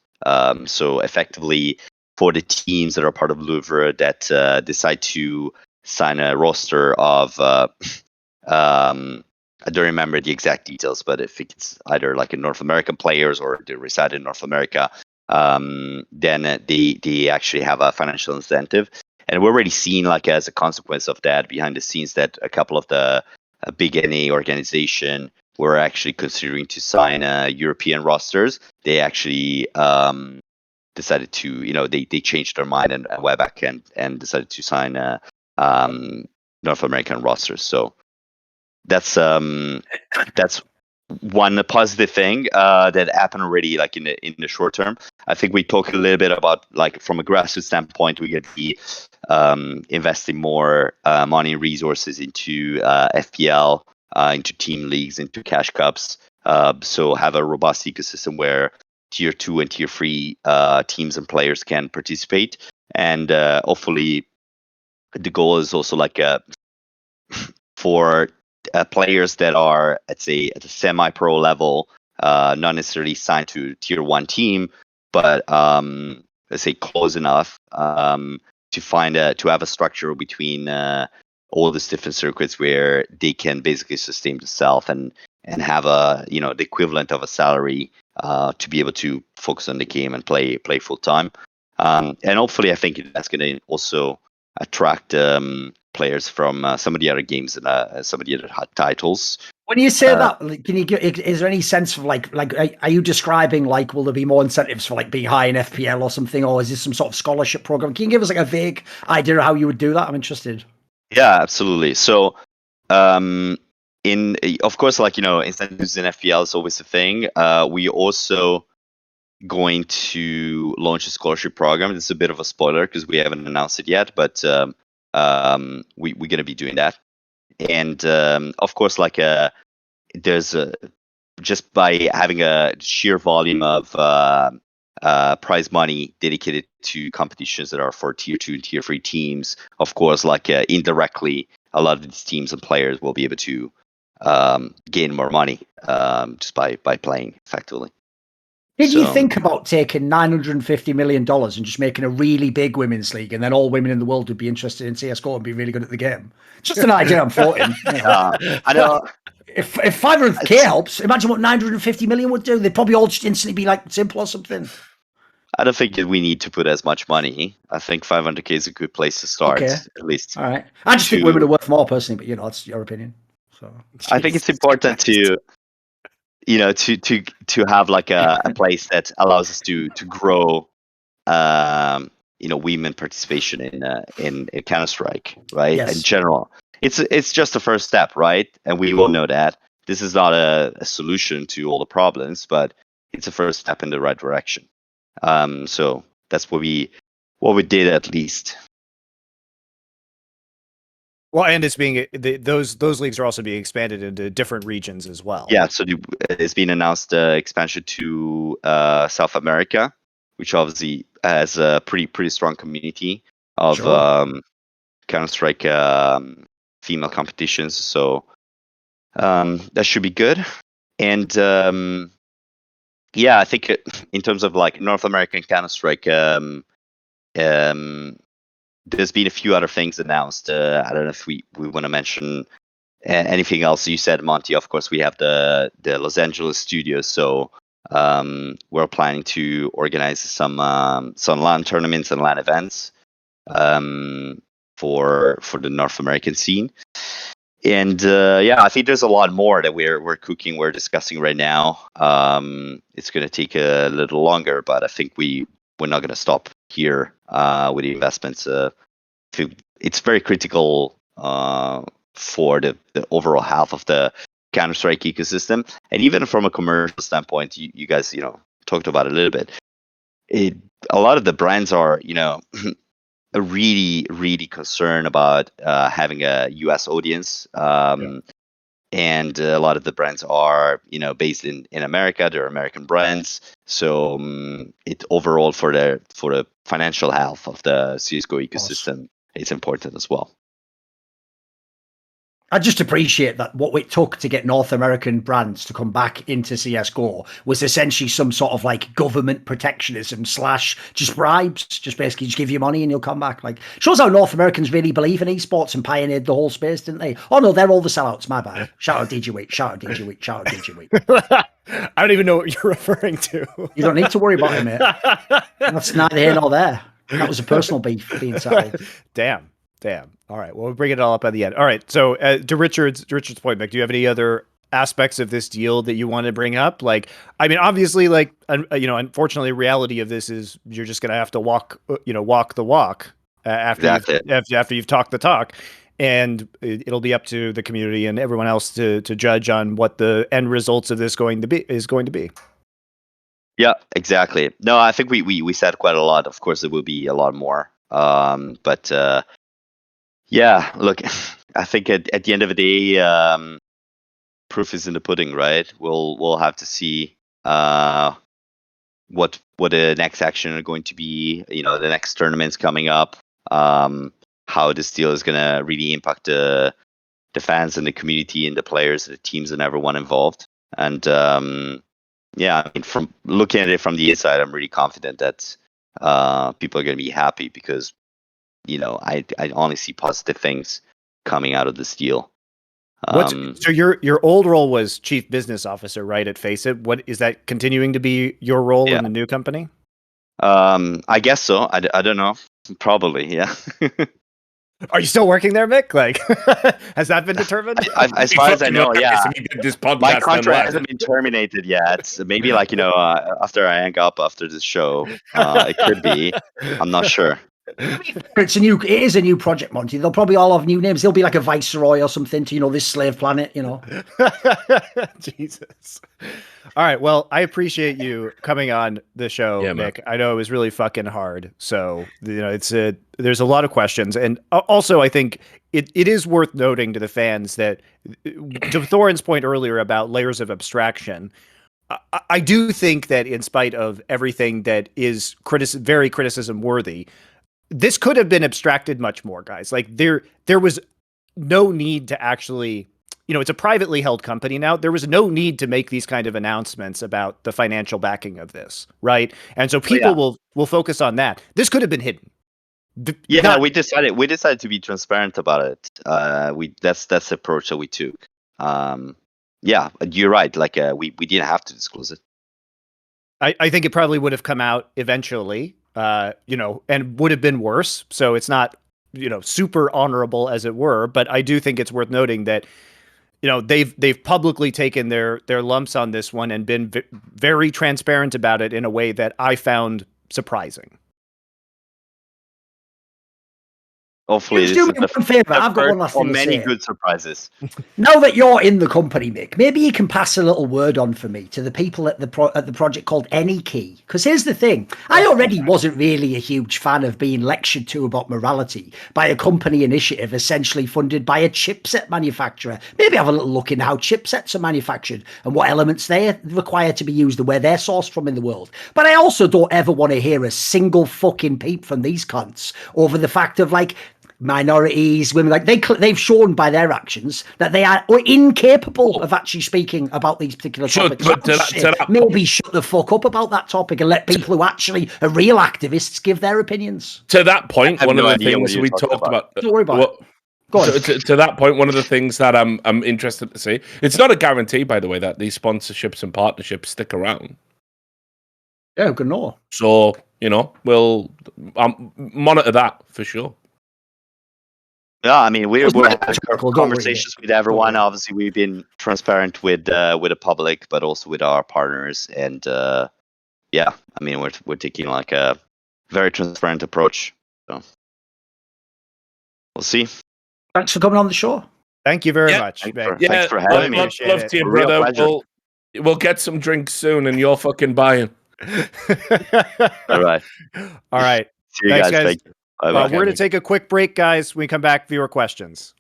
Speaker 3: So effectively, for the teams that are part of Louvre that decide to sign a roster of, I don't remember the exact details, but I think it's either like a North American players or they reside in North America, then they actually have a financial incentive. And we're already seeing, like, as a consequence of that behind the scenes, that a couple of the big NA organization were actually considering to sign European rosters. They actually decided to, they changed their mind and went back and decided to sign North American rosters. So that's one positive thing that happened already, like in the short term. I think we talked a little bit about, like, from a grassroots standpoint, we get the investing more money and resources into FPL, into team leagues, into cash cups. So have a robust ecosystem where tier 2 and tier 3 teams and players can participate, and hopefully the goal is also, like, for players that are, let's say, at a semi-pro level, not necessarily signed to tier 1 team, but let's say close enough to have a structure between all these different circuits where they can basically sustain themselves and have the equivalent of a salary to be able to focus on the game and play full time. And hopefully, I think that's going to also attract players from some of the other games and some of the other titles.
Speaker 2: When you say that, can you is there any sense of like are you describing, like, will there be more incentives for, like, being high in FPL or something, or is this some sort of scholarship program? Can you give us, like, a vague idea of how you would do that? I'm interested.
Speaker 3: Yeah, absolutely. So, of course, like, incentives in FPL is always a thing. We also going to launch a scholarship program. This is a bit of a spoiler because we haven't announced it yet, but we're going to be doing that. And of course, like, there's just by having a sheer volume of prize money dedicated to competitions that are for tier 2 and tier 3 teams, of course, like, indirectly, a lot of these teams and players will be able to gain more money just by playing effectively.
Speaker 2: Did you think about taking $950 million and just making a really big women's league, and then all women in the world would be interested in CS:GO and be really good at the game? Just an idea I'm floating.
Speaker 3: I know.
Speaker 2: If 500k helps, imagine what 950 million would do. They'd probably all just instantly be like simple or something.
Speaker 3: I don't think that we need to put as much money. I think 500k is a good place to start, at least.
Speaker 2: All right. I just think women are worth more personally, but that's your opinion. So
Speaker 3: I think it's important to have, like, a place that allows us to grow women participation in Counter-Strike, right?
Speaker 2: Yes.
Speaker 3: In general. It's just the first step, right? And we all know that. This is not a solution to all the problems, but it's a first step in the right direction. So that's what we did, at least.
Speaker 1: Well, and it's being those leagues are also being expanded into different regions as well.
Speaker 3: Yeah, so it's been announced expansion to South America, which obviously has a pretty strong community of Counter-Strike female competitions. So that should be good. And yeah, I think in terms of like North American Counter-Strike, there's been a few other things announced. I don't know if we want to mention anything else. You said, Monty, of course, we have the Los Angeles studio. So we're planning to organize some LAN tournaments and LAN events for the North American scene. And yeah, I think there's a lot more that we're cooking, we're discussing right now. It's going to take a little longer, but I think we're not going to stop here with the investments. It's very critical for the overall health of the Counter-Strike ecosystem, and even from a commercial standpoint, you guys talked about it a little bit. A lot of the brands are really concerned about having a US audience. And a lot of the brands are, based in America. They're American brands. So it overall for the financial health of the CS:GO ecosystem, it's important as well.
Speaker 2: I just appreciate that what it took to get North American brands to come back into CSGO was essentially some sort of like government protectionism / just bribes, just basically just give you money and you'll come back. Like, shows how North Americans really believe in esports and pioneered the whole space, didn't they? Oh no, they're all the sellouts, my bad. Shout out DJ Week, shout out DJ Week, shout out DJ Week.
Speaker 1: I don't even know what you're referring to.
Speaker 2: You don't need to worry about it, mate. That's neither here nor there. That was a personal beef being settled.
Speaker 1: Damn. All right. Well, we'll bring it all up at the end. All right. So to Richard's point, Mik, do you have any other aspects of this deal that you want to bring up? Like, I mean, obviously, like, unfortunately, the reality of this is you're just going to have to walk the walk after you've talked the talk, and it'll be up to the community and everyone else to judge on what the end results of this is going to be.
Speaker 3: Yeah, exactly. No, I think we said quite a lot. Of course, there will be a lot more. But yeah, look, I think at the end of the day, proof is in the pudding, right? We'll have to see what the next action are going to be. The next tournaments coming up. How this deal is gonna really impact the fans and the community and the players, the teams, and everyone involved. And yeah, I mean, from looking at it from the inside, I'm really confident that people are gonna be happy because I only see positive things coming out of this deal.
Speaker 1: So your old role was chief business officer, right, at FACEIT? What is that continuing to be your role in the new company?
Speaker 3: I guess so. I don't know. Probably, yeah.
Speaker 1: Are you still working there, Mik? Like, has that been determined?
Speaker 3: As far as I know, yeah. My contract hasn't been terminated yet. Maybe like after I hang up after this show, it could be. I'm not sure.
Speaker 2: It is a new project, Monty. They'll probably all have new names. They'll be like a viceroy or something to this slave planet.
Speaker 1: Jesus. All right. Well, I appreciate you coming on the show, Mik. I know it was really fucking hard. So there's a lot of questions, and also I think it is worth noting to the fans that, to Thorin's point earlier about layers of abstraction, I do think that in spite of everything that is very criticism worthy, this could have been abstracted much more, guys. Like there was no need to actually, it's a privately held company now. There was no need to make these kind of announcements about the financial backing of this, right? And so people will focus on that. This could have been hidden.
Speaker 3: We decided to be transparent about it. That's the approach that we took. Yeah, you're right. Like we didn't have to disclose it.
Speaker 1: I think it probably would have come out eventually. And would have been worse. So it's not, super honorable as it were, but I do think it's worth noting that, they've publicly taken their lumps on this one and been very transparent about it in a way that I found surprising.
Speaker 3: Hopefully,
Speaker 2: Just
Speaker 3: this
Speaker 2: do
Speaker 3: is
Speaker 2: me one favour. I've got one last
Speaker 3: or
Speaker 2: thing to
Speaker 3: many
Speaker 2: say.
Speaker 3: good surprises.
Speaker 2: Now that you're in the company, Mick, maybe you can pass a little word on for me to the people at the project called AnyKey. Because here's the thing: I already wasn't really a huge fan of being lectured to about morality by a company initiative essentially funded by a chipset manufacturer. Maybe have a little look into how chipsets are manufactured and what elements they require to be used and where they're sourced from in the world. But I also don't ever want to hear a single fucking peep from these cunts over the fact of like minorities, women, like they've shown by their actions that they are incapable of actually speaking about these particular topics. Maybe shut the fuck up about that topic and let people who actually are real activists give their opinions.
Speaker 4: To that point, one of the things we
Speaker 3: talked
Speaker 4: talked about.
Speaker 2: Don't worry about it. Go on.
Speaker 4: To that point, one of the things that I'm interested to see. It's not a guarantee, by the way, that these sponsorships and partnerships stick around.
Speaker 2: Yeah, good know.
Speaker 4: So we'll monitor that for sure.
Speaker 3: Yeah, I mean, we're having conversations with everyone.
Speaker 2: Don't worry.
Speaker 3: Obviously, we've been transparent with the public, but also with our partners. And yeah, I mean, we're taking like a very transparent approach. So we'll see.
Speaker 2: Thanks for coming on the show.
Speaker 1: Thank you very much.
Speaker 3: Thanks for having me.
Speaker 4: Love to you, brother. We'll get some drinks soon, and you're fucking buying.
Speaker 3: All right.
Speaker 1: All right.
Speaker 3: See you
Speaker 1: Thanks,
Speaker 3: guys. Thank you.
Speaker 1: We're going to take a quick break, guys. When we come back, viewer questions.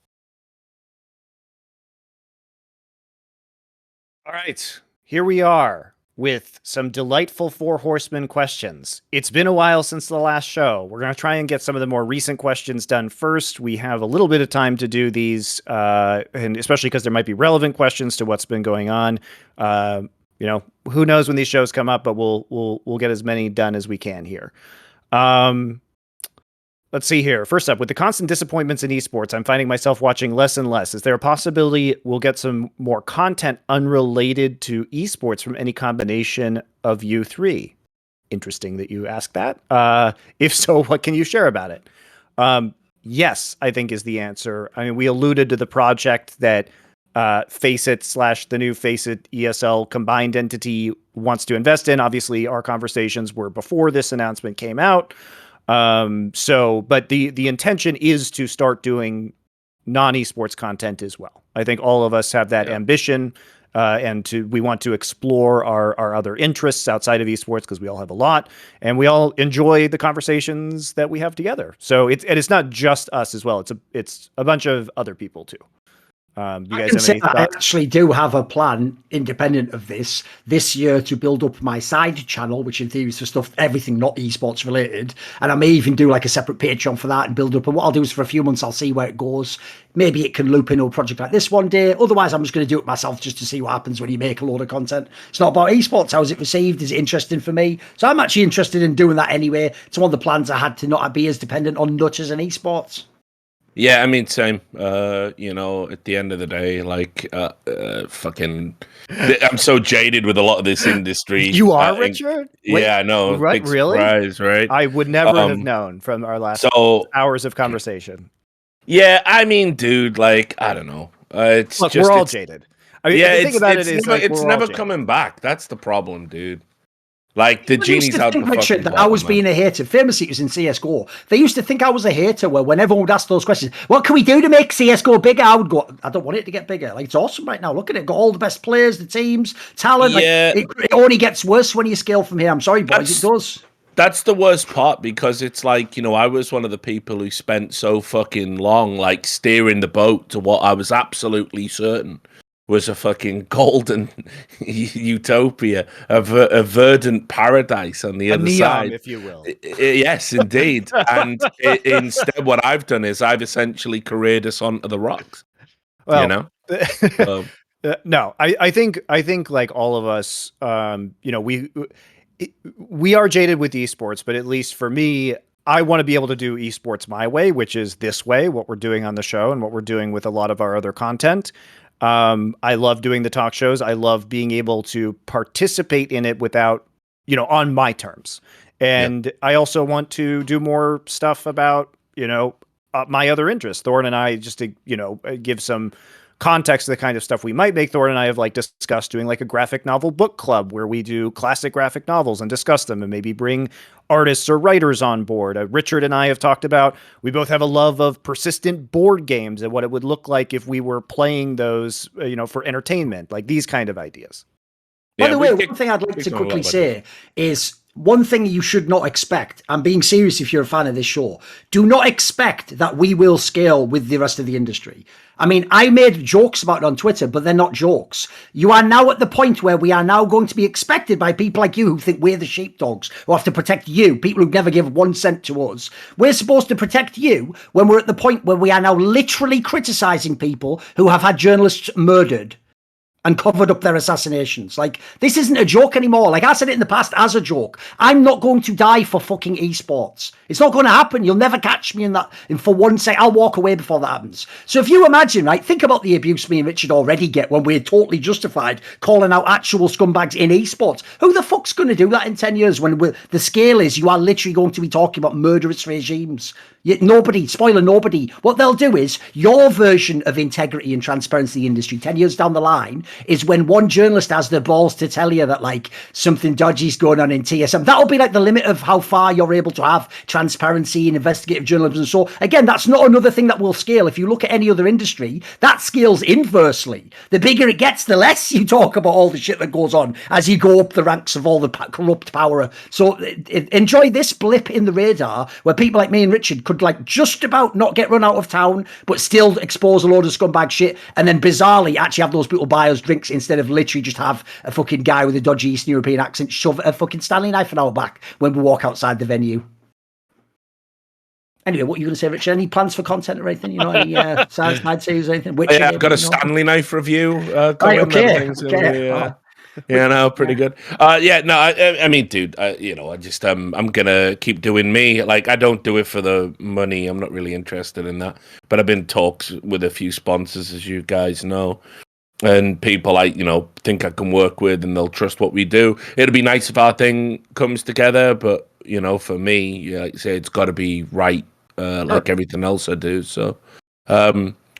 Speaker 1: All right. Here we are with some delightful Four Horsemen questions. It's been a while since the last show. We're going to try and get some of the more recent questions done first. We have a little bit of time to do these, and especially because there might be relevant questions to what's been going on. Who knows when these shows come up, but we'll get as many done as we can here. Let's see here. First up, with the constant disappointments in esports, I'm finding myself watching less and less. Is there a possibility we'll get some more content unrelated to esports from any combination of you three? Interesting that you asked that. If so, what can you share about it? Yes, I think is the answer. I mean, we alluded to the project that FACEIT / the new FACEIT ESL combined entity wants to invest in. Obviously, our conversations were before this announcement came out. But the intention is to start doing non-esports content as well. I think all of us have that ambition, and we want to explore our other interests outside of esports because we all have a lot, and we all enjoy the conversations that we have together. So it's not just us as well. It's a bunch of other people too. You guys have any thoughts?
Speaker 2: I actually do have a plan, independent of this year to build up my side channel, which in theory is for everything not esports related. And I may even do like a separate Patreon for that and build up. And what I'll do is for a few months, I'll see where it goes. Maybe it can loop into a project like this one day. Otherwise, I'm just going to do it myself just to see what happens when you make a load of content. It's not about esports. How is it received? Is it interesting for me? So I'm actually interested in doing that anyway. It's one of the plans I had to not be as dependent on nudges and esports.
Speaker 4: Yeah, I mean, same. At the end of the day, I'm so jaded with a lot of this industry.
Speaker 1: You are, Richard?
Speaker 4: Yeah, I know.
Speaker 1: Right, really?
Speaker 4: Surprise, right?
Speaker 1: I would never have known from our last hours of conversation.
Speaker 4: Yeah, I mean, dude, I don't know.
Speaker 1: We're all jaded. I mean, the thing about
Speaker 4: it's never coming back. That's the problem, dude. Like, the genie's out the fucking bottle,
Speaker 2: I was being a hater. Famously, it was in CSGO. They used to think I was a hater when everyone would ask those questions, what can we do to make CSGO bigger? I would go, I don't want it to get bigger. Like, it's awesome right now. Look at it. Got all the best players, the teams, talent.
Speaker 4: Yeah.
Speaker 2: It only gets worse when you scale from here. I'm sorry, boys. It does.
Speaker 4: That's the worst part because it's like, I was one of the people who spent so fucking long, steering the boat to what I was absolutely certain was a fucking golden utopia, a verdant paradise on the other side,
Speaker 1: if you will.
Speaker 4: Yes, indeed. And instead, what I've done is I've essentially careered us onto the rocks.
Speaker 1: Well, no, I think like all of us, we are jaded with esports, but at least for me, I want to be able to do esports my way, which is this way, what we're doing on the show and what we're doing with a lot of our other content. I love doing the talk shows. I love being able to participate in it without, on my terms. And I also want to do more stuff about, my other interests. Thorin and I, just to, give some context of the kind of stuff we might make, Thorin and I have like discussed doing like a graphic novel book club where we do classic graphic novels and discuss them and maybe bring artists or writers on board. Richard and I have talked about, we both have a love of persistent board games and what it would look like if we were playing those, for entertainment, like these kind of ideas.
Speaker 2: By the way, one thing I'd like to quickly say is one thing you should not expect, I'm being serious if you're a fan of this show, do not expect that we will scale with the rest of the industry. I mean, I made jokes about it on Twitter, but they're not jokes. You are now at the point where we are now going to be expected by people like you who think we're the sheepdogs, who have to protect you, people who never give 1 cent to us. We're supposed to protect you when we're at the point where we are now literally criticizing people who have had journalists murdered and covered up their assassinations. Like, this isn't a joke anymore. Like, I said it in the past as a joke. I'm not going to die for fucking esports. It's not going to happen. You'll never catch me in that. And for 1 second, I'll walk away before that happens. So if you imagine, right, think about the abuse me and Richard already get when we're totally justified calling out actual scumbags in esports. Who the fuck's going to do that in 10 years when the scale is you are literally going to be talking about murderous regimes? Yet nobody, spoiler, nobody. What they'll do is your version of integrity and transparency in the industry 10 years down the line is when one journalist has the balls to tell you that like something dodgy is going on in TSM. That'll be like the limit of how far you're able to have transparency and investigative journalism. So again, that's not another thing that will scale. If you look at any other industry, that scales inversely. The bigger it gets, the less you talk about all the shit that goes on as you go up the ranks of all the corrupt power. So enjoy this blip in the radar where people like me and Richard could like just about not get run out of town, but still expose a load of scumbag shit, and then bizarrely actually have those people buy us drinks instead of literally just have a fucking guy with a dodgy Eastern European accent shove a fucking Stanley knife in our back when we walk outside the venue. Anyway, what are you going to say, Richard? Any plans for content or anything? Any side series or anything?
Speaker 4: I've got a Stanley knife review coming.
Speaker 2: Okay.
Speaker 4: Yeah, no, pretty good. I mean, dude, I just I'm gonna keep doing me. Like, I don't do it for the money. I'm not really interested in that. But I've been in talks with a few sponsors, as you guys know, and people I think I can work with, and they'll trust what we do. It'd be nice if our thing comes together, but for me, like I say, it's got to be right, like everything else I do. So,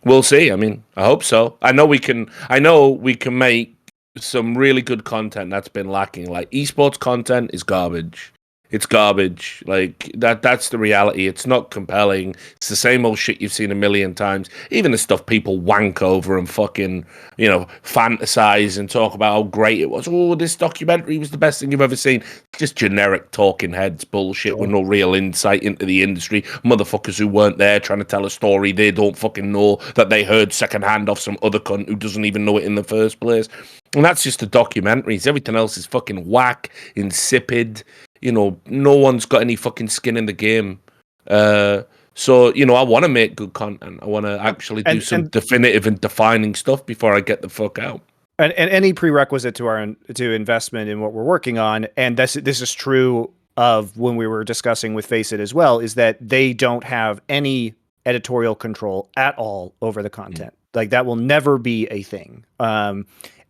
Speaker 4: we'll see. I mean, I hope so. I know we can make some really good content that's been lacking. Like, esports content is garbage. It's garbage. Like, that's the reality. It's not compelling. It's the same old shit you've seen a million times. Even the stuff people wank over and fucking, fantasize and talk about how great it was. Oh, this documentary was the best thing you've ever seen. Just generic talking heads bullshit with no real insight into the industry. Motherfuckers who weren't there trying to tell a story they don't fucking know that they heard secondhand off some other cunt who doesn't even know it in the first place. And that's just the documentaries. Everything else is fucking whack, insipid. No one's got any fucking skin in the game. So, I want to make good content. I want to actually do some definitive and defining stuff before I get the fuck out.
Speaker 1: And any prerequisite to investment in what we're working on, and this is true of when we were discussing with FACEIT as well, is that they don't have any editorial control at all over the content. Like, that will never be a thing.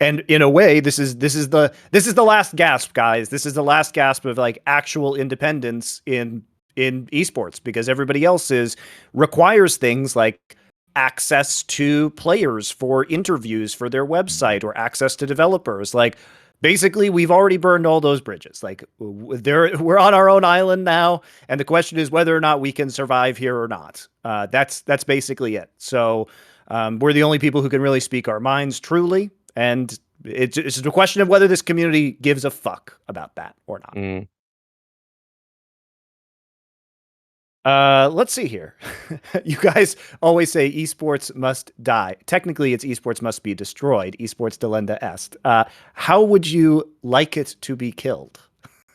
Speaker 1: And in a way, this is the last gasp, guys. This is the last gasp of like actual independence in esports, because everybody else requires things like access to players for interviews for their website or access to developers. Like, basically, we've already burned all those bridges. Like, we're on our own island now, and the question is whether or not we can survive here or not. That's basically it. So we're the only people who can really speak our minds truly. And it's just a question of whether this community gives a fuck about that or not. Let's see here. You guys always say esports must die. Technically, it's esports must be destroyed. Esports delenda est. How would you like it to be killed?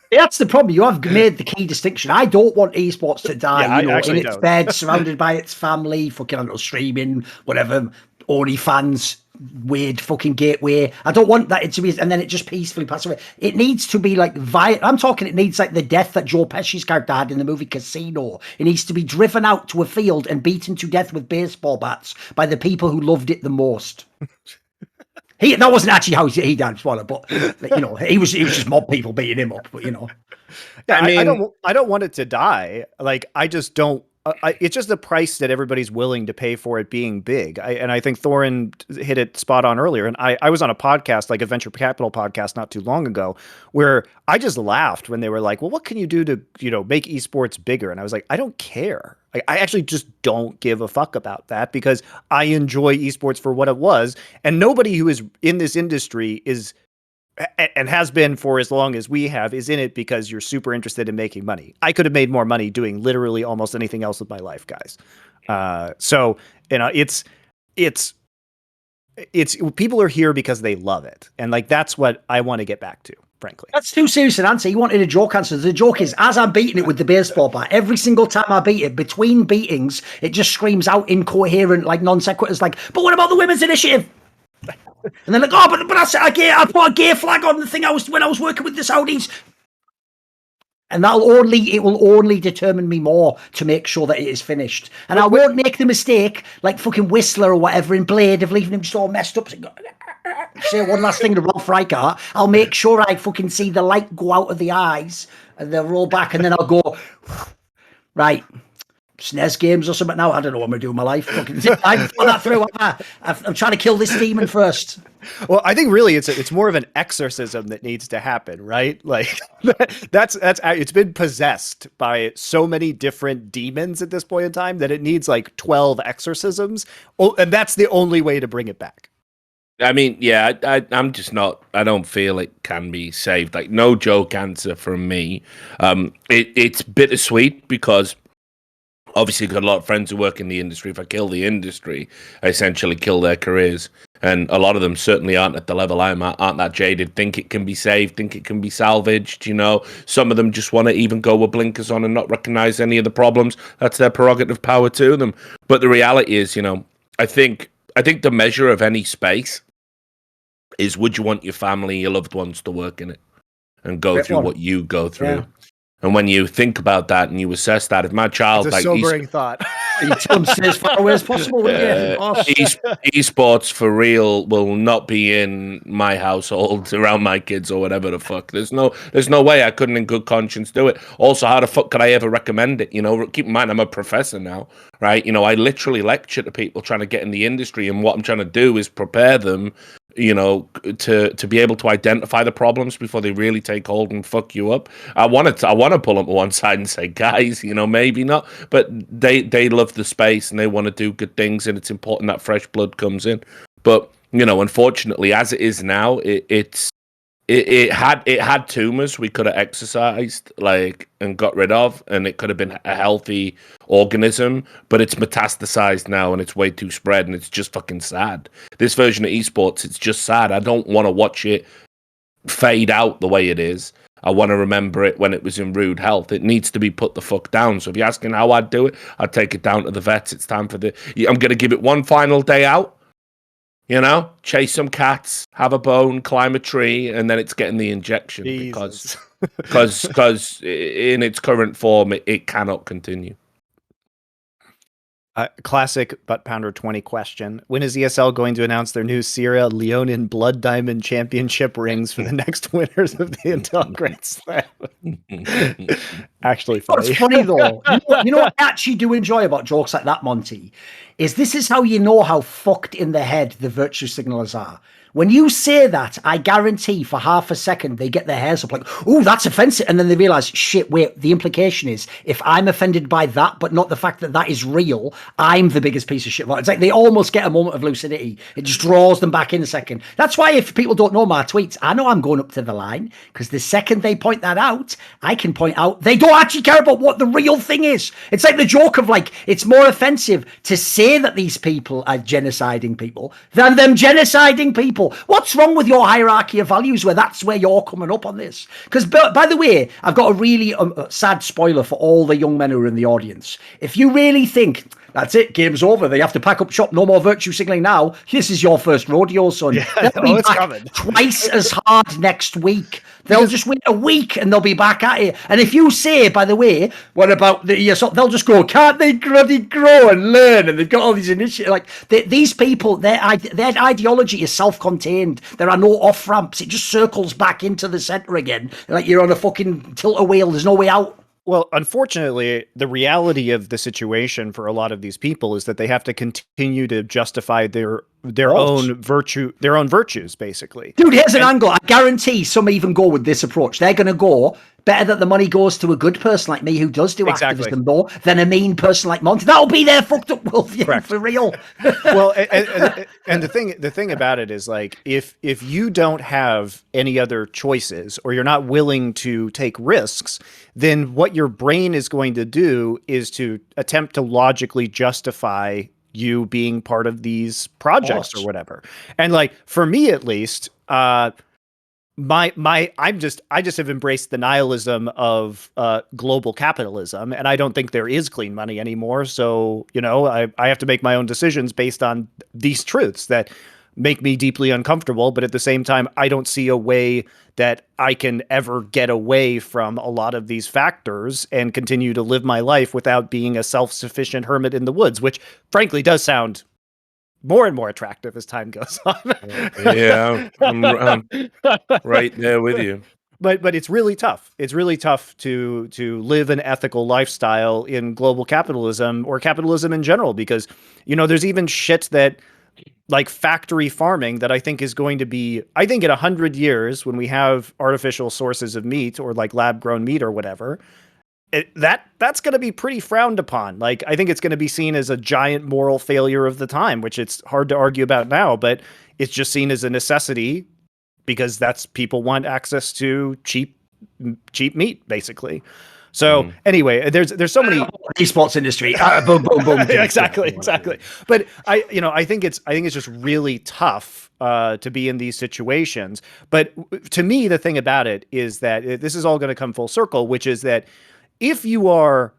Speaker 2: That's the problem. You have made the key distinction. I don't want esports to die, in its bed, surrounded by its family, fucking streaming, whatever, OnlyFans, weird fucking gateway. I don't want that to be, and then it just peacefully pass away. It needs to be like violent. I'm talking, it needs like the death that Joe Pesci's character had in the movie Casino. It needs to be driven out to a field and beaten to death with baseball bats by the people who loved it the most. That wasn't actually how he died, but he was just mob people beating him up. But
Speaker 1: yeah, I don't want it to die. Like, I just don't it's just the price that everybody's willing to pay for it being big. And I think Thorin hit it spot on earlier. And I was on a podcast, like a venture capital podcast not too long ago, where I just laughed when they were like, well, what can you do to, make esports bigger? And I was like, I don't care. I actually just don't give a fuck about that because I enjoy esports for what it was. And nobody who is in this industry is and has been for as long as we have, is in it because you're super interested in making money. I could have made more money doing literally almost anything else with my life, guys. So it's people are here because they love it. And like, that's what I want to get back to, frankly.
Speaker 2: That's too serious an answer. You wanted a joke answer. The joke is, as I'm beating it with the baseball bat, every single time I beat it, between beatings, it just screams out incoherent, like non sequiturs, like, but what about the women's initiative? And then like, oh, but I put a gay flag on the thing when I was working with the Saudis. And it will only determine me more to make sure that it is finished. And I won't make the mistake, like fucking Whistler or whatever in Blade, of leaving him just all messed up. Say one last thing to Rolf Reichart. I'll make sure I fucking see the light go out of the eyes and they'll roll back, and then I'll go, right, SNES games or something now. I don't know what I'm going to do in my life. Fucking I thought that through. I'm trying to kill this demon first.
Speaker 1: Well, I think really it's more of an exorcism that needs to happen, right? Like that's it's been possessed by so many different demons at this point in time that it needs like 12 exorcisms. Oh, and that's the only way to bring it back.
Speaker 4: I mean, yeah, I'm just not. I don't feel it can be saved. Like, no joke answer from me. It's bittersweet because obviously, I've got a lot of friends who work in the industry. If I kill the industry, I essentially kill their careers. And a lot of them certainly aren't at the level I'm at, aren't that jaded, think it can be saved, think it can be salvaged, Some of them just want to even go with blinkers on and not recognize any of the problems. That's their prerogative, power to them. But the reality is, I think the measure of any space is, would you want your family, your loved ones to work in it and go through what you go through? Yeah. And when you think about that and you assess that, if my child,
Speaker 1: it's a sobering thought.
Speaker 2: You tell them to stay as far away as possible.
Speaker 4: Esports for real will not be in my household around my kids or whatever the fuck. There's no way I couldn't in good conscience do it. Also, how the fuck could I ever recommend it? Keep in mind, I'm a professor now, right? I literally lecture to people trying to get in the industry, and what I'm trying to do is prepare them, to be able to identify the problems before they really take hold and fuck you up. I want to pull them to one side and say, guys, maybe not, but they love the space and they want to do good things, and it's important that fresh blood comes in. But unfortunately, as it is now, it had tumors we could have exercised and got rid of, and it could have been a healthy organism, but it's metastasized now and it's way too spread, and it's just fucking sad. This version of esports, it's just sad. I don't want to watch it fade out the way it is. I want to remember it when it was in rude health. It needs to be put the fuck down. So if you're asking how I'd do it, I'd take it down to the vets. It's time for I'm going to give it one final day out. Chase some cats, have a bone, climb a tree, and then it's getting the injection because in its current form, it cannot continue.
Speaker 1: Classic Butt Pounder 20 question. When is ESL going to announce their new Sierra Leonin Blood Diamond Championship rings for the next winners of the Intel Grand Slam? Actually funny.
Speaker 2: It's funny though. You know what I actually do enjoy about jokes like that, Monty, is this is how you know how fucked in the head the virtue signalers are. When you say that, I guarantee for half a second they get their hairs up like, oh, that's offensive. And then they realize, shit, wait, the implication is if I'm offended by that, but not the fact that that is real, I'm the biggest piece of shit. It's like they almost get a moment of lucidity. It just draws them back in a second. That's why if people don't know my tweets, I know I'm going up to the line, because the second they point that out, I can point out they don't actually care about what the real thing is. It's like the joke of like, it's more offensive to say that these people are genociding people than them genociding people. What's wrong with your hierarchy of values where that's where you're coming up on this? Because, by the way, I've got a really sad spoiler for all the young men who are in the audience. If you really think, that's it, game's over, they have to pack up shop, no more virtue signaling now, this is your first rodeo, son.
Speaker 1: Yeah,
Speaker 2: they'll be back twice as hard next week. They'll just wait a week and they'll be back at it. And if you say, by the way, what about the ESL? They'll just go, can't they grow and learn? And they've got all these initiatives. Like these people, their ideology is self-contained. There are no off-ramps. It just circles back into the center again. Like you're on a fucking tilt-a-wheel. There's no way out.
Speaker 1: Well, unfortunately, the reality of the situation for a lot of these people is that they have to continue to justify their own virtues, basically.
Speaker 2: Dude, here's an angle. I guarantee some even go with this approach. They're going to go, better that the money goes to a good person like me who does do activism more than a mean person like Monty. That'll be their fucked up worldview for real.
Speaker 1: Well, and the thing about it is, like, if you don't have any other choices or you're not willing to take risks, then what your brain is going to do is to attempt to logically justify you being part of these projects or whatever. And like, for me at least, I just have embraced the nihilism of global capitalism, and I don't think there is clean money anymore. So, you know, I have to make my own decisions based on these truths that make me deeply uncomfortable. But at the same time, I don't see a way that I can ever get away from a lot of these factors and continue to live my life without being a self-sufficient hermit in the woods, which frankly does sound more and more attractive as time goes on.
Speaker 4: Yeah, I'm right there with you.
Speaker 1: But it's really tough. It's really tough to live an ethical lifestyle in global capitalism or capitalism in general, because, you know, there's even shit that, like factory farming, that I think is going to be, I think in 100 years when we have artificial sources of meat or like lab grown meat or whatever, that's going to be pretty frowned upon. Like, I think it's going to be seen as a giant moral failure of the time, which it's hard to argue about now, but it's just seen as a necessity because people want access to cheap meat, basically. So anyway, there's so many
Speaker 2: esports industry. Boom, boom, boom.
Speaker 1: exactly. But I think it's just really tough to be in these situations. But to me, the thing about it is that this is all going to come full circle, which is that if you are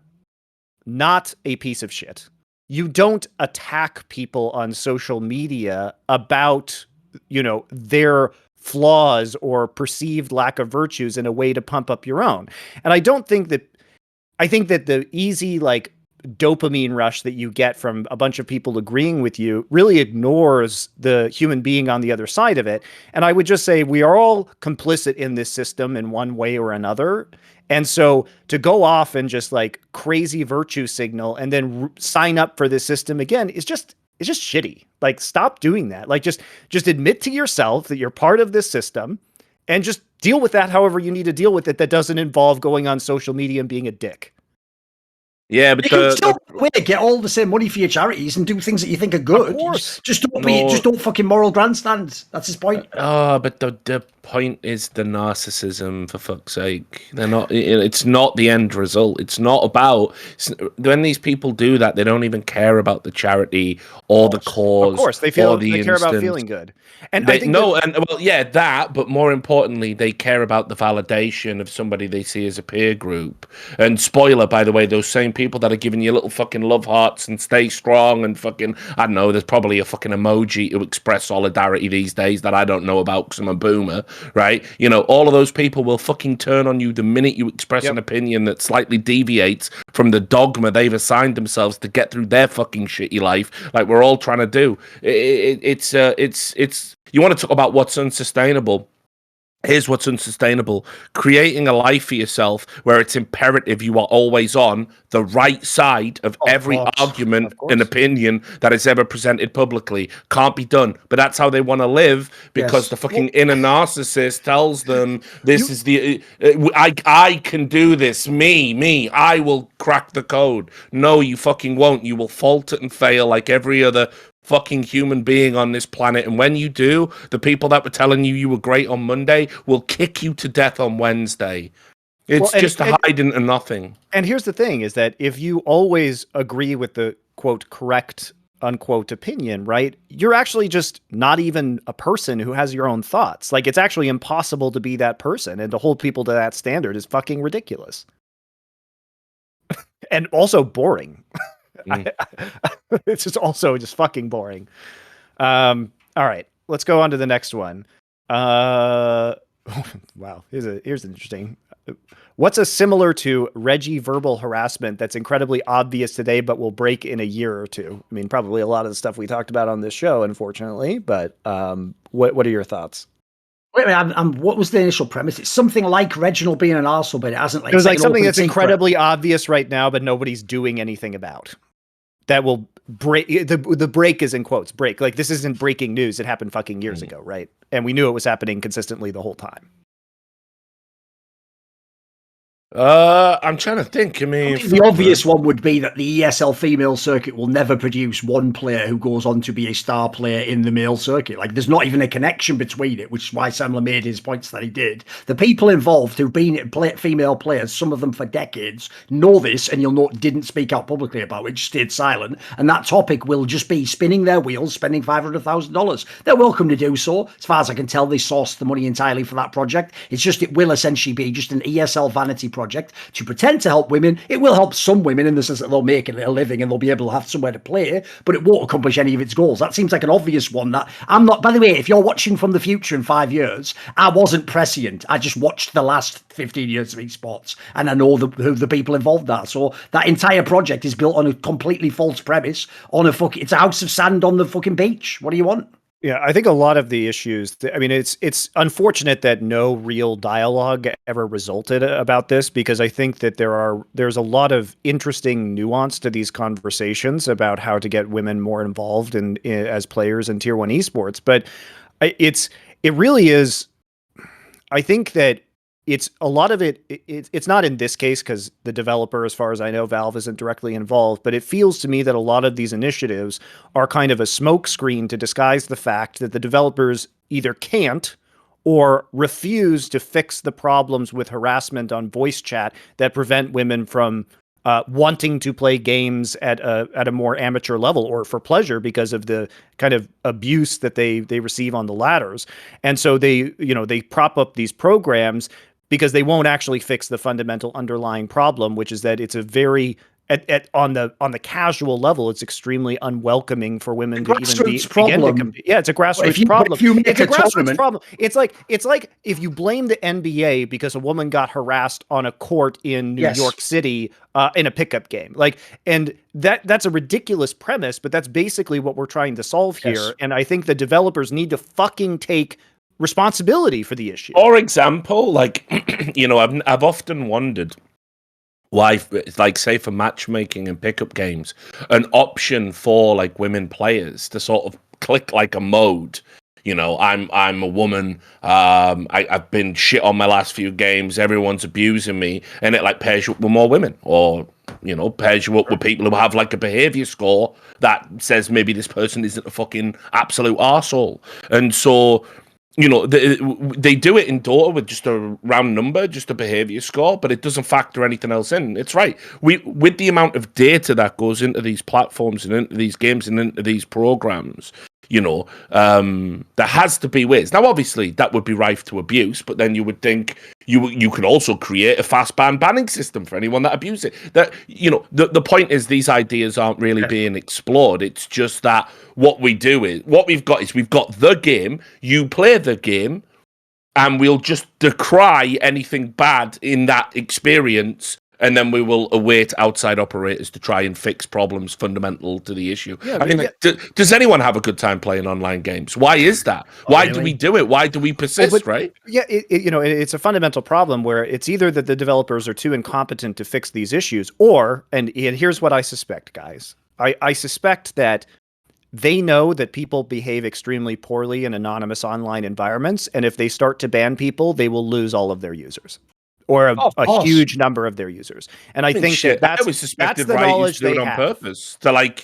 Speaker 1: not a piece of shit, you don't attack people on social media about, you know, their flaws or perceived lack of virtues in a way to pump up your own. And I think that the easy, like, dopamine rush that you get from a bunch of people agreeing with you really ignores the human being on the other side of it. And I would just say we are all complicit in this system in one way or another. And so to go off and just like crazy virtue signal and then sign up for this system again is just shitty. Like, stop doing that. Like, just admit to yourself that you're part of this system and just deal with that however you need to deal with it. That doesn't involve going on social media and being a dick.
Speaker 4: Yeah, but
Speaker 2: you can still get all the same money for your charities and do things that you think are good.
Speaker 1: Of course.
Speaker 2: Just don't fucking moral grandstand. That's his point.
Speaker 4: Oh, but the point is the narcissism, for fuck's sake. They're not. It's not the end result. It's not about when these people do that. They don't even care about the charity or the cause.
Speaker 1: Of course, they care about feeling good. And I think
Speaker 4: that. But more importantly, they care about the validation of somebody they see as a peer group. And spoiler, by the way, those same people that are giving you little fucking love hearts and stay strong and fucking, I don't know, there's probably a fucking emoji to express solidarity these days that I don't know about because I'm a boomer, right? You know, all of those people will fucking turn on you the minute you express an opinion that slightly deviates from the dogma they've assigned themselves to get through their fucking shitty life, like we're all trying to do. It's you want to talk about what's unsustainable. Here's what's unsustainable. Creating a life for yourself where it's imperative you are always on the right side of every argument and opinion that is ever presented publicly. Can't be done. But that's how they want to live because the fucking inner narcissist tells them this is the... I can do this. Me. I will crack the code. No, you fucking won't. You will falter and fail like every other fucking human being on this planet, and when you do, the people that were telling you were great on Monday will kick you to death on Wednesday. It's just a hide into nothing.
Speaker 1: And here's the thing, is that if you always agree with the quote correct unquote opinion, right, you're actually just not even a person who has your own thoughts. Like, it's actually impossible to be that person, and to hold people to that standard is fucking ridiculous. And also boring. It's just also just fucking boring. All right, let's go on to the next one. Wow, here's interesting. What's a similar to Reggie verbal harassment that's incredibly obvious today but will break in a year or two? I mean, probably a lot of the stuff we talked about on this show, unfortunately, but what are your thoughts?
Speaker 2: Wait a minute, what was the initial premise? It's something like Reginald being an arsehole, but it hasn't like.
Speaker 1: It was like
Speaker 2: taken
Speaker 1: something
Speaker 2: open
Speaker 1: that's
Speaker 2: secret.
Speaker 1: incredibly obvious right now, but nobody's doing anything about. That will break the break is in quotes break. Like this isn't breaking news. It happened fucking years ago, right? And we knew it was happening consistently the whole time.
Speaker 4: I'm trying to think. I mean,
Speaker 2: the obvious one would be that the ESL female circuit will never produce one player who goes on to be a star player in the male circuit. Like, there's not even a connection between it, which is why Samler made his points that he did. The people involved who've been female players, some of them for decades, know this, and you'll note didn't speak out publicly about it, just stayed silent. And that topic will just be spinning their wheels, spending $500,000. They're welcome to do so. As far as I can tell, they sourced the money entirely for that project. It's just, it will essentially be just an ESL vanity project to pretend to help women. It will help some women in the sense that they'll make a living and they'll be able to have somewhere to play, but it won't accomplish any of its goals. That seems like an obvious one that I'm not. By the way, if you're watching from the future in 5 years, I wasn't prescient. I just watched the last 15 years of esports and I know who the people involved are. So that entire project is built on a completely false premise on it's a house of sand on the fucking beach. What do you want?
Speaker 1: Yeah, I think a lot of the issues, I mean, it's unfortunate that no real dialogue ever resulted about this, because I think that there's a lot of interesting nuance to these conversations about how to get women more involved as players in Tier 1 esports. But it really is, I think that it's a lot of it's not in this case because the developer, as far as I know, Valve isn't directly involved, but it feels to me that a lot of these initiatives are kind of a smokescreen to disguise the fact that the developers either can't or refuse to fix the problems with harassment on voice chat that prevent women from wanting to play games at a more amateur level or for pleasure because of the kind of abuse that they receive on the ladders. And so they prop up these programs because they won't actually fix the fundamental underlying problem, which is that it's a very on the casual level, it's extremely unwelcoming for women to even begin to compete. Yeah, it's a grassroots problem. It's a grassroots problem. It's like if you blame the NBA because a woman got harassed on a court in New York City in a pickup game. And that's a ridiculous premise, but that's basically what we're trying to solve here. Yes. And I think the developers need to fucking take responsibility for the issue.
Speaker 4: For example, I've often wondered why, say for matchmaking and pickup games, an option for women players to sort of click like a mode. I'm a woman. I've been shit on my last few games. Everyone's abusing me, and it pairs you up with more women, or pairs you up with people who have a behavior score that says maybe this person isn't a fucking absolute arsehole. And so, they do it in Dota with just a round number, just a behavior score, but it doesn't factor anything else in. It's right. With the amount of data that goes into these platforms and into these games and into these programs, there has to be ways. Now, obviously, that would be rife to abuse, but then you would think you could also create a fast banning system for anyone that abuses it. That the point is these ideas aren't really being explored. It's just that what we've got the game. You play the game, and we'll just decry anything bad in that experience. And then we will await outside operators to try and fix problems fundamental to the issue. Yeah, does anyone have a good time playing online games? Why is that? Why do we do it? Why do we persist, right?
Speaker 1: Yeah, it's a fundamental problem where it's either that the developers are too incompetent to fix these issues, and here's what I suspect, guys. I suspect that they know that people behave extremely poorly in anonymous online environments, and if they start to ban people, they will lose all of their users. Or a huge number of their users, and I think that's the knowledge they have. On
Speaker 4: purpose to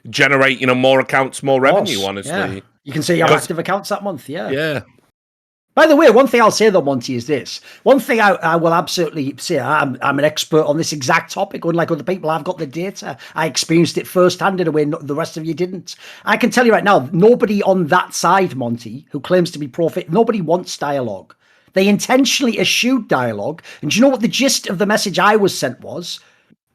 Speaker 4: generate more accounts, more revenue. Honestly,
Speaker 2: you can see you have active accounts that month.
Speaker 4: Yeah.
Speaker 2: By the way, one thing I'll say though, Monty, is this. One thing I will absolutely say, I'm an expert on this exact topic. Unlike other people, I've got the data. I experienced it firsthand in a way the rest of you didn't. I can tell you right now, nobody on that side, Monty, who claims to be pro-FACEIT, nobody wants dialogue. They intentionally eschewed dialogue. And do you know what the gist of the message I was sent was?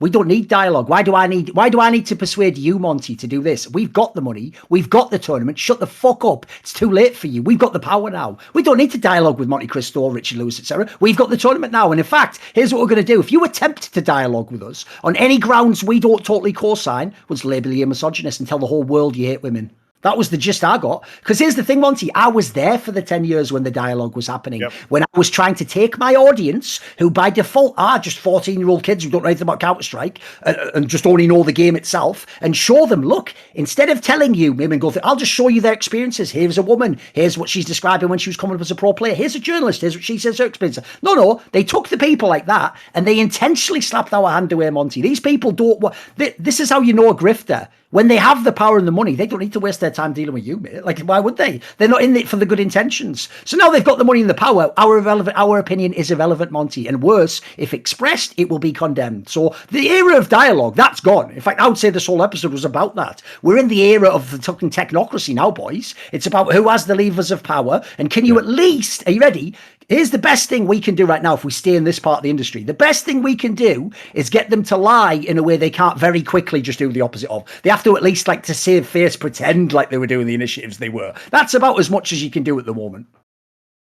Speaker 2: We don't need dialogue. Why do I need to persuade you, Monty, to do this? We've got the money. We've got the tournament. Shut the fuck up. It's too late for you. We've got the power now. We don't need to dialogue with MonteCristo, Richard Lewis, etc. We've got the tournament now. And in fact, here's what we're going to do. If you attempt to dialogue with us on any grounds we don't totally co-sign, we'll just label you a misogynist and tell the whole world you hate women. That was the gist I got. Because here's the thing, Monty, I was there for the 10 years when the dialogue was happening.
Speaker 1: Yep.
Speaker 2: When I was trying to take my audience, who by default are just 14-year-old kids who don't know anything about Counter-Strike and just only know the game itself, and show them, look, instead of telling you, maybe go through, I'll just show you their experiences. Here's a woman. Here's what she's describing when she was coming up as a pro player. Here's a journalist. Here's what she says her experience. No, they took the people like that and they intentionally slapped our hand away, Monty. These people don't. This is how you know a grifter. When they have the power and the money, they don't need to waste their time dealing with you, mate. Like, why would they? They're not in it for the good intentions. So now they've got the money and the power. Our opinion is irrelevant, Monty. And worse, if expressed, it will be condemned. So the era of dialogue, that's gone. In fact, I would say this whole episode was about that. We're in the era of the fucking technocracy now, boys. It's about who has the levers of power. And can you at least, are you ready? Here's the best thing we can do right now if we stay in this part of the industry. The best thing we can do is get them to lie in a way they can't very quickly just do the opposite of. They have to at least, like, to save face, pretend like they were doing the initiatives they were. That's about as much as you can do at the moment.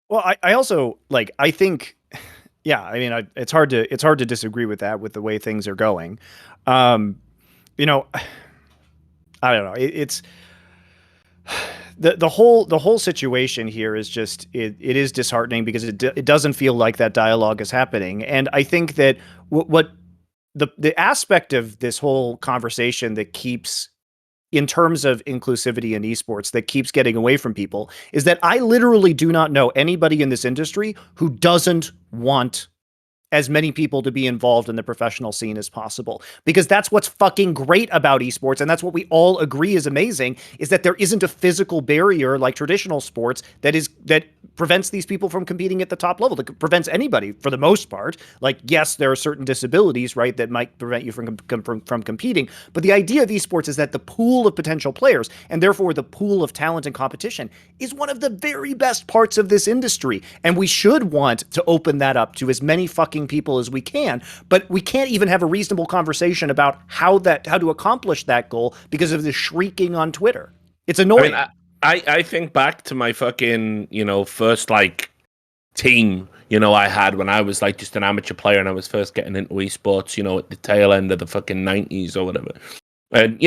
Speaker 1: Well, I also, like, I think, yeah, I mean, it's hard to disagree with that, with the way things are going. You know, I don't know. It's the whole situation here is just it is disheartening because it doesn't feel like that dialogue is happening. And I think that what the aspect of this whole conversation that keeps, in terms of inclusivity in esports, that keeps getting away from people is that I literally do not know anybody in this industry who doesn't want as many people to be involved in the professional scene as possible, because that's what's fucking great about esports. And that's what we all agree is amazing, is that there isn't a physical barrier like traditional sports that prevents these people from competing at the top level, that prevents anybody for the most part. Like, yes, there are certain disabilities, right, that might prevent you from competing. But the idea of esports is that the pool of potential players, and therefore the pool of talent and competition, is one of the very best parts of this industry. And we should want to open that up to as many fucking people as we can, but we can't even have a reasonable conversation about how to accomplish that goal because of the shrieking on Twitter. It's annoying.
Speaker 4: I mean, I think back to my fucking, first, like, team, I had when I was, like, just an amateur player and I was first getting into esports, at the tail end of the fucking 90s or whatever. And,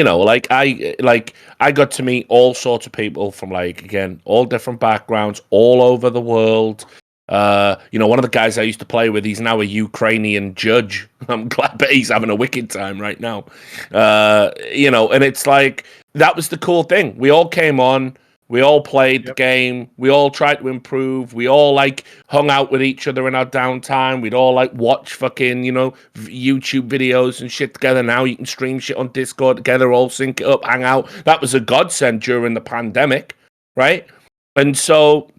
Speaker 4: I got to meet all sorts of people from, like, again, all different backgrounds, all over the world. One of the guys I used to play with, he's now a Ukrainian judge. I'm glad that he's having a wicked time right now. And it's like, that was the cool thing. We all came on, we all played the game, we all tried to improve, we all, like, hung out with each other in our downtime, we'd all, like, watch fucking, YouTube videos and shit together. Now you can stream shit on Discord together, all sync it up, hang out. That was a godsend during the pandemic, right? And so,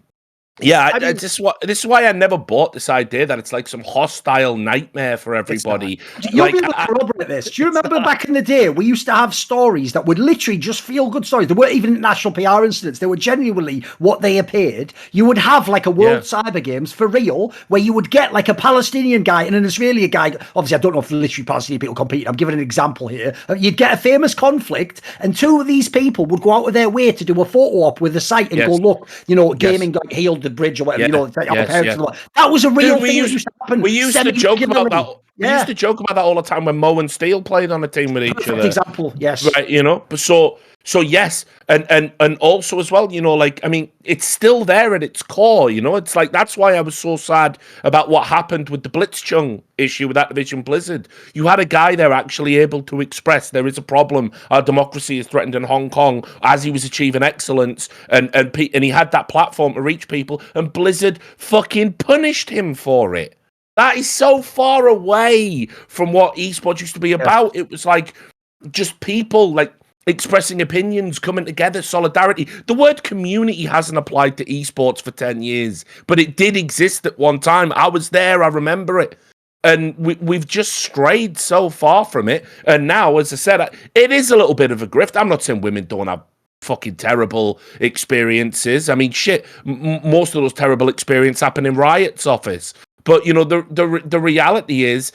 Speaker 4: yeah, this is why I never bought this idea that it's like some hostile nightmare for everybody.
Speaker 2: You'll be able to corroborate this. Do you remember back in the day, we used to have stories that would literally just feel good stories. They weren't even national PR incidents. They were genuinely what they appeared. You would have, like, a World Cyber Games for real, where you would get, like, a Palestinian guy and an Israeli guy. Obviously, I don't know if literally Palestinian people compete. I'm giving an example here. You'd get a famous conflict, and two of these people would go out of their way to do a photo op with the site and go, look, gaming got healed the bridge or whatever, that was a real thing that used to happen.
Speaker 4: We used to joke about that. We used to joke about that all the time when Mo and Steele played on a team with each other.
Speaker 2: Example, yes.
Speaker 4: Right, but so yes, and also as well, I mean, it's still there at its core, it's like, that's why I was so sad about what happened with the Blitzchung issue with Activision Blizzard. You had a guy there actually able to express there is a problem, our democracy is threatened in Hong Kong, as he was achieving excellence, and he had that platform to reach people, and Blizzard fucking punished him for it. That is so far away from what esports used to be about. It was like just people, like, expressing opinions, coming together, solidarity. The word community hasn't applied to esports for 10 years, but it did exist at one time. I was there, I remember it. And we've just strayed so far from it. And now, as I said, it is a little bit of a grift. I'm not saying women don't have fucking terrible experiences. I mean, shit, most of those terrible experiences happen in Riot's office. But, the reality is,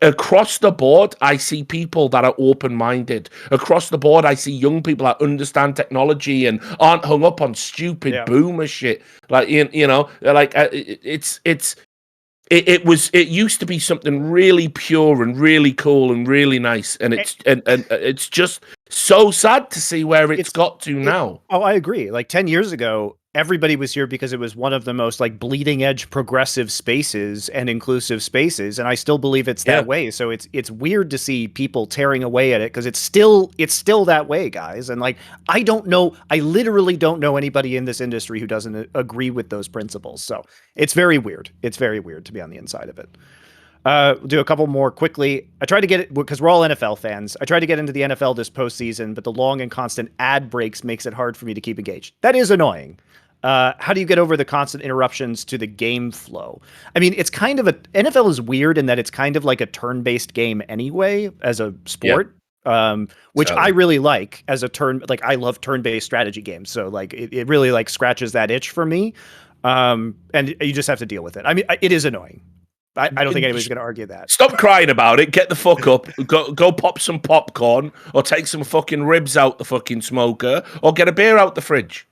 Speaker 4: across the board, I see people that are open-minded. Across the board, I see young people that understand technology and aren't hung up on stupid boomer shit. Like, like, it's It used to be something really pure and really cool and really nice, and it's just so sad to see where it's got to now.
Speaker 1: I agree. Like 10 years ago, everybody was here because it was one of the most like bleeding edge progressive spaces and inclusive spaces, and I still believe it's that way. So it's weird to see people tearing away at it because it's still that way, guys. And like I literally don't know anybody in this industry who doesn't agree with those principles. So it's very weird. It's very weird to be on the inside of it. We'll do a couple more quickly. I tried to get it because we're all NFL fans. I tried to get into the NFL this postseason, but the long and constant ad breaks makes it hard for me to keep engaged. That is annoying. How do you get over the constant interruptions to the game flow? I mean, it's kind of NFL is weird in that it's kind of like a turn-based game anyway as a sport, which I really like as a I love turn-based strategy games. So like it really like scratches that itch for me. And you just have to deal with it. I mean, it is annoying. I don't think anybody's going to argue that.
Speaker 4: Stop crying about it. Get the fuck up. Go pop some popcorn or take some fucking ribs out the fucking smoker or get a beer out the fridge.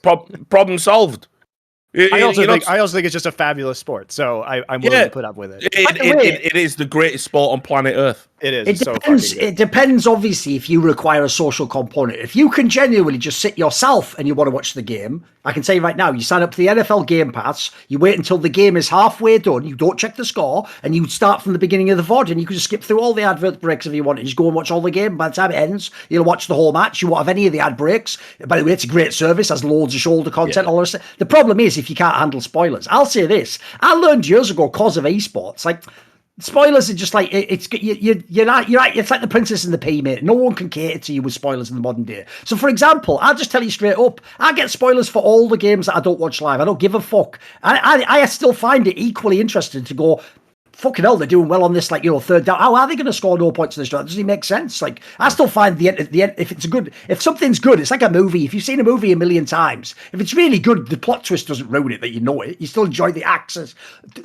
Speaker 4: Problem solved.
Speaker 1: I also think it's just a fabulous sport, so I'm willing to put up with it.
Speaker 4: It is the greatest sport on planet Earth.
Speaker 1: It is.
Speaker 2: It depends, obviously, if you require a social component. If you can genuinely just sit yourself and you want to watch the game, I can say right now, you sign up for the NFL Game Pass, you wait until the game is halfway done, you don't check the score, and you start from the beginning of the VOD, and you can just skip through all the advert breaks if you want, and just go and watch all the game. By the time it ends, you'll watch the whole match. You won't have any of the ad breaks. By the way, it's a great service, has loads of shoulder content, all this. The problem is if you can't handle spoilers. I'll say this. I learned years ago because of esports, like, spoilers are just like it's like the princess and the pea, mate. No one can cater to you with spoilers in the modern day. So, for example, I'll just tell you straight up, I get spoilers for all the games that I don't watch live. I don't give a fuck. I still find it equally interesting to go, fucking hell, they're doing well on this, like, third down. How are they going to score no points in this draft? That doesn't even make sense. Like, I still find if something's good, it's like a movie. If you've seen a movie a million times, if it's really good, the plot twist doesn't ruin it that you know it. You still enjoy the access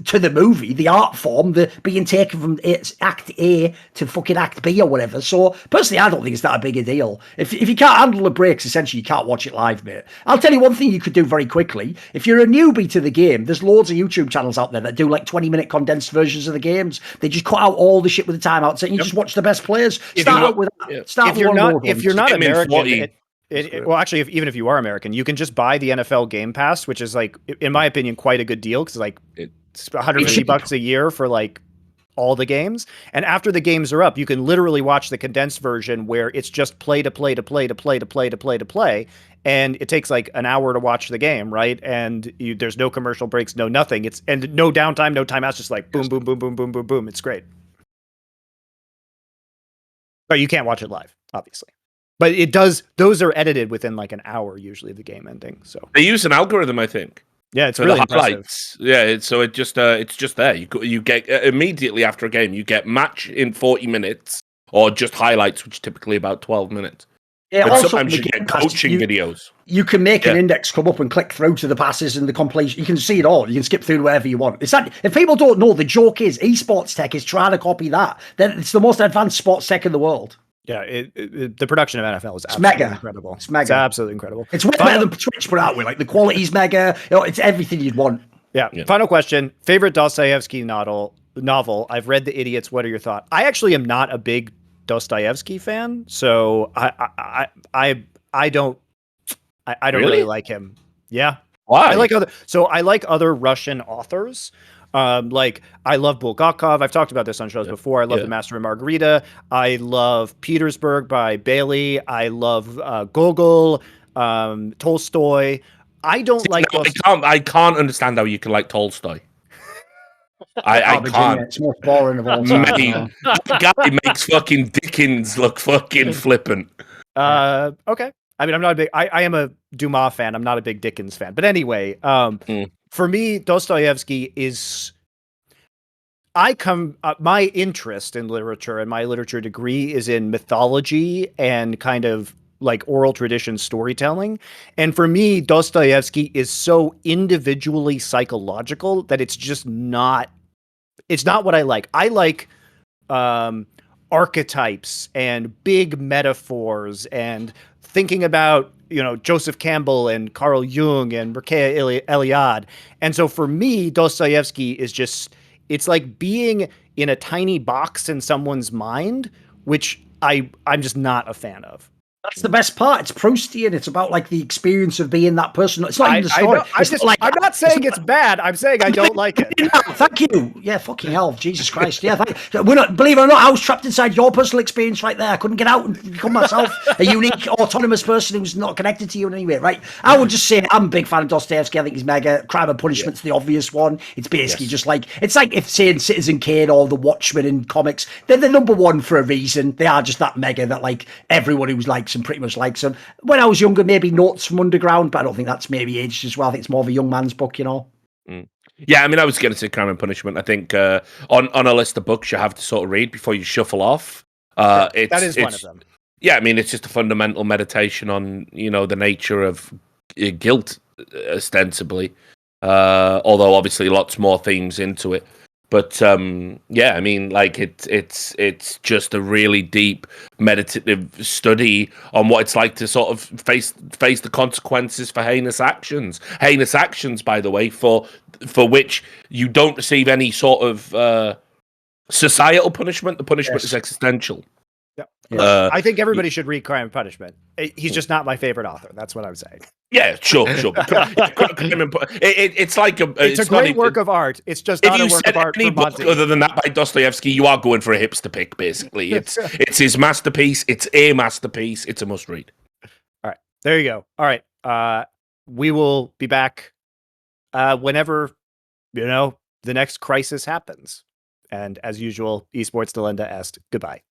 Speaker 2: to the movie, the art form, the being taken from act A to fucking act B or whatever. So, personally, I don't think it's that a big a deal. If you can't handle the breaks, essentially, you can't watch it live, mate. I'll tell you one thing you could do very quickly. If you're a newbie to the game, there's loads of YouTube channels out there that do like 20-minute condensed versions of the games. They just cut out all the shit with the timeouts and you just watch the best players. If you're
Speaker 1: not American, well, actually, even if you are American, you can just buy the NFL Game Pass, which is like, in my opinion, quite a good deal because like it's $150 a year for like all the games. And after the games are up, you can literally watch the condensed version where it's just play to play to play to play to play to play to play. And it takes like an hour to watch the game, right? And there's no commercial breaks, no nothing. And no downtime, no timeouts, just like boom, boom, boom, boom, boom, boom, boom. It's great. But you can't watch it live, obviously. But it does. Those are edited within like an hour usually of the game ending. So
Speaker 4: they use an algorithm, I think.
Speaker 1: Yeah, it's really impressive.
Speaker 4: Yeah, it's just there. You get immediately after a game, you get match in 40 minutes or just highlights, which are typically about 12 minutes.
Speaker 2: Yeah,
Speaker 4: and
Speaker 2: also
Speaker 4: sometimes you get coaching videos.
Speaker 2: You can make an index come up and click through to the passes and the completion. You can see it all. You can skip through wherever you want. It's that, if people don't know, the joke is esports tech is trying to copy that. It's the most advanced sports tech in the world.
Speaker 1: Yeah, the production of NFL is absolutely incredible.
Speaker 2: It's mega.
Speaker 1: It's absolutely incredible.
Speaker 2: It's way better than Twitch put out with. Like, the quality's mega. It's everything you'd want.
Speaker 1: Yeah. Final question. Favorite Dostoevsky novel? I've read The Idiots. What are your thoughts? I actually am not a big Dostoevsky fan, so I don't really like him. Yeah.
Speaker 4: Why?
Speaker 1: I like other Russian authors. Like I love Bulgakov. I've talked about this on shows before. I love The Master and Margarita. I love Petersburg by Bailey. I love Gogol, Tolstoy. I don't like.
Speaker 4: I can't understand how you can like Tolstoy. I can't.
Speaker 2: It's most boring of all time.
Speaker 4: The guy makes fucking Dickens look fucking flippant.
Speaker 1: Okay. I mean, I'm not a big. I am a Dumas fan. I'm not a big Dickens fan. But anyway, for me, Dostoevsky is. My interest in literature and my literature degree is in mythology and kind of like oral tradition storytelling. And for me, Dostoevsky is so individually psychological that it's just not, it's not what I like. I like archetypes and big metaphors and thinking about Joseph Campbell and Carl Jung and Mircea Eliade. And so for me, Dostoevsky is just, it's like being in a tiny box in someone's mind, which I'm just not a fan of.
Speaker 2: That's the best part. It's Proustian. It's about like the experience of being that person. It's not even the story.
Speaker 1: I'm not saying it's bad. I'm saying I don't like it.
Speaker 2: Thank you. Yeah, fucking hell, Jesus Christ. Yeah, we're not. Believe it or not, I was trapped inside your personal experience right there. I couldn't get out and become myself a unique, autonomous person who's not connected to you in any way. Right? I would just say I'm a big fan of Dostoevsky. I think he's mega. Crime and Punishment's the obvious one. It's basically just like it's like if saying Citizen Kane or The Watchmen in comics, they're the number one for a reason. They are just that mega that like everyone who's likes them pretty much likes them. When I was younger, maybe Notes from Underground, but I don't think that's maybe aged as well. I think it's more of a young man's book,
Speaker 4: Yeah, I mean, I was going to say Crime and Punishment. I think on a list of books you have to sort of read before you shuffle off.
Speaker 1: That is one of them.
Speaker 4: Yeah, I mean, it's just a fundamental meditation on the nature of guilt, ostensibly. Although obviously lots more themes into it. But yeah, I mean, like it's just a really deep meditative study on what it's like to sort of face the consequences for heinous actions. Heinous actions, by the way, for which you don't receive any sort of societal punishment. The punishment is existential.
Speaker 1: I think everybody should read Crime and Punishment. He's just not my favorite author. That's what I'm saying.
Speaker 4: Yeah, sure. It's like
Speaker 1: it's a great work of art. It's just not a work of art for Monty.
Speaker 4: Other than that, by Dostoevsky, you are going for a hipster pick. Basically, it's his masterpiece. It's a masterpiece. It's a must read.
Speaker 1: All right, there you go. All right, we will be back whenever the next crisis happens. And as usual, Esports Delenda est. Goodbye.